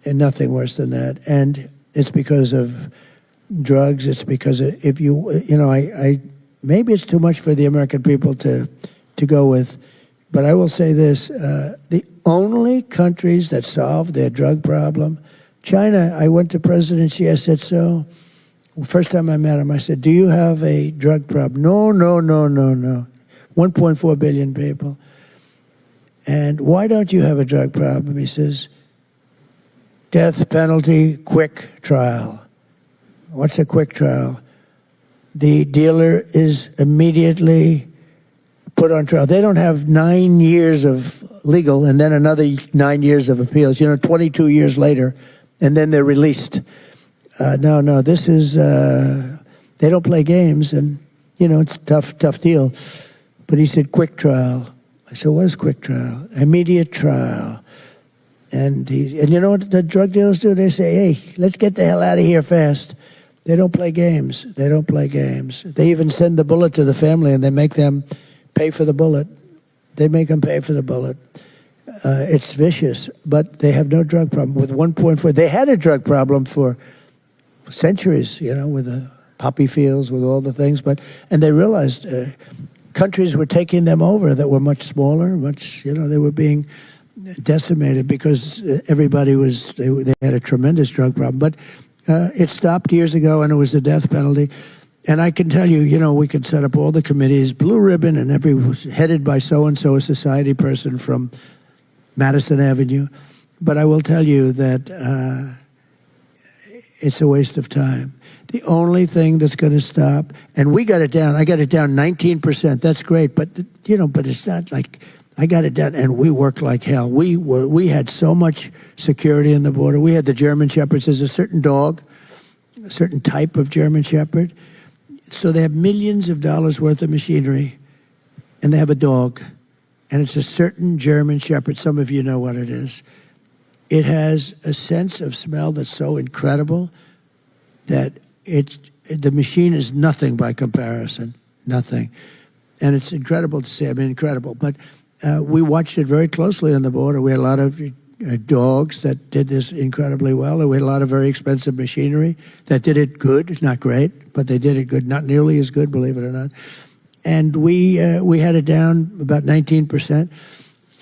and nothing worse than that. And it's because of drugs. It's because of, if you know, I maybe it's too much for the American people to go with, but I will say this, the only countries that solve their drug problem, China, I went to presidency, I said, so, first time I met him, I said, do you have a drug problem? No. 1.4 billion people. And why don't you have a drug problem? He says, death penalty, quick trial. What's a quick trial? The dealer is immediately put on trial. They don't have 9 years of legal and then another 9 years of appeals, 22 years later, and then they're released. No, this is, they don't play games, and, it's a tough deal. But he said, quick trial. I said, what is quick trial? Immediate trial. And you know what the drug dealers do? They say, hey, let's get the hell out of here fast. They don't play games. They don't play games. They even send the bullet to the family, and they make them pay for the bullet. They make them pay for the bullet. It's vicious, but they have no drug problem. With 1.4, they had a drug problem for centuries, with the poppy fields, with all the things. And they realized countries were taking them over that were much smaller, they were being decimated because everybody they had a tremendous drug problem. But it stopped years ago, and it was the death penalty. And I can tell you, we could set up all the committees, blue ribbon, and headed by so-and-so, a society person from Madison Avenue. But I will tell you that it's a waste of time. The only thing that's going to stop, and we got it down. I got it down 19%. That's great, but but it's not like I got it down, and we worked like hell. We had so much security in the border. We had the German Shepherds. There's a certain dog, a certain type of German Shepherd. So they have millions of dollars worth of machinery, and they have a dog, and it's a certain German Shepherd. Some of you know what it is. It has a sense of smell that's so incredible that the machine is nothing by comparison, nothing. And it's incredible to see. I mean, incredible. But we watched it very closely on the border. We had a lot of dogs that did this incredibly well. And we had a lot of very expensive machinery that did it good, not great, but they did it good, not nearly as good, believe it or not. And we had it down about 19%,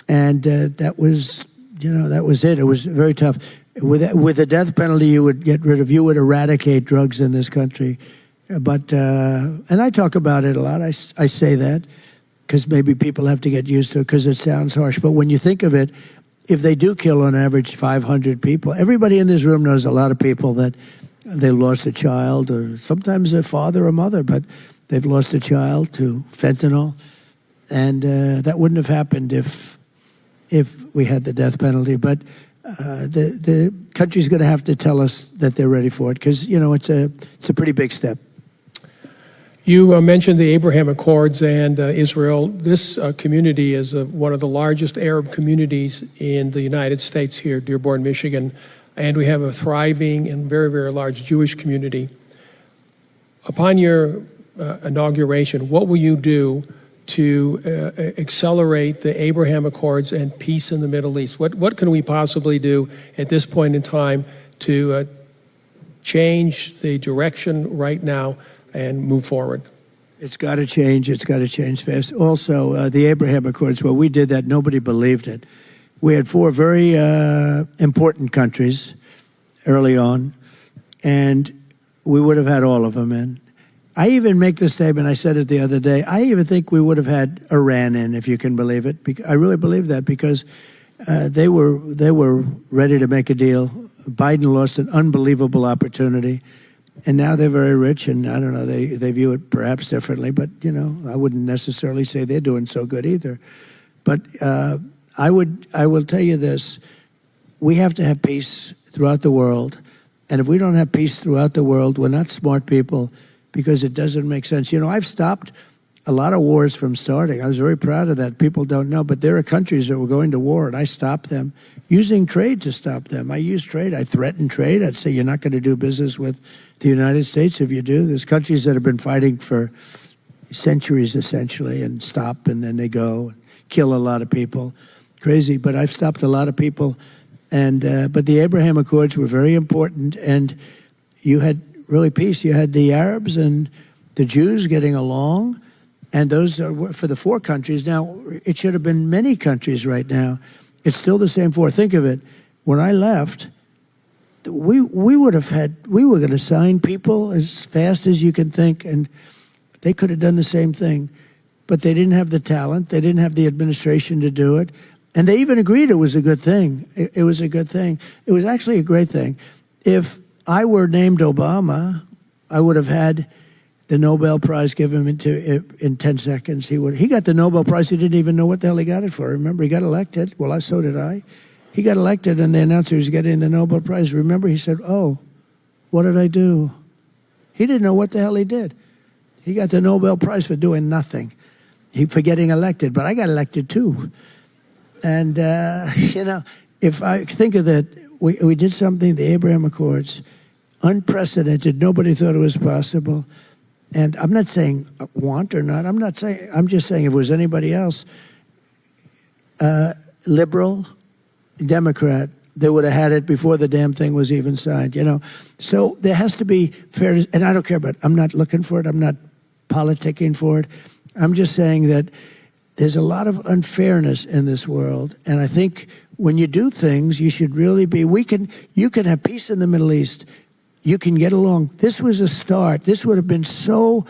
and that was it. It was very tough. With the death penalty, you would eradicate drugs in this country. But and I talk about it a lot. I say that because maybe people have to get used to it because it sounds harsh. But when you think of it, if they do kill on average 500 people, everybody in this room knows a lot of people that they lost a child, or sometimes a father or mother, but they've lost a child to fentanyl, and that wouldn't have happened if we had the death penalty. But the country's going to have to tell us that they're ready for it because it's a pretty big step. You mentioned the Abraham Accords and Israel. This community is one of the largest Arab communities in the United States here, Dearborn, Michigan, and we have a thriving and very, very large Jewish community. Upon your inauguration, what will you do to accelerate the Abraham Accords and peace in the Middle East? What can we possibly do at this point in time to change the direction right now and move forward? It's got to change. It's got to change fast. Also, the Abraham Accords, when we did that, nobody believed it. We had 4 very important countries early on, and we would have had all of them in. I even make the statement, I said it the other day, I even think we would have had Iran in, if you can believe it. I really believe that because they were ready to make a deal. Biden lost an unbelievable opportunity. And now they're very rich, and I don't know, they view it perhaps differently, but, I wouldn't necessarily say they're doing so good either. But I will tell you this, we have to have peace throughout the world, and if we don't have peace throughout the world, we're not smart people, because it doesn't make sense. I've stopped a lot of wars from starting. I was very proud of that. People don't know, but there are countries that were going to war, and I stopped them using trade to stop them. I used trade. I threatened trade. I'd say, you're not going to do business with the United States if you do. There's countries that have been fighting for centuries, essentially, and stop, and then they go and kill a lot of people. Crazy, but I've stopped a lot of people. And but the Abraham Accords were very important, and you had really peace. You had the Arabs and the Jews getting along, and those are for the four countries. Now, it should have been many countries right now. It's still the same four. Think of it. When I left, we were going to sign people as fast as you can think, and they could have done the same thing. But they didn't have the talent. They didn't have the administration to do it. And they even agreed it was a good thing. It was a good thing. It was actually a great thing. If I were named Obama, I would have had the Nobel Prize given in 10 seconds. He got the Nobel Prize. He didn't even know what the hell he got it for. Remember, he got elected. Well, so did I. He got elected, and they announced he was getting the Nobel Prize. Remember, he said, "Oh, what did I do?" He didn't know what the hell he did. He got the Nobel Prize for doing nothing. For getting elected, but I got elected too. And, if I think of that, we did something, the Abraham Accords, unprecedented. Nobody thought it was possible. And I'm not saying want or not. I'm just saying if it was anybody else, liberal, Democrat, they would have had it before the damn thing was even signed, So there has to be fair, and I don't care about, I'm not looking for it. I'm not politicking for it. I'm just saying that there's a lot of unfairness in this world, and I think when you do things, you should really be. You can have peace in the Middle East. You can get along. This was a start. This would have been so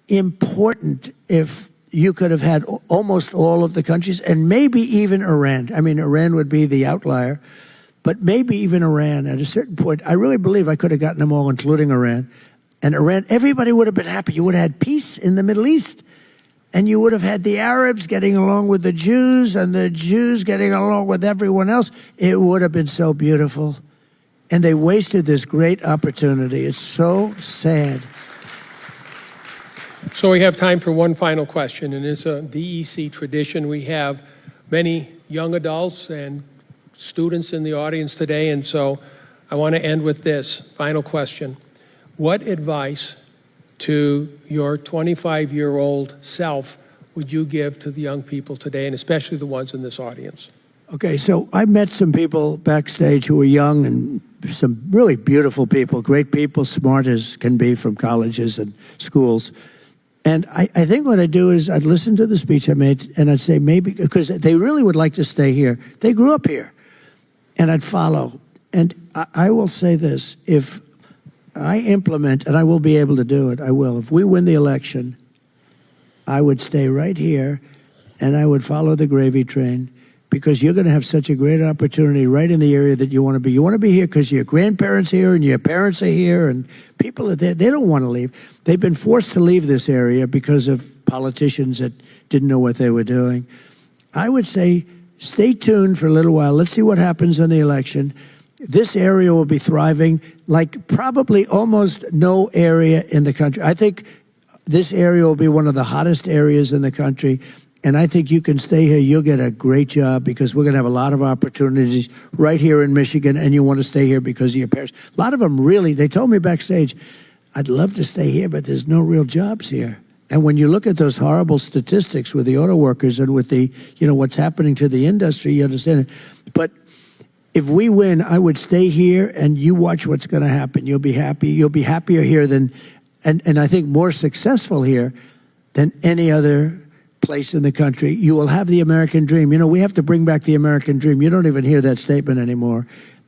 important if you could have had almost all of the countries, and maybe even Iran. I mean, Iran would be the outlier, but maybe even Iran. At a certain point, I really believe I could have gotten them all, including Iran. And Iran, everybody would have been happy. You would have had peace in the Middle East. And you would have had the Arabs getting along with the Jews and the Jews getting along with everyone else. It would have been so beautiful. And they wasted this great opportunity. It's so sad. So we have time for one final question, and it's a DEC tradition. We have many young adults and students in the audience today, and so I want to end with this final question. What advice to your 25-year-old self would you give to the young people today, and especially the ones in this audience? Okay, so I met some people backstage who were young and some really beautiful people, great people, smart as can be from colleges and schools. And I think what I'd do is I'd listen to the speech I made, and I'd say maybe, because they really would like to stay here. They grew up here. And I'd follow. And I will say this, if I implement, and I will be able to do it, I will. If we win the election, I would stay right here, and I would follow the gravy train, because you're going to have such a great opportunity right in the area that you want to be. You want to be here because your grandparents are here, and your parents are here, and people are there. They don't want to leave. They've been forced to leave this area because of politicians that didn't know what they were doing. I would say stay tuned for a little while. Let's see what happens in the election. This area will be thriving like probably almost no area in the country. I think this area will be one of the hottest areas in the country, and I think you can stay here. You'll get a great job because we're going to have a lot of opportunities right here in Michigan, and you want to stay here because of your parents. A lot of them really, they told me backstage, I'd love to stay here, but there's no real jobs here. And when you look at those horrible statistics with the auto workers and with the, what's happening to the industry, you understand it. But if we win, I would stay here, and you watch what's going to happen. You'll be happy. You'll be happier here than, and I think more successful here than any other place in the country. You will have the American dream. We have to bring back the American dream. You don't even hear that statement anymore.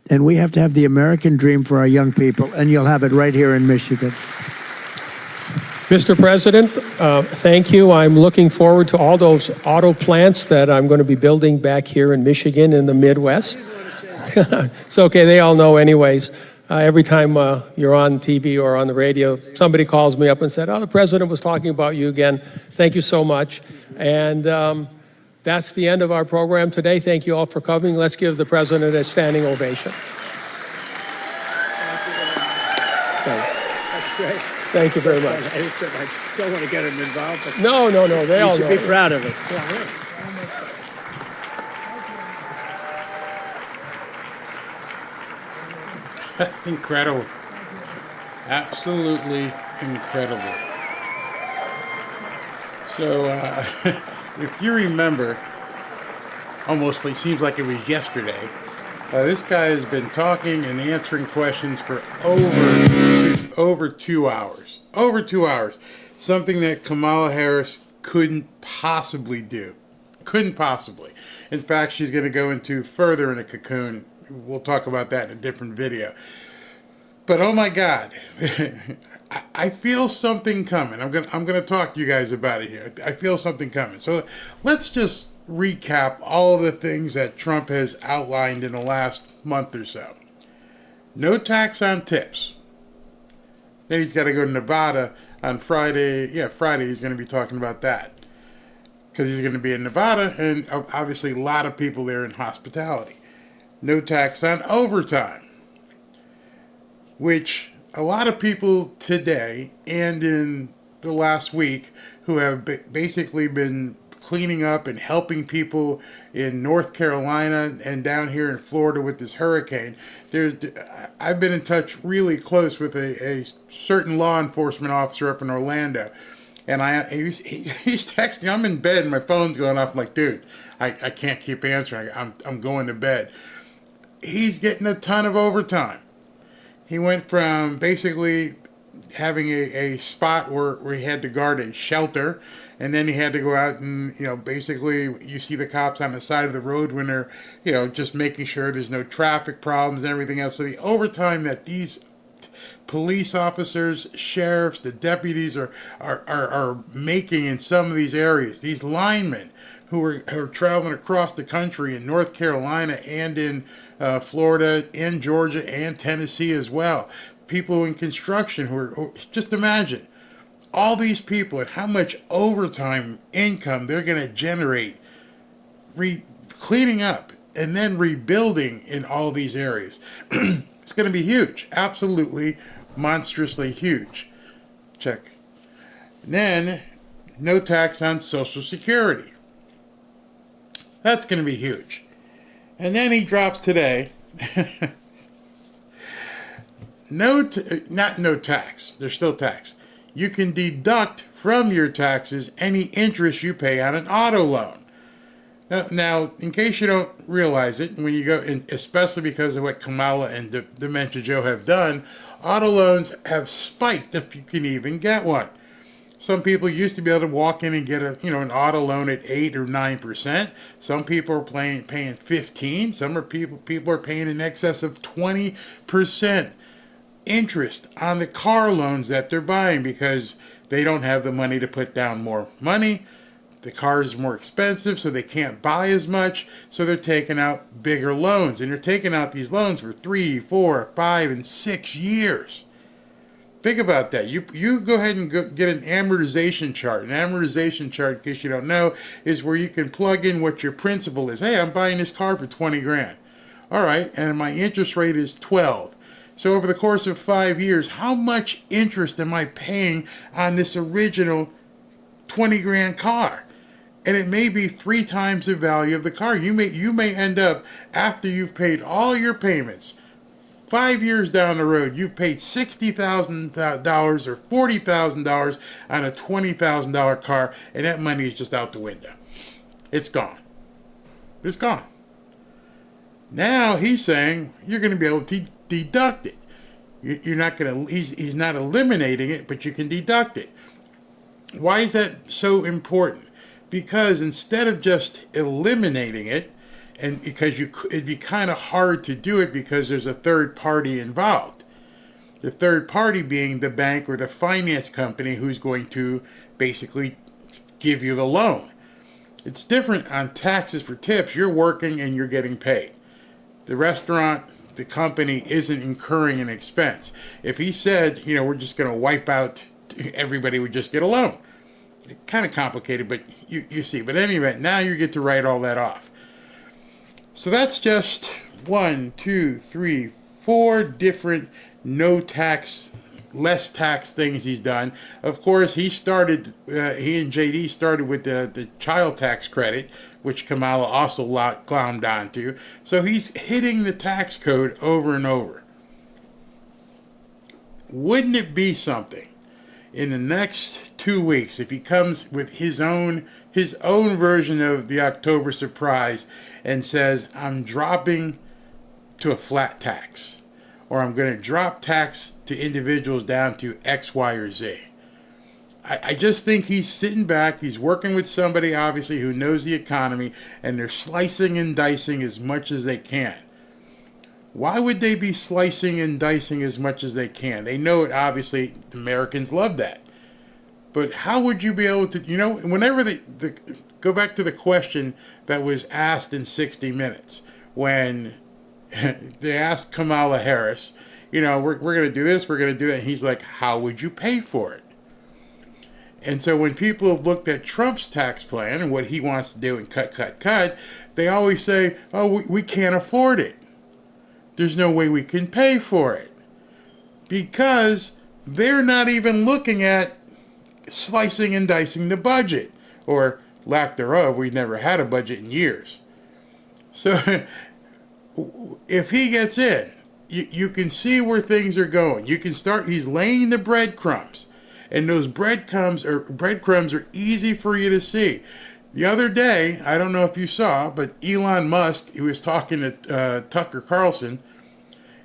And we have to have the American dream for our young people, and you'll have it right here in Michigan. Mr. President, thank you. I'm looking forward to all those auto plants that I'm going to be building back here in Michigan in the Midwest. It's okay, they all know anyways. Every time you're on TV or on the radio, somebody calls me up and said, the president was talking about you again. Thank you so much. And that's the end of our program today. Thank you all for coming. Let's give the president a standing ovation. Thank you. That's great. Thank you very much. I don't want to get him involved, but No, they all you know. should be proud of it. Incredible. Absolutely incredible. So, if you remember, almost it seems like it was yesterday, this guy has been talking and answering questions for over 2 hours. Over 2 hours. Something that Kamala Harris couldn't possibly do. Couldn't possibly. In fact, she's going to go into further in a cocoon. We'll talk about that in a different video. But oh my God, I feel something coming. I'm gonna talk to you guys about it here. I feel something coming. So let's just recap all of the things that Trump has outlined in the last month or so. No tax on tips. Then he's got to go to Nevada on Friday. Yeah, Friday he's going to be talking about that. Because he's going to be in Nevada, and obviously a lot of people there in hospitality. No tax on overtime. Which a lot of people today and in the last week who have basically been cleaning up and helping people in North Carolina and down here in Florida with this hurricane. I've been in touch really close with a certain law enforcement officer up in Orlando. And he's texting. I'm in bed and my phone's going off. I'm like, dude, I can't keep answering. I'm going to bed. He's getting a ton of overtime. He went from basically having a spot where he had to guard a shelter, and then he had to go out and, basically you see the cops on the side of the road when they're, just making sure there's no traffic problems and everything else. So the overtime that these police officers, sheriffs, the deputies are making in some of these areas, these linemen who are traveling across the country in North Carolina and in Florida and Georgia and Tennessee as well. People in construction who just imagine all these people and how much overtime income they're going to generate cleaning up and then rebuilding in all these areas. It's going to be huge. Absolutely monstrously huge. Check. And then no tax on Social Security. That's going to be huge. And then he drops today, not no tax. There's still tax. You can deduct from your taxes any interest you pay on an auto loan. Now, in case you don't realize it, when you go, and especially because of what Kamala and Dementia Joe have done, auto loans have spiked if you can even get one. Some people used to be able to walk in and get an auto loan at 8 or 9%. Some people are paying 15%. Some people are paying in excess of 20% interest on the car loans that they're buying because they don't have the money to put down more money. The car is more expensive, so they can't buy as much. So they're taking out bigger loans, and they're taking out these loans for 3, 4, 5, and 6 years. Think about that. You go ahead and get an amortization chart. An amortization chart, in case you don't know, is where you can plug in what your principal is. Hey, I'm buying this car for 20 grand. All right, and my interest rate is 12. So over the course of 5 years, how much interest am I paying on this original 20 grand car? And it may be 3 times the value of the car. You may end up, after you've paid all your payments, 5 years down the road, you've paid $60,000 or $40,000 on a $20,000 car, and that money is just out the window. It's gone. It's gone. Now he's saying you're going to be able to deduct it. You're not going to. He's not eliminating it, but you can deduct it. Why is that so important? Because instead of just eliminating it, and because it'd be kind of hard to do it because there's a third party involved. The third party being the bank or the finance company who's going to basically give you the loan. It's different on taxes for tips. You're working and you're getting paid. The restaurant, the company isn't incurring an expense. If he said, we're just going to wipe out, everybody would just get a loan. It's kind of complicated, but you see. But anyway, now you get to write all that off. So that's just 1, 2, 3, 4 different no tax less tax things he's done. Of course, he and JD started with the child tax credit, which Kamala also glommed onto. So he's hitting the tax code over and over. Wouldn't it be something in the next 2 weeks if he comes with his own version of the October surprise and says, I'm dropping to a flat tax, or I'm going to drop tax to individuals down to X, Y, or Z. I just think he's sitting back, he's working with somebody obviously who knows the economy, and they're slicing and dicing as much as they can. Why would they be slicing and dicing as much as they can? They know it, obviously, Americans love that. But how would you be able to, whenever go back to the question that was asked in 60 Minutes, when they asked Kamala Harris, we're going to do this, we're going to do that. And he's like, how would you pay for it? And so when people have looked at Trump's tax plan and what he wants to do and cut, they always say, oh, we can't afford it. There's no way we can pay for it. Because they're not even looking at slicing and dicing the budget, or lack thereof. We've never had a budget in years. So if he gets in, you can see where things are going. You can start, he's laying the breadcrumbs. And those breadcrumbs are easy for you to see. The other day, I don't know if you saw, but Elon Musk, he was talking to Tucker Carlson,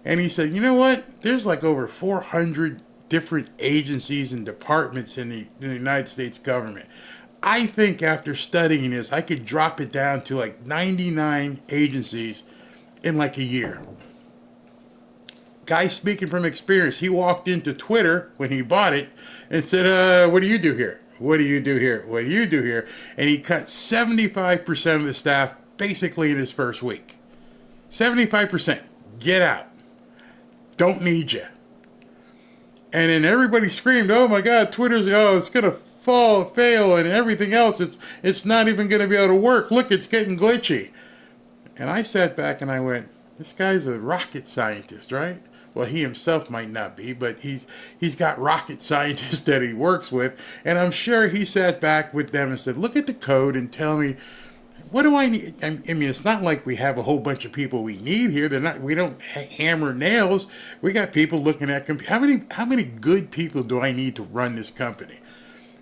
and he said, you know what? There's like over 400 different agencies and departments in the United States government. I think after studying this, I could drop it down to like 99 agencies in like a year. Guy speaking from experience, he walked into Twitter when he bought it and said, what do you do here? What do you do here? What do you do here? And he cut 75% of the staff basically in his first week. 75%. Get out. Don't need you. And then everybody screamed, oh my God, it's going to fail, and everything else. It's not even going to be able to work. Look, it's getting glitchy. And I sat back and I went, this guy's a rocket scientist, right? Well, he himself might not be, but he's got rocket scientists that he works with. And I'm sure he sat back with them and said, look at the code and tell me, what do I need? I mean, it's not like we have a whole bunch of people we need here. We don't hammer nails. We got people looking at how many good people do I need to run this company?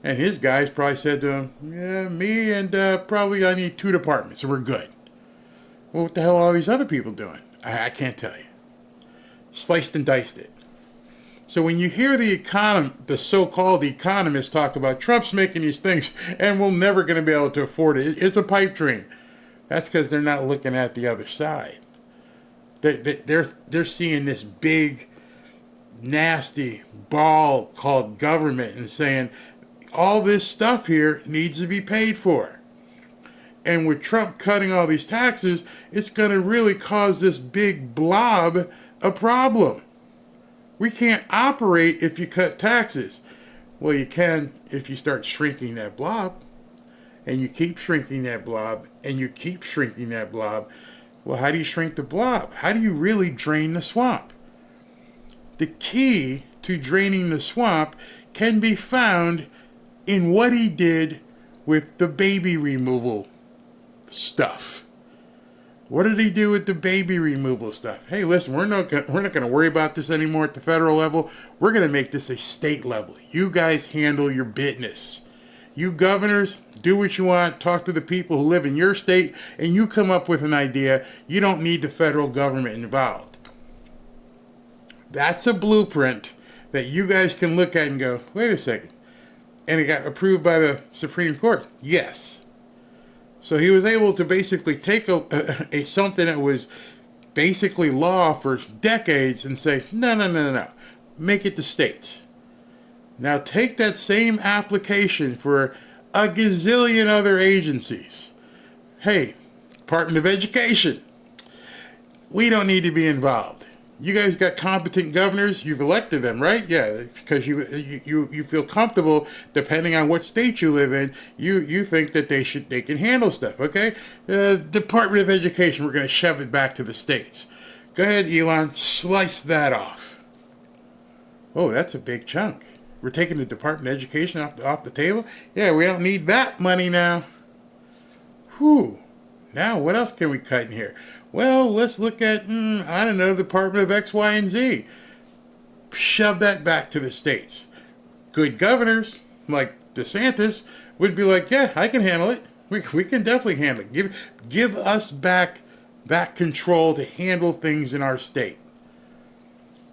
And his guys probably said to him, yeah, me and probably I need 2 departments, and we're good. Well, what the hell are all these other people doing? I can't tell you. Sliced and diced it. So when you hear the so-called economists talk about Trump's making these things and we're never going to be able to afford it, it's a pipe dream. That's because they're not looking at the other side. They're seeing this big, nasty ball called government and saying all this stuff here needs to be paid for. And with Trump cutting all these taxes, it's going to really cause this big blob a problem. We can't operate if you cut taxes. Well, you can if you start shrinking that blob, and you keep shrinking that blob, and you keep shrinking that blob. Well, how do you shrink the blob? How do you really drain the swamp? The key to draining the swamp can be found in what he did with the baby removal stuff. What did he do with the baby removal stuff? Hey, listen, we're not going to worry about this anymore at the federal level. We're going to make this a state level. You guys handle your business. You governors, do what you want. Talk to the people who live in your state, and you come up with an idea. You don't need the federal government involved. That's a blueprint that you guys can look at and go, wait a second. And it got approved by the Supreme Court. Yes. So he was able to basically take something that was basically law for decades and say, no. Make it the states. Now take that same application for a gazillion other agencies. Hey, Department of Education, we don't need to be involved. You guys got competent governors. You've elected them, right? Yeah, because you feel comfortable, depending on what state you live in. You think that they can handle stuff. Okay, Department of Education, we're going to shove it back to the states. Go ahead, Elon, slice that off. Oh, that's a big chunk. We're taking the Department of Education off the table? Yeah, we don't need that money now. Whew. Now, what else can we cut in here? Well, let's look at, I don't know, the Department of X, Y, and Z. Shove that back to the states. Good governors, like DeSantis, would be like, yeah, I can handle it. We can definitely handle it. Give us back that control to handle things in our state.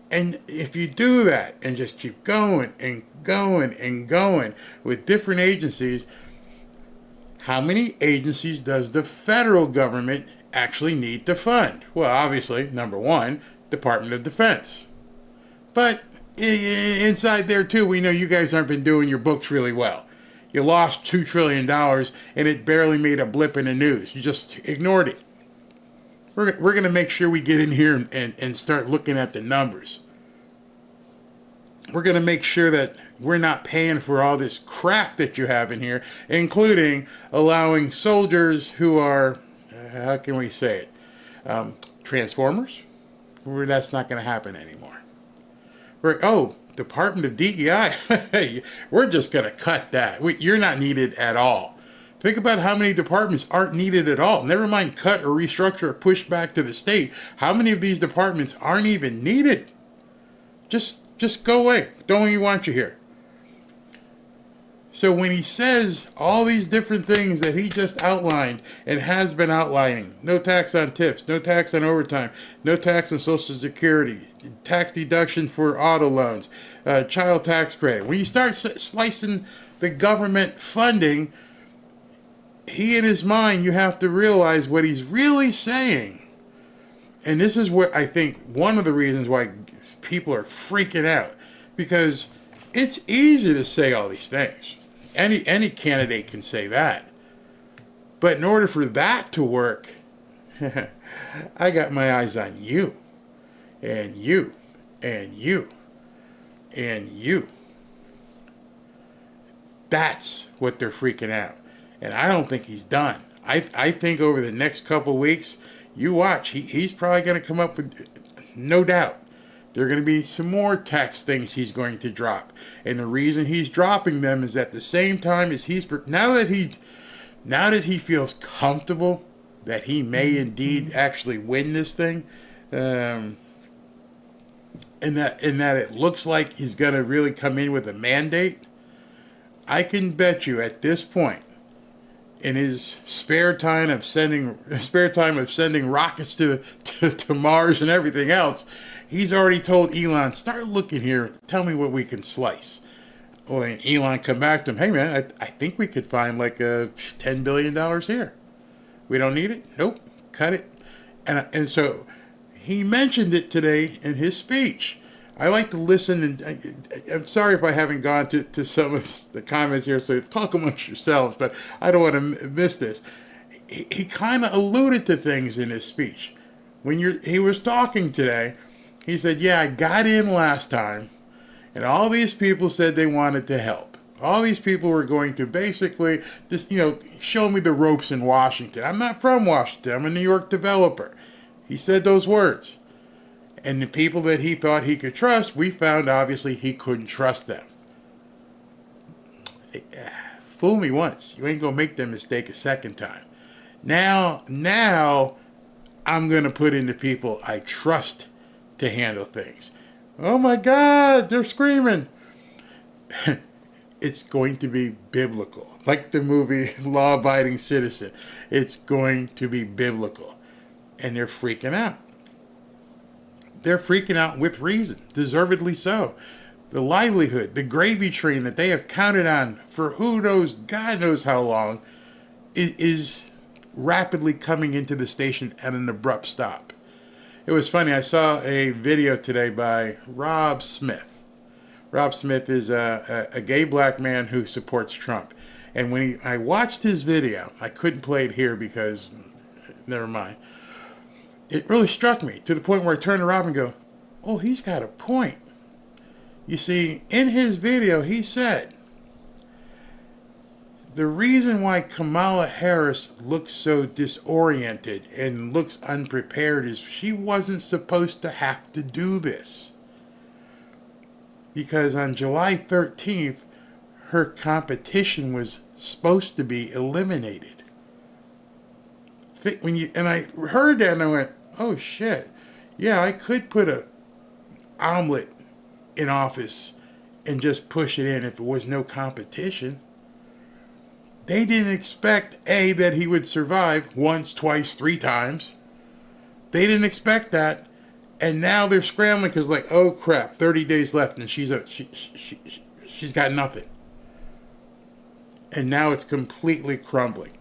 And if you do that and just keep going and going and going with different agencies, how many agencies does the federal government actually need to fund? Well, obviously, number one, Department of Defense. But inside there, too, we know you guys aren't been doing your books really well. You lost $2 trillion, and it barely made a blip in the news. You just ignored it. We're going to make sure we get in here and start looking at the numbers. We're going to make sure that we're not paying for all this crap that you have in here, including allowing soldiers who are, how can we say it, transformers. That's not going to happen anymore. Department of DEI, we're just going to cut that. You're not needed at all. Think about how many departments aren't needed at all. Never mind cut or restructure or push back to the state. How many of these departments aren't even needed? Just go away. Don't even want you here. So when he says all these different things that he just outlined and has been outlining, no tax on tips, no tax on overtime, no tax on Social Security, tax deduction for auto loans, child tax credit. When you start slicing the government funding, he in his mind, you have to realize what he's really saying. And this is what I think one of the reasons why people are freaking out. Because it's easy to say all these things. Any candidate can say that. But in order for that to work, I got my eyes on you. And you. And you. And you. That's what they're freaking out. And I don't think he's done. I think over the next couple of weeks, you watch, he's probably going to come up with, no doubt, there are going to be some more tax things he's going to drop. And the reason he's dropping them is at the same time as now that he feels comfortable that he may indeed actually win this thing, and that it looks like he's going to really come in with a mandate, I can bet you at this point, in his spare time of sending rockets to Mars and everything else, he's already told Elon, start looking here, tell me what we can slice. Well, and Elon come back to him, hey man, I think we could find like $10 billion here. We don't need it? Nope, cut it. And so he mentioned it today in his speech. I like to listen, and I'm sorry if I haven't gone to some of the comments here, so talk amongst yourselves, but I don't want to miss this. He kind of alluded to things in his speech. He was talking today, he said, yeah, I got in last time, and all these people said they wanted to help. All these people were going to basically just, show me the ropes in Washington. I'm not from Washington. I'm a New York developer. He said those words. And the people that he thought he could trust, we found obviously he couldn't trust them. Fool me once. You ain't going to make that mistake a second time. Now I'm going to put in the people I trust to handle things. Oh my God, they're screaming. It's going to be biblical. Like the movie Law Abiding Citizen. It's going to be biblical. And they're freaking out. They're freaking out with reason, deservedly so. The livelihood, the gravy train that they have counted on for who knows, God knows how long, is rapidly coming into the station at an abrupt stop. It was funny, I saw a video today by Rob Smith. Rob Smith is a gay black man who supports Trump. And when I watched his video, I couldn't play it here because, never mind. It really struck me to the point where I turned around and go, oh, he's got a point. You see, in his video, he said, the reason why Kamala Harris looks so disoriented and looks unprepared is she wasn't supposed to have to do this. because on July 13th, her competition was supposed to be eliminated. And I heard that and I went, oh shit, yeah, I could put a omelet in office and just push it in if it was no competition. They didn't expect, A, that he would survive once, twice, 3 times. They didn't expect that. And now they're scrambling because, like, oh crap, 30 days left and she's got nothing. And now it's completely crumbling.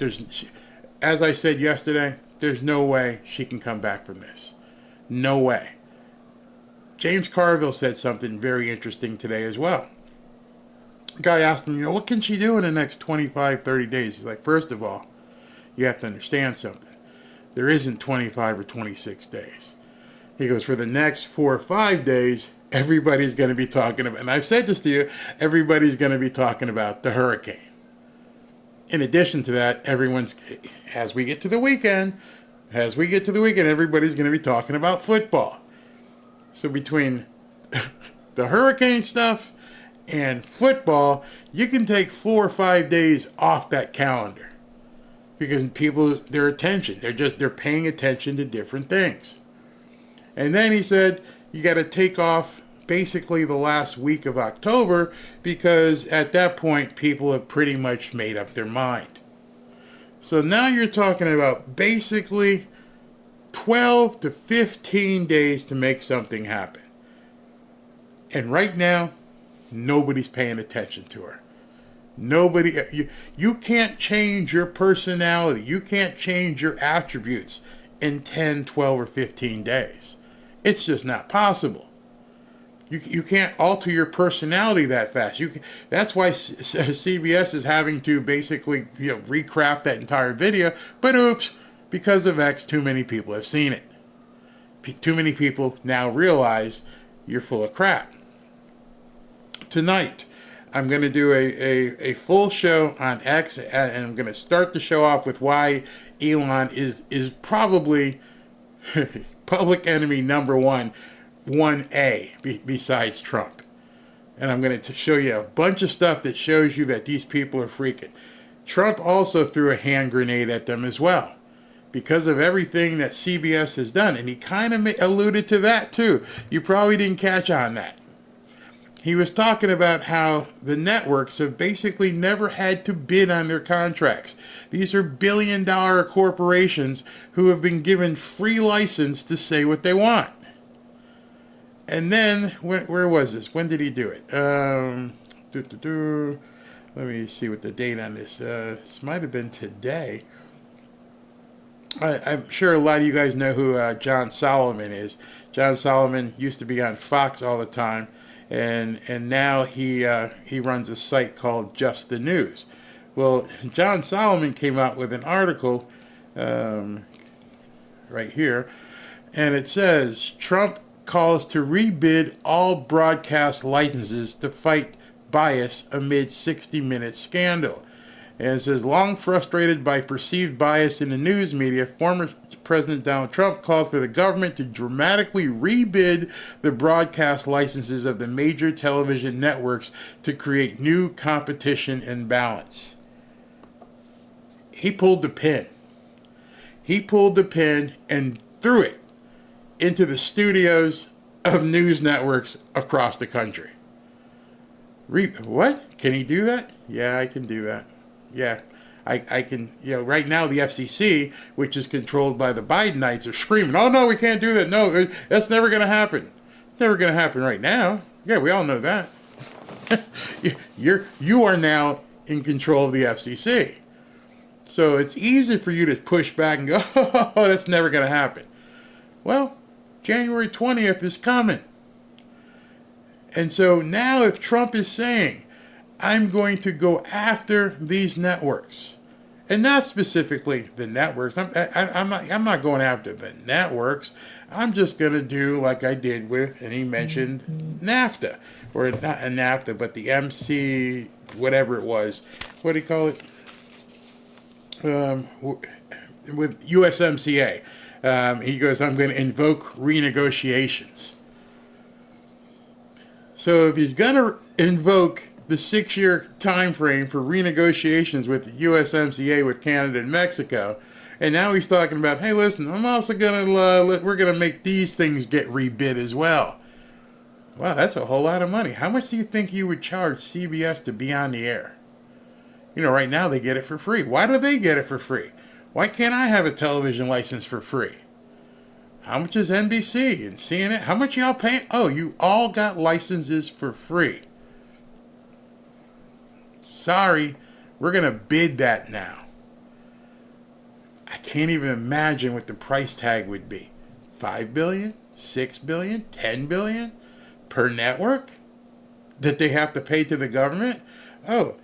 As I said yesterday, there's no way she can come back from this. No way. James Carville said something very interesting today as well. The guy asked him, what can she do in the next 25, 30 days? He's like, first of all, you have to understand something. There isn't 25 or 26 days. He goes, for the next 4 or 5 days, everybody's going to be talking about, and I've said this to you, everybody's going to be talking about the hurricane. In addition to that, as we get to the weekend, everybody's going to be talking about football. So between the hurricane stuff and football, you can take 4 or 5 days off that calendar because their attention, they're paying attention to different things. And then he said, you got to take off basically the last week of October because at that point, people have pretty much made up their mind. So now you're talking about basically 12 to 15 days to make something happen. And right now, nobody's paying attention to her. Nobody, you can't change your personality. You can't change your attributes in 10, 12, or 15 days. It's just not possible. You can't alter your personality that fast. That's why CBS is having to basically recraft that entire video. But oops, because of X, too many people have seen it. Too many people now realize you're full of crap. Tonight, I'm going to do a full show on X, and I'm going to start the show off with why Elon is probably public enemy number 1A besides Trump. And I'm going to show you a bunch of stuff that shows you that these people are freaking. Trump also threw a hand grenade at them as well because of everything that CBS has done. And he kind of alluded to that too. You probably didn't catch on that. He was talking about how the networks have basically never had to bid on their contracts. These are billion-dollar corporations who have been given free license to say what they want. And then, where was this? When did he do it? Let me see what the date on this. This might have been today. I'm sure a lot of you guys know who John Solomon is. John Solomon used to be on Fox all the time. And now he runs a site called Just the News. Well, John Solomon came out with an article right here, and it says Trump calls to rebid all broadcast licenses to fight bias amid 60-minute scandal. And it says, long frustrated by perceived bias in the news media, former President Donald Trump called for the government to dramatically rebid the broadcast licenses of the major television networks to create new competition and balance. He pulled the pin. He pulled the pin and threw it into the studios of news networks across the country. What? Can he do that? Yeah, I can do that. Yeah, I can, right now the FCC, which is controlled by the Bidenites, are screaming, oh, no, we can't do that. No, that's never going to happen. It's never going to happen right now. Yeah, we all know that. You are now in control of the FCC. So it's easy for you to push back and go, oh, that's never going to happen. Well, January 20th is coming. And so now if Trump is saying, I'm going to go after these networks, and not specifically the networks. I'm not going after the networks. I'm just going to do like I did with, and he mentioned NAFTA, or not a NAFTA, but the MC, whatever it was. What do you call it? With USMCA. He goes, I'm going to invoke renegotiations. So if he's going to invoke the 6-year time frame for renegotiations with the USMCA with Canada and Mexico, and now he's talking about, hey, listen, I'm also going to, we're going to make these things get rebid as well. Wow, that's a whole lot of money. How much do you think you would charge CBS to be on the air? You know, right now they get it for free. Why do they get it for free? Why can't I have a television license for free? How much is NBC and CNN? How much y'all paying? Oh, you all got licenses for free. Sorry, we're going to bid that now. I can't even imagine what the price tag would be. $5 billion? $6 billion? $10 billion? Per network? That they have to pay to the government? Oh,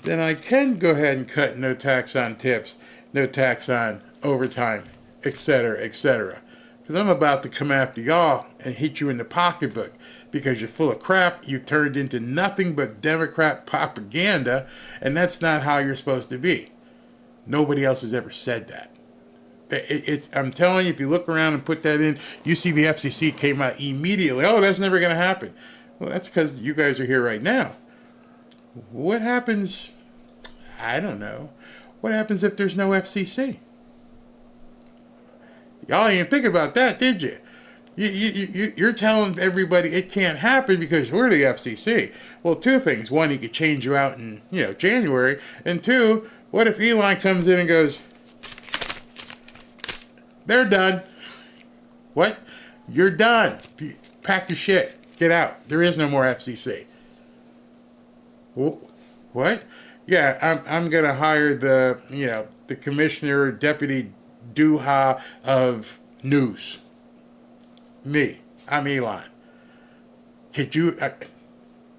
then I can go ahead and cut no tax on tips, no tax on overtime, etc., etc. Because I'm about to come after y'all and hit you in the pocketbook because you're full of crap. You've turned into nothing but Democrat propaganda, and that's not how you're supposed to be. Nobody else has ever said that. I'm telling you, if you look around and put that in, you see the FCC came out immediately. Oh, that's never going to happen. Well, that's because you guys are here right now. What happens? I don't know. What happens if there's no FCC? Y'all ain't thinking about that, did you? You're telling everybody it can't happen because we're the FCC. Well, two things. One, he could change you out in January. And two, what if Elon comes in and goes, they're done. What? You're done. Pack your shit. Get out. There is no more FCC. What? Yeah, I'm gonna hire the commissioner, deputy Duha of news. Me. I'm Elon. Could you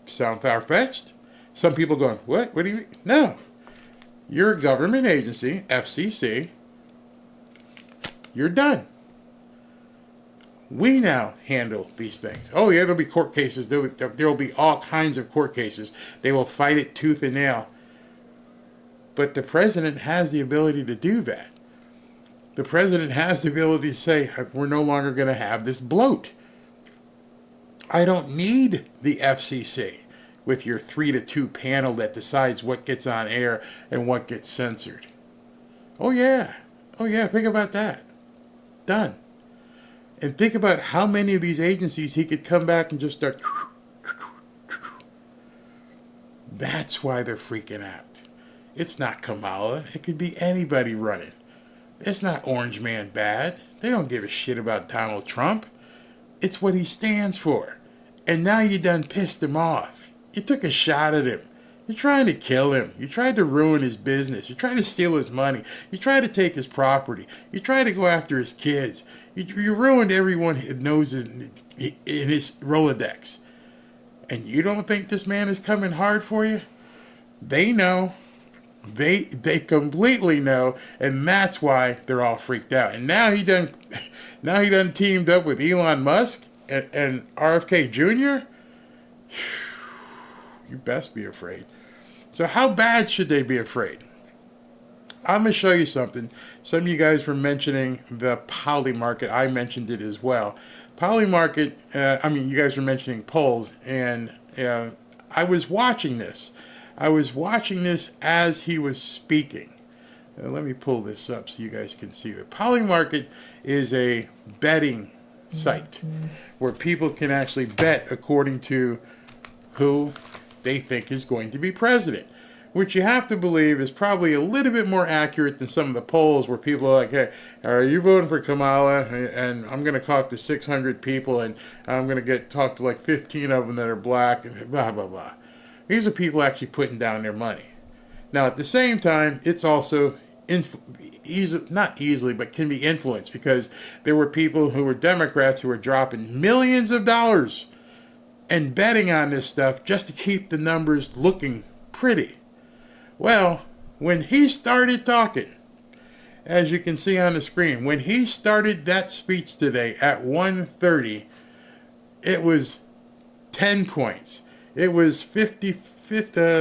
sound far-fetched? Some people going, what? What do you mean? No. You're a government agency, FCC. You're done. We now handle these things. Oh, yeah, there'll be court cases. There will be all kinds of court cases. They will fight it tooth and nail. But the president has the ability to do that. The president has the ability to say, we're no longer going to have this bloat. I don't need the FCC with your 3-2 panel that decides what gets on air and what gets censored. Oh, yeah. Think about that. Done. And think about how many of these agencies he could come back and just start. That's why they're freaking out. It's not Kamala. It could be anybody running. It's not Orange Man bad. They don't give a shit about Donald Trump. It's what he stands for. And now you done pissed him off. You took a shot at him. You're trying to kill him. You tried to ruin his business. You tried to steal his money. You tried to take his property. You tried to go after his kids. You ruined everyone who knows in his Rolodex. And you don't think this man is coming hard for you? They know. They completely know, and that's why they're all freaked out. And now he done teamed up with Elon Musk and RFK Jr. You best be afraid. So how bad should they be afraid? I'm going to show you something. Some of you guys were mentioning the poly market. I mentioned it as well. Poly market, you guys were mentioning polls, and I was watching this. I was watching this as he was speaking. Let me pull this up so you guys can see. The poly market is a betting site where people can actually bet according to who they think is going to be president, which you have to believe is probably a little bit more accurate than some of the polls where people are like, hey, are you voting for Kamala? And I'm going to talk to 600 people, and I'm going to talk to like 15 of them that are black, and blah, blah, blah. These are people actually putting down their money. Now, at the same time, it's also not easily, but can be influenced, because there were people who were Democrats who were dropping millions of dollars and betting on this stuff just to keep the numbers looking pretty. Well, when he started talking, as you can see on the screen, when he started that speech today at 1:30, it was 10 points. It was 50,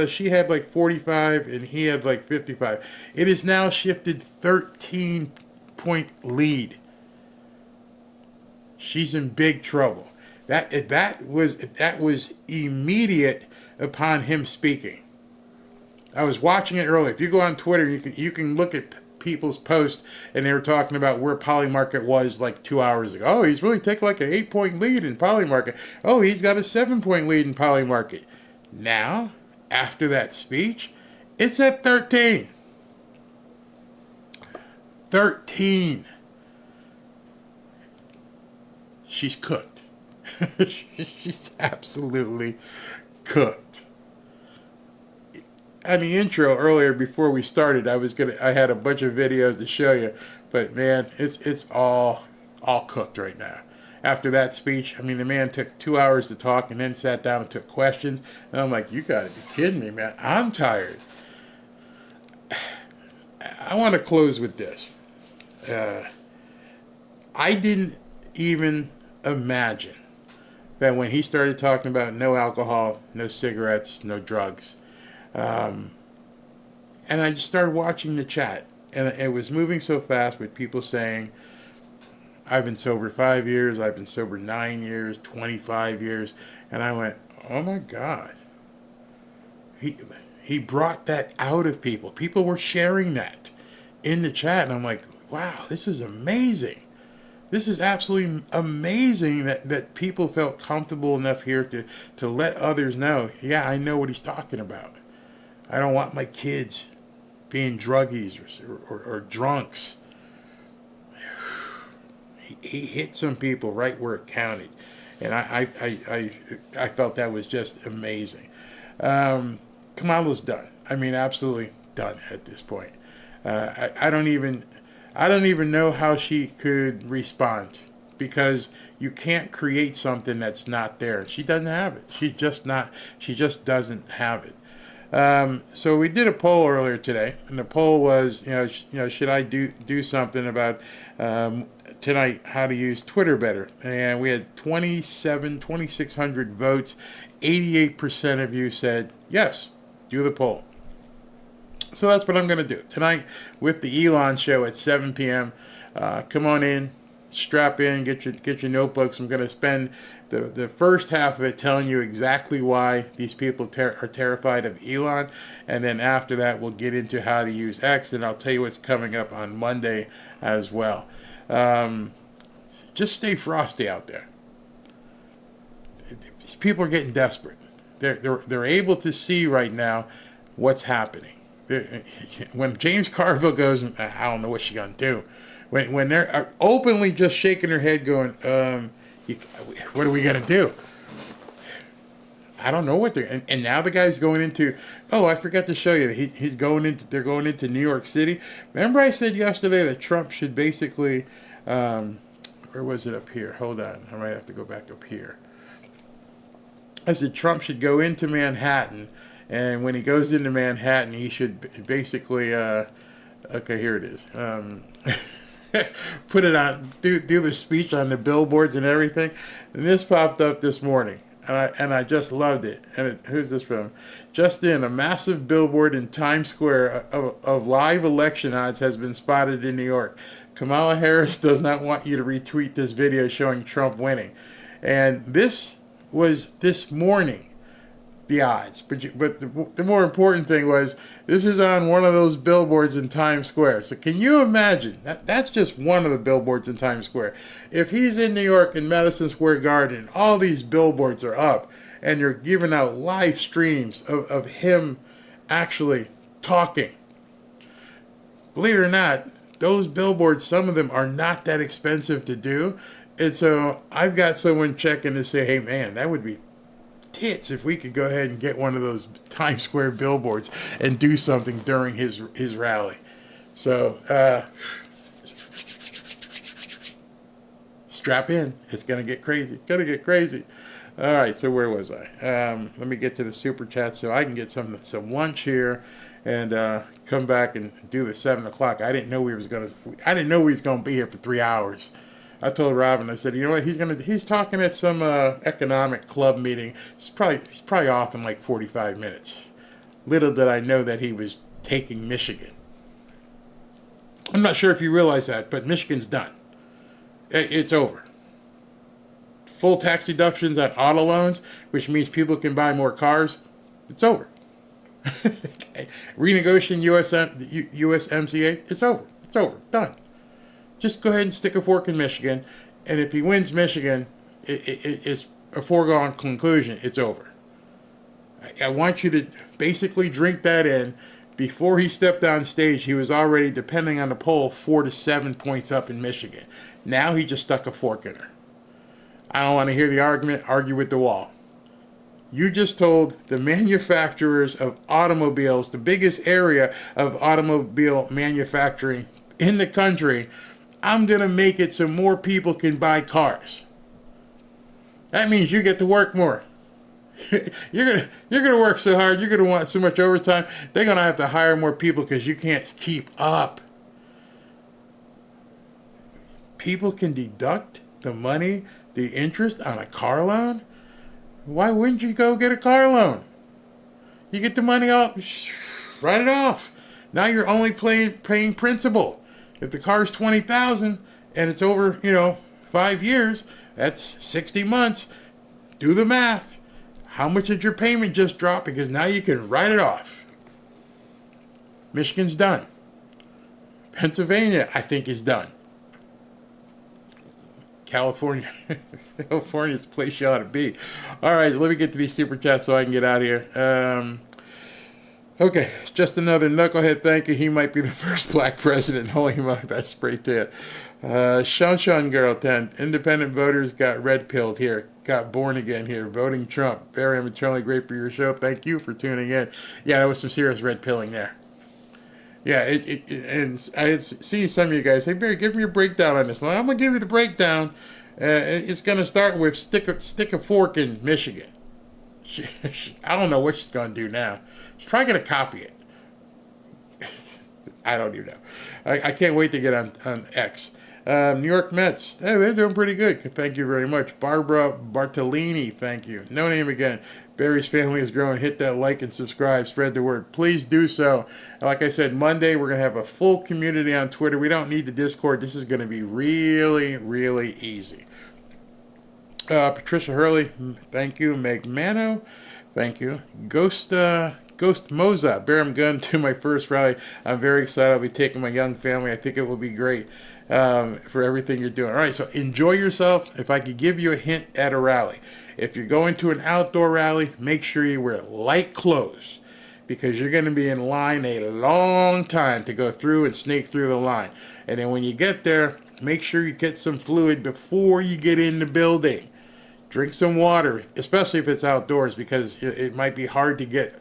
she had like 45 and he had like 55. It has now shifted 13-point lead. She's in big trouble. That was immediate upon him speaking. I was watching it earlier. If you go on Twitter, you can look at people's posts, and they were talking about where Polymarket was like 2 hours ago. Oh, he's really taking like an 8-point lead in Polymarket. Oh, he's got a 7-point lead in Polymarket. Now, after that speech, it's at 13. 13. She's cooked. She's absolutely cooked. On the intro earlier, before we started, I had a bunch of videos to show you, but man, it's all cooked right now. After that speech, I mean, the man took 2 hours to talk and then sat down and took questions, and I'm like, you gotta be kidding me, man. I'm tired. I want to close with this. I didn't even imagine that when he started talking about no alcohol, no cigarettes, no drugs, and I just started watching the chat, and it was moving so fast with people saying, I've been sober 5 years, I've been sober 9 years, 25 years, and I went, oh my God. He brought that out of people. People were sharing that in the chat, and I'm like, wow, this is amazing. This is absolutely amazing that people felt comfortable enough here to let others know, yeah, I know what he's talking about. I don't want my kids being druggies or drunks. He hit some people right where it counted. And I felt that was just amazing. Kamala's done. I mean, absolutely done at this point. I don't even know how she could respond, because you can't create something that's not there. She doesn't have it. She just doesn't have it. So we did a poll earlier today, and the poll was, should I do something about tonight, how to use Twitter better? And we had 2,600 votes. 88% of you said yes, do the poll. So that's what I'm going to do tonight with the Elon show at 7 p.m. Come on in, strap in, get your notebooks. I'm going to spend the first half of it telling you exactly why these people are terrified of Elon, and then after that we'll get into how to use X, and I'll tell you what's coming up on Monday as well. Just stay frosty out there. These people are getting desperate. They're able to see right now what's happening. When James Carville goes, I don't know what she's gonna do. When they're openly just shaking their head, going, "What are we gonna do?" I don't know what they're. And now the guy's going into. Oh, I forgot to show you. He's going into. They're going into New York City. Remember, I said yesterday that Trump should basically. Where was it up here? Hold on, I might have to go back up here. I said Trump should go into Manhattan. And when he goes into Manhattan, he should basically, okay, here it is. Put it on, do the speech on the billboards and everything. And this popped up this morning, and I just loved it. And who's this from? Just in, a massive billboard in Times Square of live election odds has been spotted in New York. Kamala Harris does not want you to retweet this video showing Trump winning. And this was this morning. The odds, but the more important thing was this is on one of those billboards in Times Square. So can you imagine that's just one of the billboards in Times Square? If he's in New York in Madison Square Garden, all these billboards are up, and you're giving out live streams of him actually talking. Believe it or not, those billboards, some of them are not that expensive to do, and so I've got someone checking to say, hey man, that would be tits if we could go ahead and get one of those Times Square billboards and do something during his rally. So strap in. It's going to get crazy. All right, so where was I? Let me get to the super chat so I can get some lunch here and come back and do the 7 o'clock. I didn't know we was going to be here for 3 hours. I told Robin, I said, you know what, he's talking at some economic club meeting. He's probably off in like 45 minutes. Little did I know that he was taking Michigan. I'm not sure if you realize that, but Michigan's done. It's over. full tax deductions on auto loans, which means people can buy more cars, it's over. Okay. Renegotiating USMCA, it's over. It's over. Done. Just go ahead and stick a fork in Michigan, and if he wins Michigan, it's a foregone conclusion. It's over. I want you to basically drink that in. Before he stepped on stage, he was already, depending on the poll, 4 to 7 points up in Michigan. Now he just stuck a fork in her. I don't want to hear the argument, argue with the wall. You just told the manufacturers of automobiles, the biggest area of automobile manufacturing in the country, I'm going to make it so more people can buy cars. That means you get to work more. You're gonna work so hard. You're gonna want so much overtime. They're gonna have to hire more people because you can't keep up. People can deduct the money, the interest on a car loan. Why wouldn't you go get a car loan? You get the money off, write it off. Now you're only paying principal. If the car's $20,000 and it's over, 5 years, that's 60 months. Do the math. How much did your payment just drop? Because now you can write it off. Michigan's done. Pennsylvania, I think, is done. California's the place you ought to be. All right, let me get to these super chats so I can get out of here. Okay, just another knucklehead thank you. He might be the first black president. Holy moly, that's spray tan. Sean Girl 10. Independent voters got red pilled here. Got born again here. Voting Trump. Barry, I'm eternally grateful for your show. Thank you for tuning in. Yeah, there was some serious red pilling there. Yeah, and I see some of you guys say, Barry, give me a breakdown on this. Well, I'm going to give you the breakdown. It's going to start with stick a fork in Michigan. I don't know what she's going to do now. She's probably going to copy it. I don't even know. I can't wait to get on X. New York Mets. Hey, they're doing pretty good. Thank you very much. Barbara Bartolini, thank you. No name again. Barry's family is growing. Hit that like and subscribe. Spread the word. Please do so. Like I said, Monday we're going to have a full community on Twitter. We don't need the Discord. This is going to be really, really easy. Patricia Hurley, thank you. Meg Mano, thank you. Ghost Moza, Bear, I'm going to my first rally. I'm very excited. I'll be taking my young family. I think it will be great for everything you're doing. All right, so enjoy yourself. If I could give you a hint at a rally, if you're going to an outdoor rally, make sure you wear light clothes because you're going to be in line a long time to go through and snake through the line. And then when you get there, make sure you get some fluid before you get in the building. Drink some water, especially if it's outdoors, because it might be hard to get,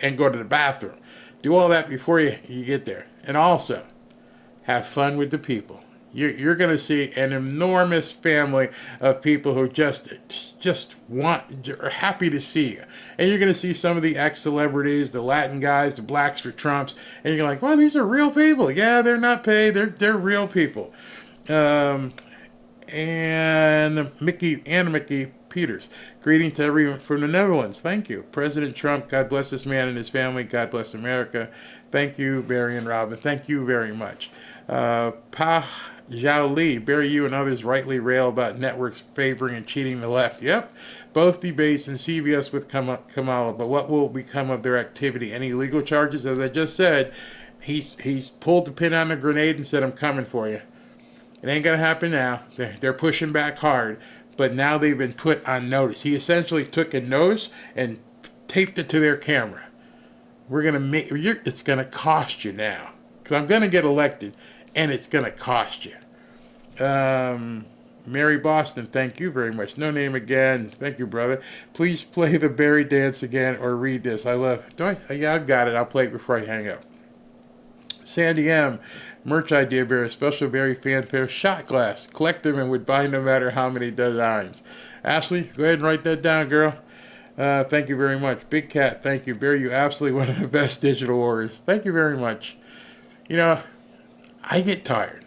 and go to the bathroom. Do all that before you get there. And also, have fun with the people. You're going to see an enormous family of people who just are happy to see you. And you're going to see some of the ex-celebrities, the Latin guys, the blacks for Trumps. And you're like, well, these are real people. Yeah, they're not paid. They're real people. And Mickey Peters. Greeting to everyone from the Netherlands. Thank you. President Trump, God bless this man and his family. God bless America. Thank you, Barry and Robin. Thank you very much. Pa Zhao Li, Barry, you and others rightly rail about networks favoring and cheating the left. Yep. Both debates and CBS with Kamala, but what will become of their activity? Any legal charges? As I just said, he's pulled the pin on the grenade and said, I'm coming for you. It ain't going to happen now. They're pushing back hard, but now they've been put on notice. He essentially took a nose and taped it to their camera. It's going to cost you now, because I'm going to get elected, and it's going to cost you. Mary Boston, thank you very much. No name again. Thank you, brother. Please play the Barry dance again or read this. I love it. Yeah, I've got it. I'll play it before I hang up. Sandy M. Merch idea, Barry. Special Barry fanfare shot glass. Collect them and would buy no matter how many designs. Ashley, go ahead and write that down, girl. Thank you very much. Big Cat, thank you. Barry, you absolutely one of the best digital warriors. Thank you very much. I get tired.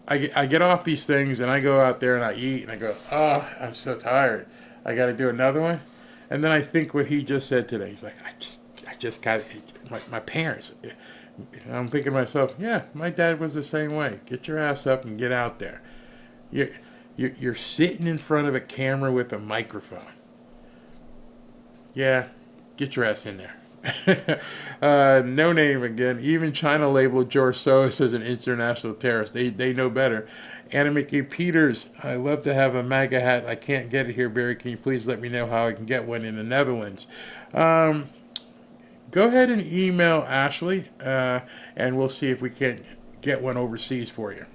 I get off these things and I go out there and I eat and I go, I'm so tired. I got to do another one. And then I think what he just said today. He's like, I just got my parents. And I'm thinking to myself, yeah, my dad was the same way. Get your ass up and get out there. You're sitting in front of a camera with a microphone. Yeah, get your ass in there. No name again. Even China labeled George Soros as an international terrorist. They know better. Anna Mickey Peters, I love to have a MAGA hat. I can't get it here, Barry. Can you please let me know how I can get one in the Netherlands? Go ahead and email Ashley, and we'll see if we can get one overseas for you.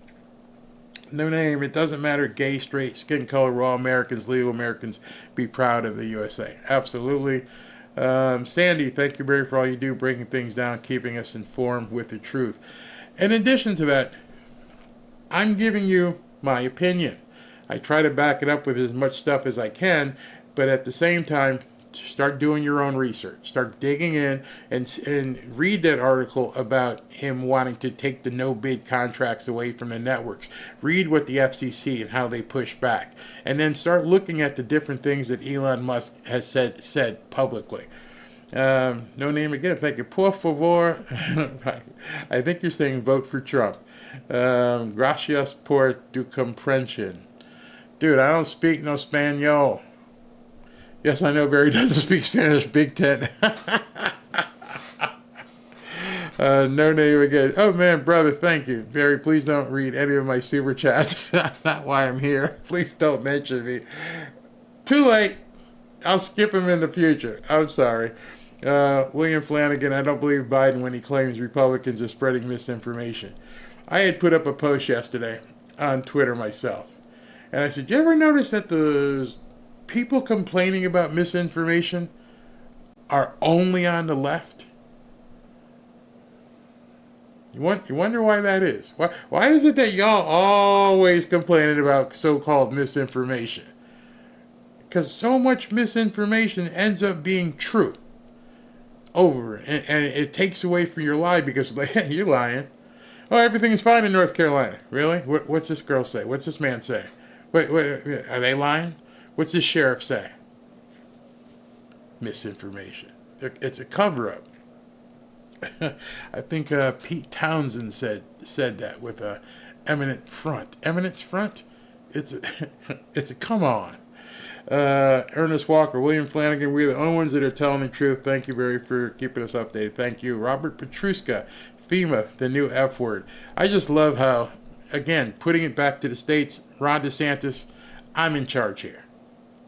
No name. It doesn't matter. Gay, straight, skin color. We're all Americans, legal Americans. Be proud of the USA. Absolutely. Sandy, thank you, Barry, for all you do, breaking things down, keeping us informed with the truth. In addition to that, I'm giving you my opinion. I try to back it up with as much stuff as I can, but at the same time, start doing your own research. Start digging in and read that article about him wanting to take the no-bid contracts away from the networks. Read what the FCC and how they push back. And then start looking at the different things that Elon Musk has said publicly. No name again. Thank you. Por favor. I think you're saying vote for Trump. Gracias por tu comprensión. Dude, I don't speak no Spanish. Yes, I know Barry doesn't speak Spanish. Big Ten. No name again. Oh, man, brother, thank you. Barry, please don't read any of my super chats. Not why I'm here. Please don't mention me. Too late. I'll skip him in the future. I'm sorry. William Flanagan, I don't believe Biden when he claims Republicans are spreading misinformation. I had put up a post yesterday on Twitter myself. And I said, you ever notice that the people complaining about misinformation are only on the left? You wonder why that is. Why is it that y'all always complaining about so-called misinformation? Because so much misinformation ends up being true over, and it takes away from your lie because you're lying. Oh, everything's fine in North Carolina. Really? What's this girl say? What's this man say? Wait, are they lying? What's the sheriff say? Misinformation. It's a cover-up. I think Pete Townsend said that with a eminent front. Eminence front? It's a come on. Ernest Walker, William Flanagan, we're the only ones that are telling the truth. Thank you, Barry, for keeping us updated. Thank you. Robert Petruska, FEMA, the new F word. I just love how, again, putting it back to the states, Ron DeSantis, I'm in charge here.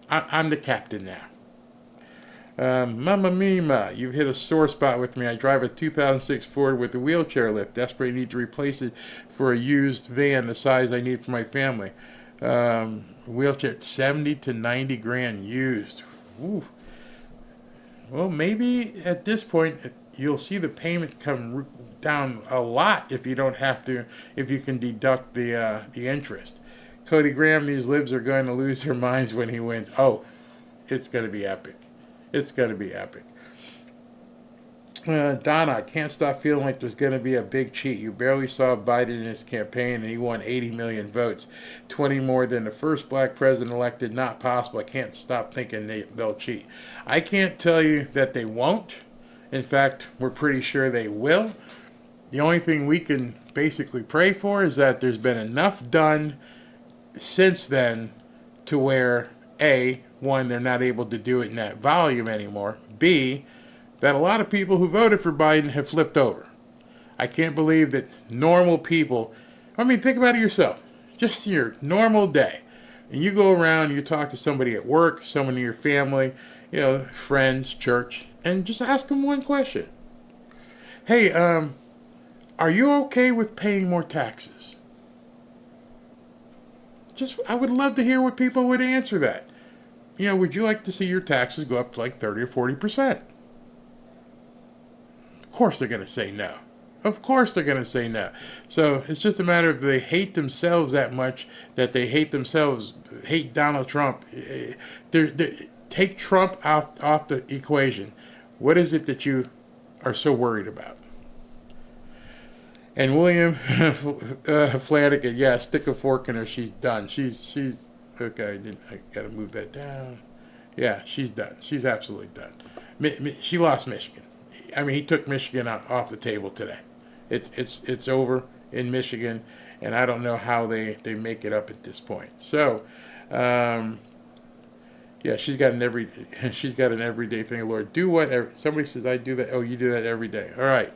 I'm the captain now. Mamma mia, you've hit a sore spot with me. I drive a 2006 Ford with a wheelchair lift. Desperately need to replace it for a used van the size I need for my family. Wheelchair, 70 to 90 grand used. Ooh. Well, maybe at this point you'll see the payment come down a lot if you don't have to, if you can deduct the interest. Cody Graham, these libs are going to lose their minds when he wins. Oh, it's going to be epic. It's going to be epic. Donna, I can't stop feeling like there's going to be a big cheat. You barely saw Biden in his campaign, and he won 80 million votes, 20 more than the first black president elected. Not possible. I can't stop thinking they'll cheat. I can't tell you that they won't. In fact, we're pretty sure they will. The only thing we can basically pray for is that there's been enough done since then to where, A, one, they're not able to do it in that volume anymore. B, that a lot of people who voted for Biden have flipped over. I can't believe that normal people, I mean, think about it yourself. Just your normal day. And you go around, you talk to somebody at work, someone in your family, friends, church, and just ask them one question. Hey, are you okay with paying more taxes? I would love to hear what people would answer that. Would you like to see your taxes go up to like 30 or 40%? Of course they're going to say no. Of course they're going to say no. So it's just a matter of they hate themselves that much that they hate Donald Trump. Take Trump off the equation. What is it that you are so worried about? And William Flanagan, yeah, stick a fork in her. She's done. She's okay. I gotta move that down. Yeah, she's done. She's absolutely done. She lost Michigan. I mean, he took Michigan off the table today. It's over in Michigan, and I don't know how they make it up at this point. So, yeah, she's got an everyday thing. Lord, do whatever. Somebody says I do that. Oh, you do that every day. All right.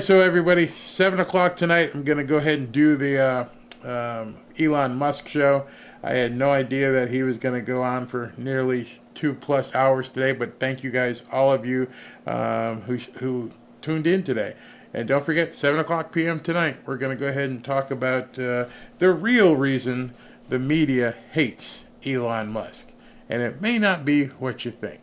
So everybody, 7 o'clock tonight, I'm going to go ahead and do the Elon Musk show. I had no idea that he was going to go on for nearly 2+ hours today, but thank you guys, all of you who tuned in today. And don't forget, 7 o'clock p.m. tonight, we're going to go ahead and talk about the real reason the media hates Elon Musk. And it may not be what you think.